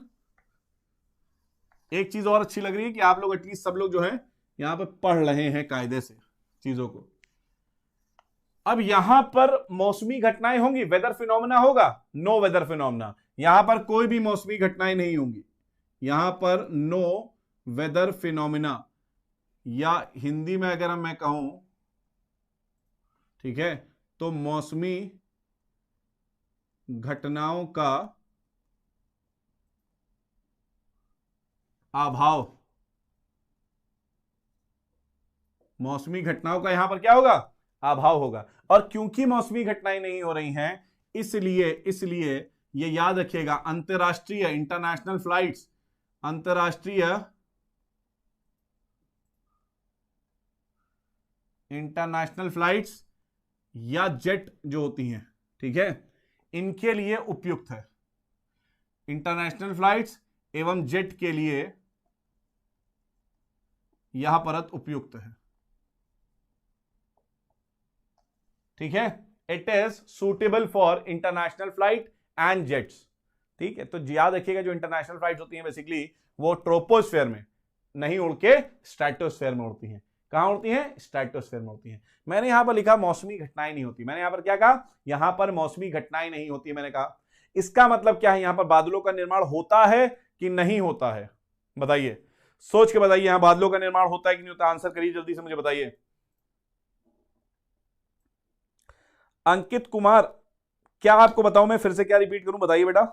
एक चीज और अच्छी लग रही है कि आप लोग एटलीस्ट सब लोग जो है यहां पर पढ़ रहे हैं कायदे से चीजों को। अब यहां पर मौसमी घटनाएं होंगी, वेदर फिनोमेना होगा? नो वेदर फिनोमेना, यहां पर कोई भी मौसमी घटनाएं नहीं होंगी, यहां पर नो वेदर फिनोमेना, या हिंदी में अगर मैं कहूं, ठीक है, तो मौसमी घटनाओं का अभाव, मौसमी घटनाओं का यहां पर क्या होगा, अभाव होगा। और क्योंकि मौसमी घटनाएं नहीं हो रही हैं, इसलिए ये याद रखिएगा, अंतरराष्ट्रीय इंटरनेशनल फ्लाइट्स, अंतरराष्ट्रीय इंटरनेशनल फ्लाइट्स या जेट जो होती हैं, ठीक है, इनके लिए उपयुक्त है। इंटरनेशनल फ्लाइट्स एवं जेट के लिए यह परत उपयुक्त है। ठीक है, it is suitable for international flight and jets. ठीक है, तो याद रखिएगा जो इंटरनेशनल फ्लाइट होती हैं बेसिकली वो ट्रोपोस्फेयर में नहीं उड़ के स्ट्रेटोस्फेयर में उड़ती हैं। कहां उड़ती हैं? स्ट्रेटोस्फेयर में उड़ती हैं। मैंने यहां पर लिखा मौसमी घटनाएं नहीं होती, मैंने यहां पर क्या कहा, यहां पर मौसमी घटनाएं नहीं होती मैंने कहा। इसका मतलब क्या है, यहां पर बादलों का निर्माण होता है कि नहीं होता है? बताइए, सोच के बताइए, यहां बादलों का निर्माण होता है कि नहीं होता? आंसर करिए जल्दी से, मुझे बताइए। अंकित कुमार, क्या आपको बताऊं मैं फिर से, क्या रिपीट करूं? बताइए बेटा,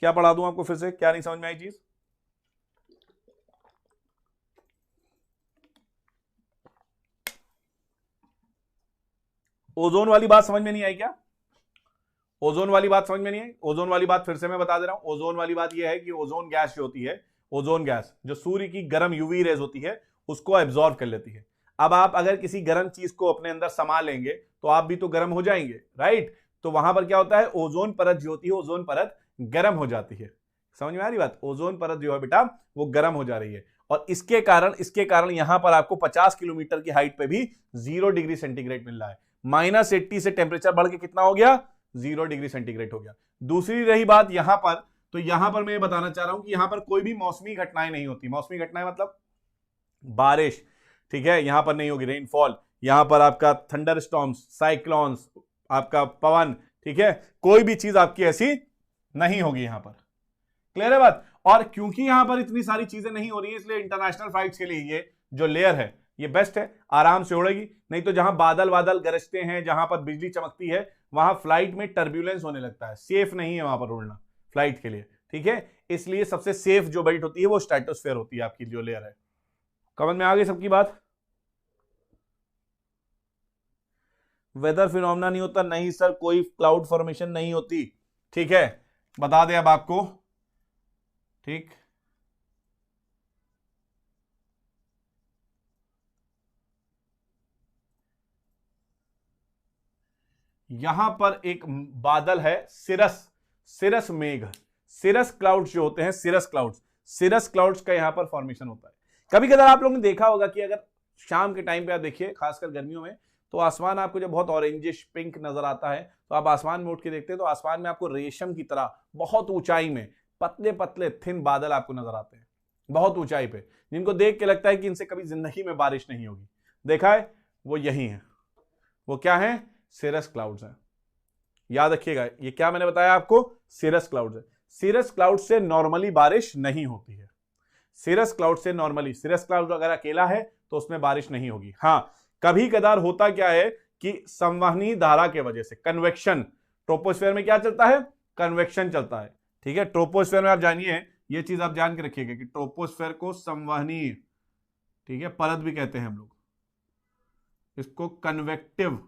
क्या पढ़ा दूं आपको फिर से, क्या नहीं समझ में आई चीज? ओजोन वाली बात समझ में नहीं आई क्या? ओजोन वाली बात समझ में नहीं आई? ओजोन वाली बात फिर से मैं बता दे रहा हूं। ओजोन वाली बात यह है कि ओजोन गैस जो होती है, ओजोन गैस जो सूर्य की गर्म यूवी रेज होती है उसको एब्जॉर्ब कर लेती है। अब आप अगर किसी गर्म चीज को अपने अंदर समा लेंगे तो आप भी तो गर्म हो जाएंगे, राइट? तो वहां पर क्या होता है, ओजोन परत जो होती है, ओजोन परत गर्म हो जाती है। समझ में आ रही बात? ओजोन परत जो है बेटा वो गर्म हो जा रही है, और इसके कारण यहां पर आपको 50 किलोमीटर की हाइट पे भी 0 डिग्री सेंटीग्रेड मिल रहा है। -80 से टेम्परेचर बढ़ के कितना हो गया? 0 डिग्री सेंटीग्रेड हो गया। दूसरी रही बात यहां पर, तो यहां पर मैं ये बताना चाह रहा हूं कि यहां पर कोई भी मौसमी घटनाएं नहीं होती। मौसमी घटनाएं मतलब बारिश, ठीक है, यहां पर नहीं होगी रेनफॉल, यहां पर आपका थंडर स्टॉर्म्स, साइक्लोन्स, आपका पवन, ठीक है, कोई भी चीज आपकी ऐसी नहीं होगी यहां पर। क्लियर है बात? और क्योंकि यहां पर इतनी सारी चीजें नहीं हो रही है, इसलिए इंटरनेशनल फ्लाइट्स के लिए ये जो लेयर है ये बेस्ट है, आराम से उड़ेगी। नहीं तो जहां बादल बादल गरजते हैं, जहां पर बिजली चमकती है, वहां फ्लाइट में टर्ब्यूलेंस होने लगता है, सेफ नहीं है वहां पर उड़ना फ्लाइट के लिए, ठीक है। इसलिए सबसे सेफ जो बेल्ट होती है वो स्ट्रेटोस्फेयर होती है, आपकी जो लेयर है। समझ में आ गई सबकी बात? वेदर फिनोमेना नहीं होता? नहीं सर, कोई क्लाउड फॉर्मेशन नहीं होती, ठीक है, बता दें अब आपको, ठीक। यहां पर एक बादल है सिरस, सिरस मेघ, सिरस क्लाउड्स जो होते हैं, सिरस क्लाउड्स, सिरस क्लाउड्स का यहां पर फॉर्मेशन होता है। कभी कभार आप लोगों ने देखा होगा कि अगर शाम के टाइम पे आप देखिए, खासकर गर्मियों में, तो आसमान आपको जब बहुत ऑरेंजिश पिंक नजर आता है, तो आप आसमान में उठ के देखते हैं तो आसमान में आपको रेशम की तरह बहुत ऊंचाई में पतले पतले थिन बादल आपको नजर आते हैं, बहुत ऊंचाई पे, जिनको देख के लगता है कि इनसे कभी जिंदगी में बारिश नहीं होगी। देखा है? वो यही है। वो क्या है? सिरस क्लाउड्स है। याद रखिएगा, ये क्या मैंने बताया आपको? सिरस क्लाउड्स है। सिरस क्लाउड से नॉर्मली बारिश नहीं होती है। सिरस क्लाउड से नॉर्मली, सिरस क्लाउड अगर अकेला है तो उसमें बारिश नहीं होगी। हाँ, कभी कदार होता क्या है कि संवहनी धारा के वजह से, कन्वेक्शन, ट्रोपोस्फेयर में क्या चलता है? कन्वेक्शन चलता है, ठीक है। ट्रोपोस्फेयर में आप जानिए, ये चीज आप जान के रखिएगा कि ट्रोपोस्फेयर को संवहनी, ठीक है, परत भी कहते हैं हम लोग, इसको कन्वेक्टिव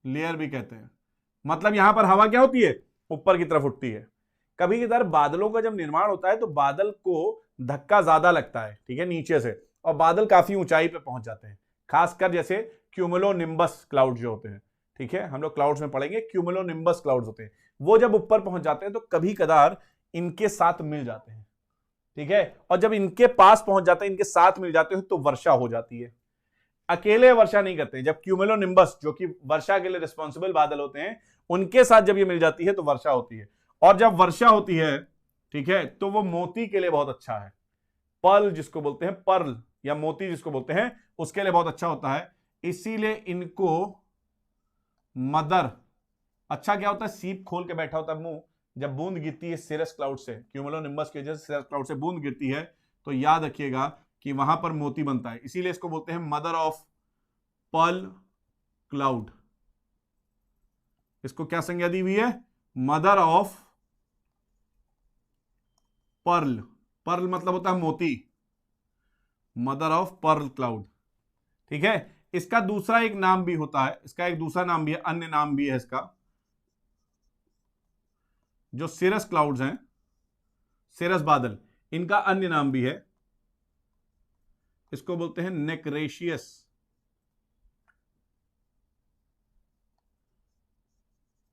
लेयर भी कहते हैं। मतलब यहां पर हवा क्या होती है? ऊपर की तरफ उठती है। कभी कभार बादलों का जब निर्माण होता है तो बादल को धक्का ज्यादा लगता है, ठीक है, नीचे से, और बादल काफी ऊंचाई पे पहुंच जाते हैं। खासकर जैसे क्यूमुलोनिम्बस क्लाउड जो होते हैं, ठीक है, हम लोग क्लाउड्स में पढ़ेंगे, क्यूमुलोनिम्बस क्लाउड्स होते हैं, वो जब ऊपर पहुंच जाते हैं तो कभी कदार इनके साथ मिल जाते हैं, ठीक है, और जब इनके पास पहुंच जाते हैं, इनके साथ मिल जाते हैं, तो वर्षा हो जाती है। अकेले वर्षा नहीं करते। जब क्यूमुलोनिम्बस, जो कि वर्षा के लिए रिस्पॉन्सिबल बादल होते हैं, उनके साथ जब ये मिल जाती है तो वर्षा होती है। और जब वर्षा होती है, ठीक है, तो वो मोती के लिए बहुत अच्छा है। पर्ल जिसको बोलते हैं, पर्ल या मोती जिसको बोलते हैं, उसके लिए बहुत अच्छा होता है। इसीलिए इनको मदर, अच्छा क्या होता है, सीप खोल के बैठा होता है मुंह, जब बूंद गिरती है सिरस क्लाउड से, क्यूमुलोनिम्बस की वजह से सिरस क्लाउड से बूंद गिरती है, तो याद रखिएगा कि वहां पर मोती बनता है। इसीलिए इसको बोलते हैं मदर ऑफ पर्ल क्लाउड। इसको क्या संज्ञा दी हुई है? Mother of pearl. पर्ल मतलब होता है मोती, मदर ऑफ पर्ल क्लाउड, ठीक है। इसका दूसरा एक नाम भी होता है, इसका एक दूसरा नाम भी है, अन्य नाम भी है इसका, जो सिरस क्लाउड्स हैं, सिरस बादल, इनका अन्य नाम भी है, इसको बोलते हैं नेक्रेशियस,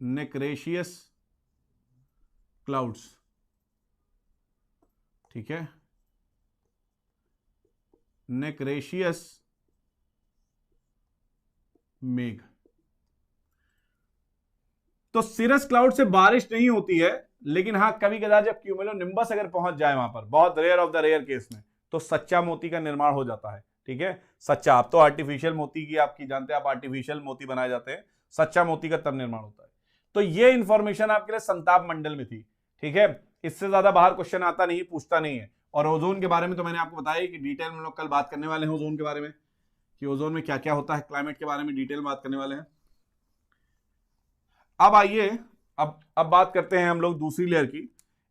नेक्रेशियस क्लाउड्स, ठीक है, नेक्रेशियस मेघ। तो सिरस क्लाउड से बारिश नहीं होती है, लेकिन हाँ कभी कदार जब क्यूमुलोनिम्बस अगर पहुंच जाए वहां पर, बहुत rare of the rare case में, तो सच्चा मोती का निर्माण हो जाता है, ठीक है। सच्चा, आप तो आर्टिफिशियल मोती की आपकी जानते हैं, आप आर्टिफिशियल मोती बनाए जाते हैं, सच्चा मोती का तब निर्माण होता है। तो ये इंफॉर्मेशन आपके लिए संताप मंडल में थी, ठीक है। इससे ज्यादा बाहर क्वेश्चन आता नहीं, पूछता नहीं है। और ओजोन के बारे में तो मैंने आपको बताया कि डिटेल में लोग कल बात करने वाले हैं ओजोन के बारे में, कि ओजोन में क्या क्या होता है, क्लाइमेट के बारे में डिटेल में बात करने वाले हैं। अब आइए, अब बात करते हैं हम लोग दूसरी लेयर की।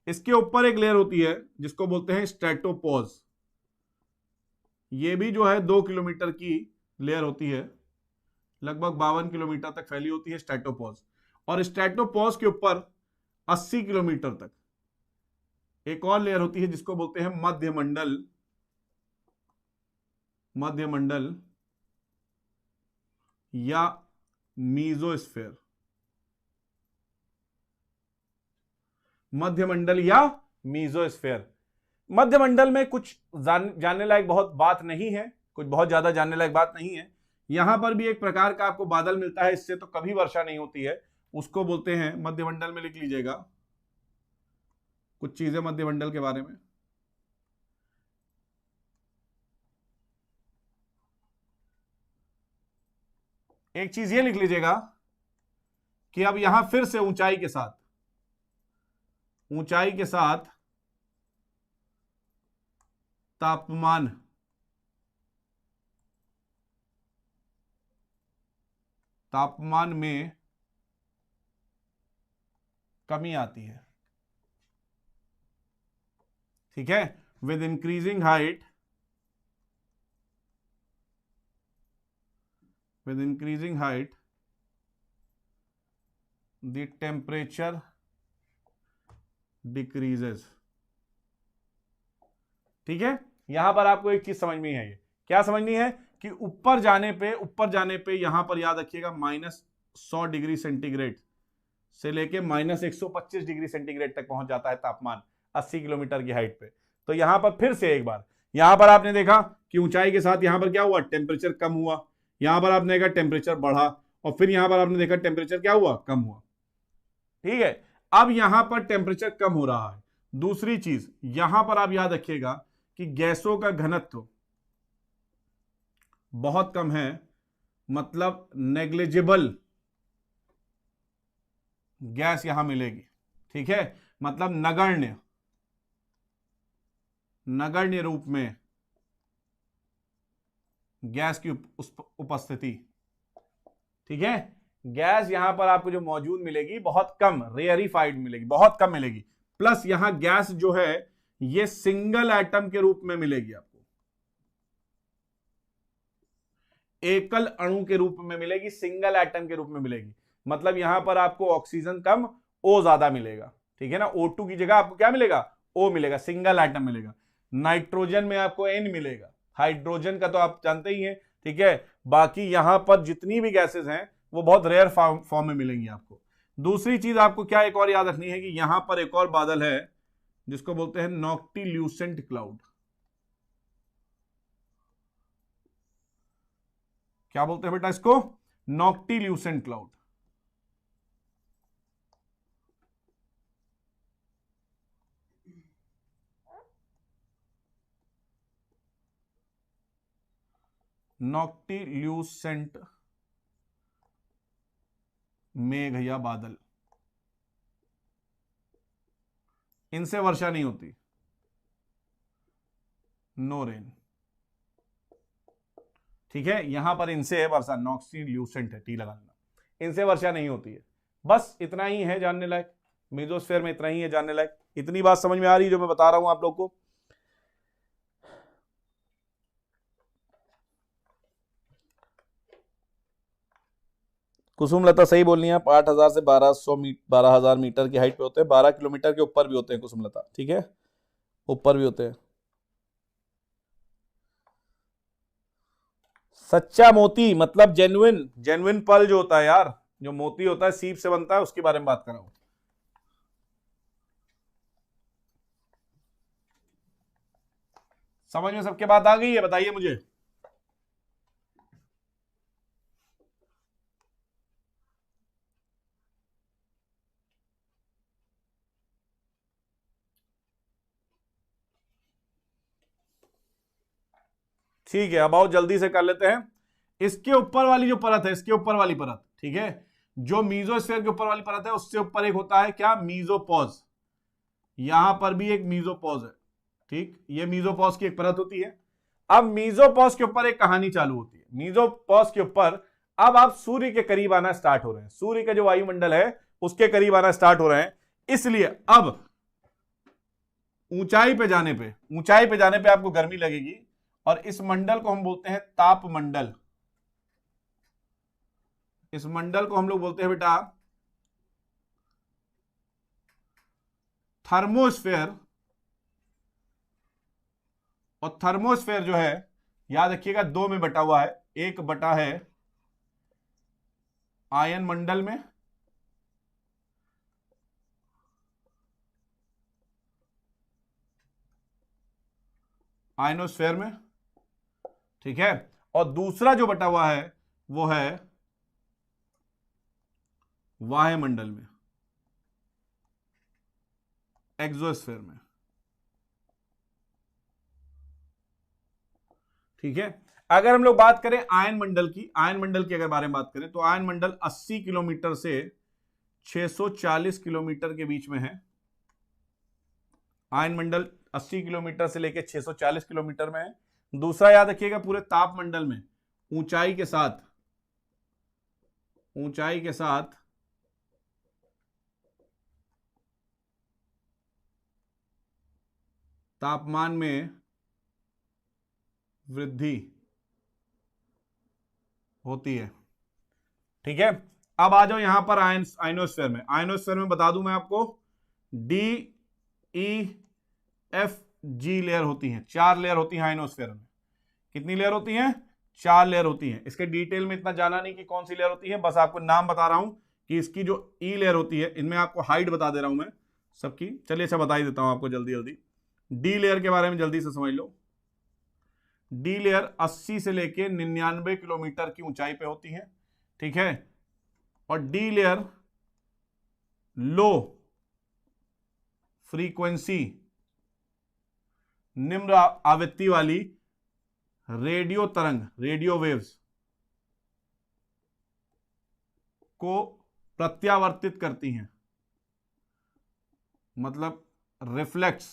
इसके ऊपर एक लेयर होती है जिसको बोलते हैं स्ट्रेटोपोज। ये भी जो है 2 किलोमीटर की लेयर होती है, लगभग 52 किलोमीटर तक फैली होती है स्ट्रेटोपॉज, और स्ट्रेटोपॉज के ऊपर 80 किलोमीटर तक एक और लेयर होती है जिसको बोलते हैं मध्यमंडल, मध्यमंडल या मीजोस्फेयर, मध्यमंडल या मीजोस्फेयर। मध्यमंडल में कुछ जानने लायक बहुत बात नहीं है, कुछ बहुत ज्यादा जानने लायक बात नहीं है। यहां पर भी एक प्रकार का आपको बादल मिलता है, इससे तो कभी वर्षा नहीं होती है, उसको बोलते हैं मध्यमंडल में। लिख लीजिएगा कुछ चीजें मध्यमंडल के बारे में। एक चीज ये लिख लीजिएगा कि अब यहां फिर से ऊंचाई के साथ, ऊंचाई के साथ तापमान, तापमान में कमी आती है, ठीक है। With increasing height, with increasing height the temperature decreases, ठीक है। यहां पर आपको एक चीज समझनी है, ये क्या समझनी है कि ऊपर जाने पे यहां पर याद रखिएगा -100 डिग्री सेंटीग्रेड से लेके -125 डिग्री सेंटीग्रेड तक पहुंच जाता है तापमान 80 किलोमीटर की हाइट पे। तो यहां पर फिर से एक बार, यहां पर आपने देखा कि ऊंचाई के साथ यहां पर क्या हुआ, टेम्परेचर कम हुआ, यहां पर आपने देखा टेम्परेचर बढ़ा, और फिर यहां पर आपने देखा टेम्परेचर क्या हुआ, कम हुआ, ठीक है। अब यहां पर टेम्परेचर कम हो रहा है। दूसरी चीज यहां पर आप याद रखिएगा कि गैसों का घनत्व बहुत कम है, मतलब नेग्लिजिबल गैस यहां मिलेगी, ठीक है। मतलब नगण्य, नगण्य रूप में गैस की उपस्थिति, ठीक है। गैस यहां पर आपको जो मौजूद मिलेगी बहुत कम, रेयरिफाइड मिलेगी, बहुत कम मिलेगी। प्लस यहां गैस जो है ये सिंगल एटम के रूप में मिलेगी आपको, एकल अणु के रूप में मिलेगी, सिंगल एटम के रूप में मिलेगी। मतलब यहां पर आपको ऑक्सीजन कम, ओ ज्यादा मिलेगा, ठीक है ना। O2 की जगह आपको क्या मिलेगा, O मिलेगा, सिंगल एटम मिलेगा। नाइट्रोजन में आपको N मिलेगा, हाइड्रोजन का तो आप जानते ही हैं, ठीक है। बाकी यहां पर जितनी भी गैसेस हैं वो बहुत रेयर फॉर्म में मिलेंगी आपको। दूसरी चीज आपको क्या एक और याद रखनी है कि यहां पर एक और बादल है जिसको बोलते हैं नॉक्टिल्यूसेंट क्लाउड। क्या बोलते हैं बेटा इसको, नॉक्टिल्यूसेंट क्लाउड। नॉक्टिल्यूसेंट मेघ या बादल, इनसे वर्षा नहीं होती, नो रेन, ठीक है। यहां पर इनसे है वर्षा, नॉक्टिल्यूसेंट है, टी लगाना, इनसे वर्षा नहीं होती है। बस इतना ही है जानने लायक, मेसोस्फीयर में इतना ही है जानने लायक। इतनी बात समझ में आ रही है जो मैं बता रहा हूं आप लोग को। कुसुमलता सही बोलनी है, 8000 से 1200 मीटर की हाइट पे होते हैं, 12 किलोमीटर के ऊपर भी होते हैं कुसुमलता, ठीक है, ऊपर भी होते हैं। सच्चा मोती मतलब जेन्युइन, जेन्युइन पर्ल जो होता है यार, जो मोती होता है सीप से बनता है, उसके बारे में बात कर रहा हूं। समझ में सबके बात आ गई है, बताइए मुझे। ठीक है, अब आओ जल्दी से कर लेते हैं। इसके ऊपर वाली जो परत है, इसके ऊपर वाली परत, ठीक है, जो मीजोस्फीयर के ऊपर वाली परत है, उससे ऊपर एक होता है क्या, मीजोपॉज। यहां पर भी एक मीजोपॉज है, ठीक, ये मीजोपॉज की एक परत होती है। अब मीजोपॉज के ऊपर एक कहानी चालू होती है। मीजोपॉज के ऊपर अब आप सूर्य के करीब आना स्टार्ट हो रहे हैं, सूर्य का जो वायुमंडल है उसके करीब आना स्टार्ट हो रहे हैं। इसलिए अब ऊंचाई पे जाने पे आपको गर्मी लगेगी, और इस मंडल को हम बोलते हैं तापमंडल। इस मंडल को हम लोग बोलते हैं बेटा थर्मोस्फेयर। और थर्मोस्फेयर जो है याद रखिएगा दो में बटा हुआ है, एक बटा है आयन मंडल में, आयनोस्फेयर में, ठीक है, और दूसरा जो बटा हुआ है वो है वायुमंडल में, एक्सोस्फेयर में, ठीक है। अगर हम लोग बात करें आयन मंडल की, आयन मंडल की अगर बारे में बात करें तो आयन मंडल 80 किलोमीटर से 640 किलोमीटर के बीच में है। आयन मंडल 80 किलोमीटर से लेकर 640 किलोमीटर में है। दूसरा याद रखिएगा पूरे तापमंडल में ऊंचाई के साथ तापमान में वृद्धि होती है, ठीक है। अब आ जाओ यहां पर आयनोस्फेयर में। आयनोस्फेयर में बता दूं मैं आपको D E F G layer होती हैं, 4 लेयर होती हैं आयनोस्फेयर में। कितनी लेयर होती हैं? 4 लेयर होती हैं। इसके डिटेल में इतना जाना नहीं कि कौन सी लेयर होती है, बस आपको नाम बता रहा हूं कि इसकी जो ई लेयर होती है, इनमें आपको हाइट बता दे रहा हूं मैं सबकी। चलिए अच्छा बता ही देता हूं आपको जल्दी जल्दी। डी लेयर के बारे में जल्दी से समझ लो। डी लेयर 80 से लेके 99 किलोमीटर की ऊंचाई पे होती है, ठीक है। और डी लेयर लो फ्रीक्वेंसी, निम्न आवृत्ति वाली रेडियो तरंग, रेडियो वेव्स को प्रत्यावर्तित करती हैं, मतलब रिफ्लेक्ट्स।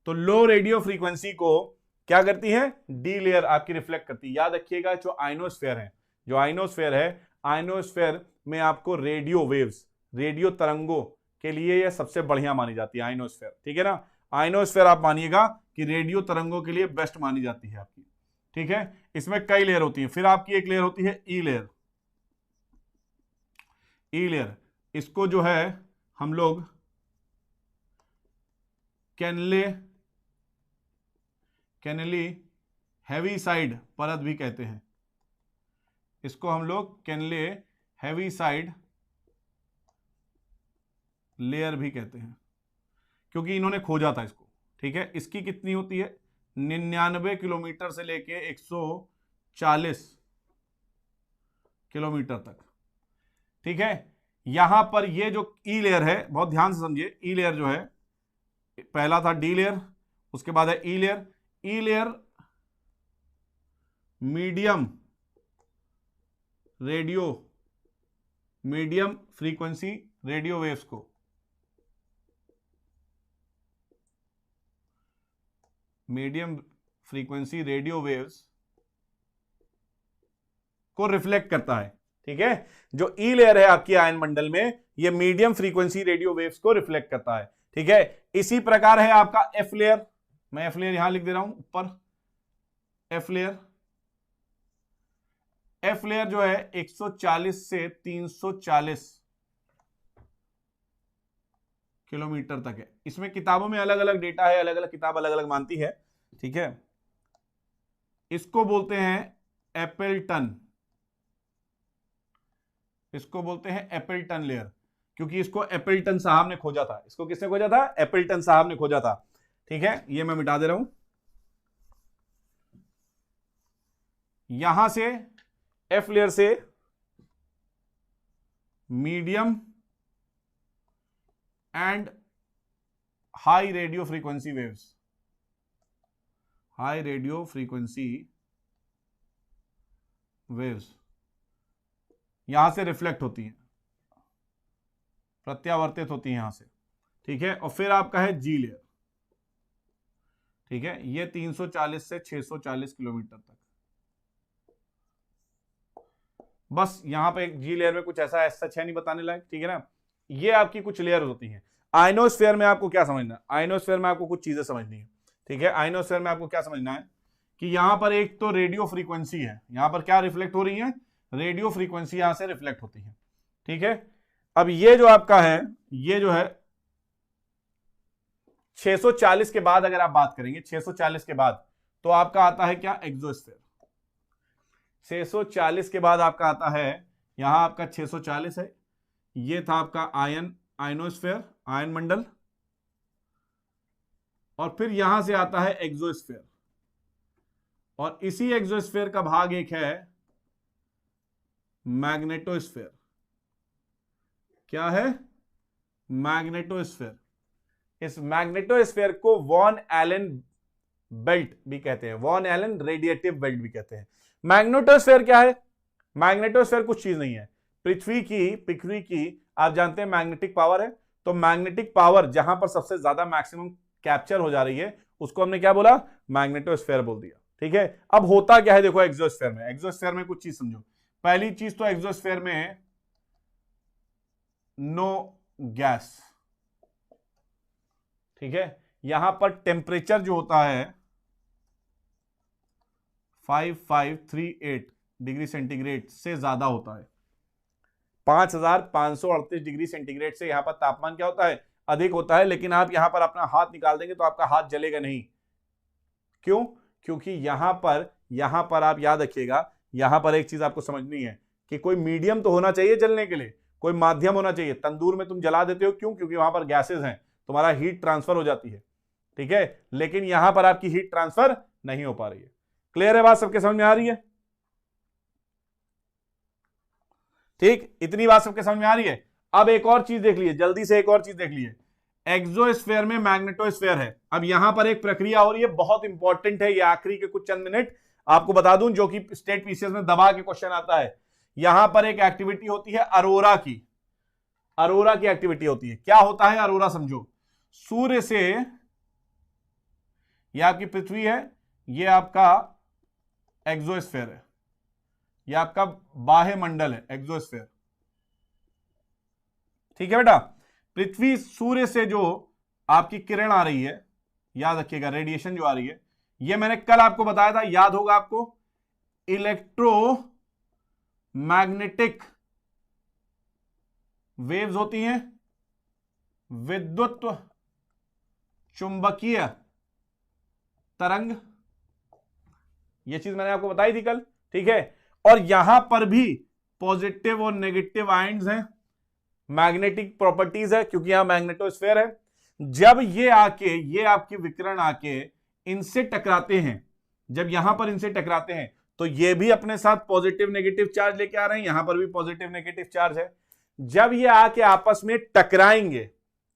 तो लो रेडियो फ्रीक्वेंसी को क्या करती है? डी लेयर आपकी रिफ्लेक्ट करती है। याद रखिएगा जो आयनोस्फेयर है, आयनोस्फेयर में आपको रेडियो वेव्स, रेडियो तरंगों के लिए यह सबसे बढ़िया मानी जाती है आयनोस्फेयर, ठीक है ना। आयनोस्फेयर आप मानिएगा कि रेडियो तरंगों के लिए बेस्ट मानी जाती है आपकी, ठीक है। इसमें कई लेयर होती है। फिर आपकी एक लेयर होती है ई लेयर। ई लेयर इसको जो है हम लोग कैनली हैवीसाइड परत भी कहते हैं। इसको हम लोग कैनले हैवीसाइड लेयर भी कहते हैं, क्योंकि इन्होंने खोजा था इसको, ठीक है। इसकी कितनी होती है? 99 किलोमीटर से लेके 140 किलोमीटर तक, ठीक है। यहां पर ये जो ई लेयर है, बहुत ध्यान से समझिए, ई लेयर जो है, पहला था डी लेयर, उसके बाद है E layer. E layer medium frequency radio waves को रिफ्लेक्ट करता है, ठीक है। जो ई लेयर है आपकी आयन मंडल में, ये मीडियम फ्रीक्वेंसी रेडियो वेव्स को रिफ्लेक्ट करता है, ठीक है। इसी प्रकार है आपका एफ लेयर। मैं एफ लेयर यहां लिख दे रहा हूं ऊपर। एफ लेयर जो है 140 से 340 किलोमीटर तक है। इसमें किताबों में अलग अलग डेटा है, अलग अलग किताब अलग अलग मानती है, ठीक है। इसको बोलते हैं एपल्टन, इसको बोलते हैं एपल्टन लेयर, क्योंकि इसको एपल्टन साहब ने खोजा था। इसको किसने खोजा था? एपल्टन साहब ने खोजा था, ठीक है। ये मैं मिटा दे रहा हूं। यहां से एफ लेयर से medium and high radio frequency waves यहां से रिफ्लेक्ट होती हैं, प्रत्यावर्तित होती हैं यहां से, ठीक है। और फिर आपका है जी लेयर, ठीक है। ये 340 से 640 किलोमीटर तक। बस यहां पे जी लेयर में कुछ ऐसा सच है नहीं बताने लायक, ठीक है ना। ये आपकी कुछ लेयर होती हैं। आयनोस्फेयर में आपको क्या समझना है? आयनोस्फेयर में आपको कुछ चीजें समझनी है, ठीक है। आयनोस्फेयर में आपको क्या समझना है कि यहां पर एक तो रेडियो फ्रीक्वेंसी है, यहां पर क्या रिफ्लेक्ट हो रही है, रेडियो फ्रीक्वेंसी यहां से रिफ्लेक्ट होती है, ठीक है। अब ये जो आपका है, ये जो है 640 के बाद अगर आप बात करेंगे, 640 के बाद तो आपका आता है क्या, एक्सोस्फीयर। 640 के बाद आपका आता है, यहां आपका 640 है, ये था आपका आयनोस्फीयर, आयन मंडल, और फिर यहां से आता है एक्सोस्फीयर, और इसी एक्सोस्फीयर का भाग एक है मैग्नेटोस्फीयर। क्या है, मैग्नेटोस्फीयर। इस मैग्नेटोस्फीयर को वॉन एलन बेल्ट भी कहते हैं, वॉन एलन रेडिएटिव बेल्ट भी कहते हैं। मैग्नेटोस्फीयर क्या है, मैग्नेटोस्फीयर कुछ चीज नहीं है, पृथ्वी की आप जानते हैं मैग्नेटिक पावर है, तो मैग्नेटिक पावर जहां पर सबसे ज्यादा मैक्सिमम कैप्चर हो जा रही है उसको हमने क्या बोला, मैग्नेटोस्फीयर बोल दिया, ठीक है। अब होता क्या है देखो एक्सोस्फीयर में, एक्सोस्फीयर में कुछ चीज समझो। पहली चीज तो एक्सोस्फीयर में नो गैस, ठीक है। यहां पर टेम्परेचर जो होता है 5538 डिग्री सेंटीग्रेड से ज्यादा होता है, 5538 डिग्री सेंटीग्रेड से यहां पर तापमान क्या होता है, अधिक होता है। लेकिन आप यहां पर अपना हाथ निकाल देंगे तो आपका हाथ जलेगा नहीं, क्यों, क्योंकि यहां पर आप याद रखिएगा, यहां पर एक चीज आपको समझनी है कि कोई मीडियम तो होना चाहिए जलने के लिए, कोई माध्यम होना चाहिए। तंदूर में तुम जला देते हो क्यों, क्योंकि वहां पर गैसेस हैं, तुम्हारा हीट ट्रांसफर हो जाती है, ठीक है। लेकिन यहां पर आपकी हीट ट्रांसफर नहीं हो पा रही है। क्लियर है बात, सबके समझ में आ रही है, ठीक, इतनी बात सबके समझ में आ रही है। अब एक और चीज देख लीजिए, जल्दी से एक और चीज देख लीजिए, एक्सोस्फीयर में मैग्नेटोस्फीयर है। अब यहां पर एक प्रक्रिया हो रही है, बहुत इंपॉर्टेंट है, ये आखिरी के कुछ चंद मिनट आपको बता दूं, जो कि स्टेट पीसीएस में दबा के क्वेश्चन आता है। यहां पर एक एक्टिविटी होती है अरोरा की, अरोरा की एक्टिविटी होती है। क्या होता है अरोरा, समझो, सूर्य से, यह आपकी पृथ्वी है, यह आपका एक्सोस्फीयर है, यह आपका बाह्य मंडल है, एक्सोस्फीयर, ठीक है बेटा। पृथ्वी, सूर्य से जो आपकी किरण आ रही है, याद रखिएगा, रेडिएशन जो आ रही है, यह मैंने कल आपको बताया था, याद होगा आपको, इलेक्ट्रोमैग्नेटिक वेव्स होती हैं, विद्युत चुंबकीय तरंग, यह चीज मैंने आपको बताई थी कल, ठीक है। और यहां पर भी पॉजिटिव और नेगेटिव आयन्स हैं, मैग्नेटिक प्रॉपर्टीज है, क्योंकि यहां मैग्नेटोस्फीयर है। जब ये आके, ये आपकी विकिरण आके इनसे टकराते हैं, जब यहां पर इनसे टकराते हैं तो ये भी अपने साथ पॉजिटिव नेगेटिव चार्ज लेके आ रहे हैं, यहां पर भी पॉजिटिव नेगेटिव चार्ज है। जब ये आके आपस में टकराएंगे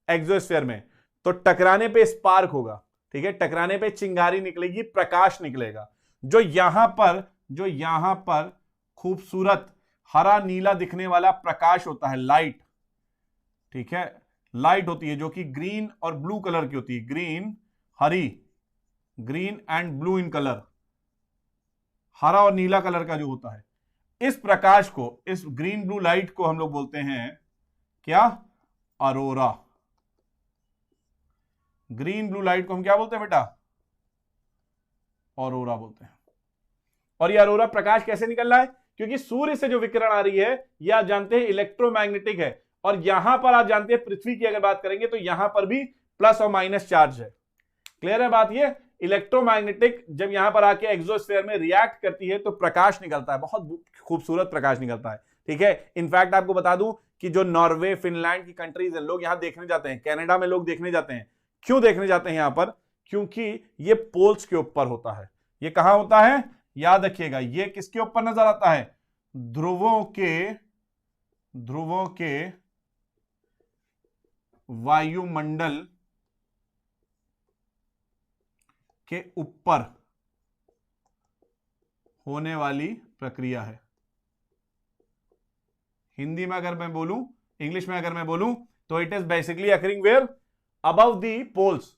एक्सोस्फीयर में, तो टकराने पे स्पार्क होगा, ठीक है, टकराने पे चिंगारी निकलेगी, प्रकाश निकलेगा, जो यहां पर खूबसूरत हरा नीला दिखने वाला प्रकाश होता है, लाइट, ठीक है, लाइट होती है, जो कि ग्रीन और ब्लू कलर की होती है, green, Hari, green and blue in colour, हरा और नीला कलर का जो होता है, इस प्रकाश को, इस ग्रीन ब्लू लाइट को हम लोग बोलते हैं क्या, अरोरा। ग्रीन ब्लू लाइट को हम क्या बोलते हैं बेटा, अरोरा बोलते हैं। और ये अरोरा प्रकाश कैसे निकल रहा है, क्योंकि सूर्य से जो विकिरण आ रही है, यह आप जानते हैं इलेक्ट्रोमैग्नेटिक है, और यहां पर आप जानते हैं पृथ्वी की अगर बात करेंगे तो यहां पर भी प्लस और माइनस चार्ज है। क्लियर है बात, ये इलेक्ट्रोमैग्नेटिक जब यहां पर आके एक्सोस्फीयर में रिएक्ट करती है तो प्रकाश निकलता है, बहुत खूबसूरत प्रकाश निकलता है, ठीक है। इनफैक्ट आपको बता दूं कि जो नॉर्वे, फिनलैंड की कंट्रीज हैं, लोग यहां देखने जाते हैं, कनाडा में लोग देखने जाते हैं। क्यों देखने जाते हैं यहां पर, क्योंकि ये पोल्स के ऊपर होता है। ये कहां होता है, याद रखिएगा, ये किसके ऊपर नजर आता है, ध्रुवों के वायुमंडल के ऊपर होने वाली प्रक्रिया है। हिंदी में अगर मैं बोलूं, इंग्लिश में अगर मैं बोलूं, तो it is basically occurring where, above the poles,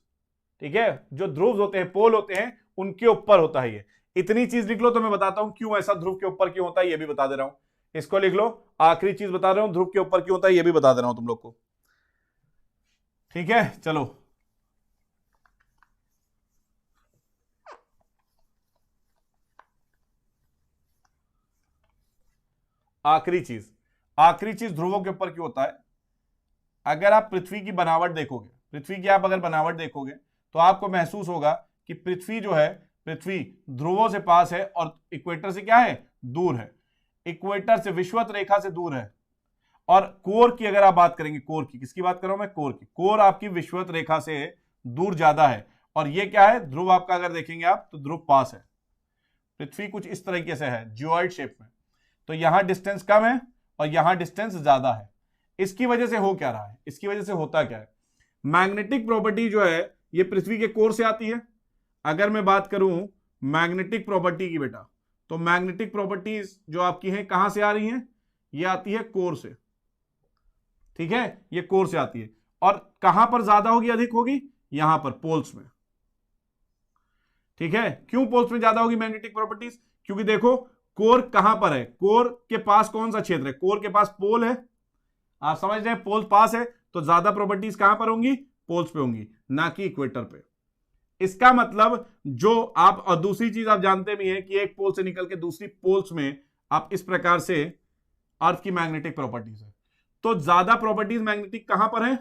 ठीक है, जो ध्रुव होते हैं, पोल होते हैं, उनके ऊपर होता है ये। इतनी चीज लिख लो तो मैं बताता हूं क्यों ऐसा ध्रुव के ऊपर क्यों होता है, ये भी बता दे रहा हूं। इसको लिख लो, आखिरी चीज बता रहा हूं, ध्रुव के ऊपर क्यों होता है ये भी बता दे रहा हूं तुम लोग को, ठीक है। चलो, आखिरी चीज ध्रुवों के ऊपर क्यों होता है? अगर आप पृथ्वी की बनावट देखोगे, पृथ्वी की आप अगर बनावट देखोगे तो आपको महसूस होगा कि पृथ्वी जो है, पृथ्वी ध्रुवों से पास है और इक्वेटर से क्या है, दूर है। इक्वेटर से, विषुवत रेखा से दूर है। और कोर की अगर आप बात करेंगे, कोर की, किसकी बात कर रहा हूं मैं? कोर की। कोर आपकी विषुवत रेखा से दूर ज्यादा है। और ये क्या है? ध्रुव आपका अगर देखेंगे आप तो ध्रुव पास है। पृथ्वी कुछ इस तरीके से है, जियोइड शेप में। तो यहां डिस्टेंस कम है और यहां डिस्टेंस ज्यादा है। इसकी वजह से हो क्या रहा है? इसकी वजह से होता क्या है? मैग्नेटिक प्रॉपर्टी जो है ये पृथ्वी के कोर से आती है। अगर मैं बात करूं मैग्नेटिक प्रॉपर्टी की बेटा, तो मैग्नेटिक प्रॉपर्टीज जो आपकी हैं कहां से आ रही हैं? ये आती है कोर से। ठीक है, ये कोर से आती है। और कहां पर ज्यादा होगी, अधिक होगी? यहां पर, पोल्स में। ठीक है, क्यों पोल्स में ज्यादा होगी मैग्नेटिक प्रॉपर्टीज? क्योंकि देखो कोर कहां पर है, कोर के पास कौन सा क्षेत्र है? कोर के पास पोल है। आप समझ रहे हैं, पोल पास है तो ज्यादा प्रॉपर्टीज कहां पर होंगी? पोल्स पे होंगी, ना कि इक्वेटर पे। इसका मतलब जो आप, और दूसरी चीज आप जानते भी हैं कि एक पोल से निकल के दूसरी पोल्स में आप इस प्रकार से अर्थ की मैग्नेटिक प्रॉपर्टीज है। तो ज्यादा प्रॉपर्टीज मैग्नेटिक कहां पर है?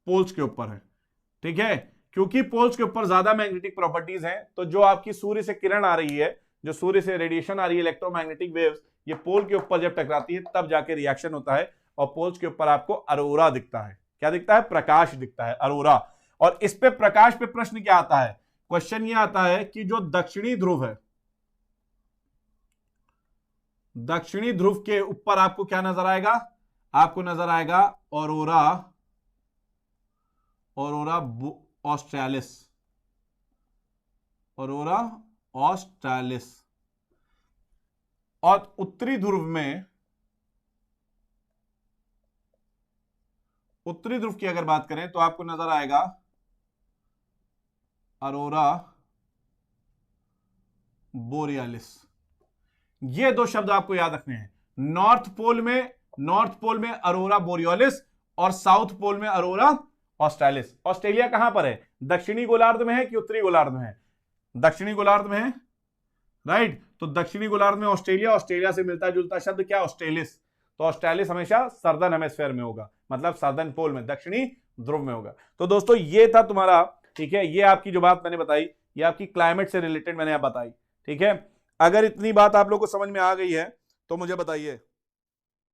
पोल्स के ऊपर है। ठीक है, क्योंकि पोल्स के ऊपर ज्यादा मैग्नेटिक प्रॉपर्टीज हैं, तो जो आपकी सूर्य से किरण आ रही है, जो सूर्य से रेडिएशन आ रही है, इलेक्ट्रोमैग्नेटिक वेव्स, ये पोल के ऊपर जब टकराती है तब जाके रिएक्शन होता है और पोल्स के ऊपर आपको अरोरा दिखता है। क्या दिखता है? प्रकाश दिखता है, अरोरा। और इस पे प्रकाश पे प्रश्न क्या आता है? क्वेश्चन ये आता है कि जो दक्षिणी ध्रुव है, दक्षिणी ध्रुव के ऊपर आपको क्या नजर आएगा? आपको नजर आएगा aurora, aurora australis, aurora australis. और उत्तरी ध्रुव में, उत्तरी ध्रुव की अगर बात करें तो आपको नजर आएगा अरोरा बोरियालिस। ये दो शब्द आपको याद रखने हैं। नॉर्थ पोल में अरोरा बोरियोलिस और साउथ पोल में अरोरा ऑस्ट्रेलिस। ऑस्ट्रेलिया कहां पर है? दक्षिणी गोलार्ध में है कि उत्तरी गोलार्ध में है? दक्षिणी गोलार्ध में है, राइट। तो दक्षिणी गोलार्ध में ऑस्ट्रेलिया, ऑस्ट्रेलिया से मिलता जुलता शब्द क्या? ऑस्ट्रेलिस। तो ऑस्ट्रेलिस हमेशा सर्दर्न हेमिस्फीयर में होगा, मतलब सर्दर्न पोल में, दक्षिणी ध्रुव में होगा। तो दोस्तों ये था तुम्हारा, ठीक है, ये आपकी जो बात मैंने बताई, ये आपकी क्लाइमेट से रिलेटेड मैंने आप बताई। ठीक है, अगर इतनी बात आप लोग को समझ में आ गई है तो मुझे बताइए।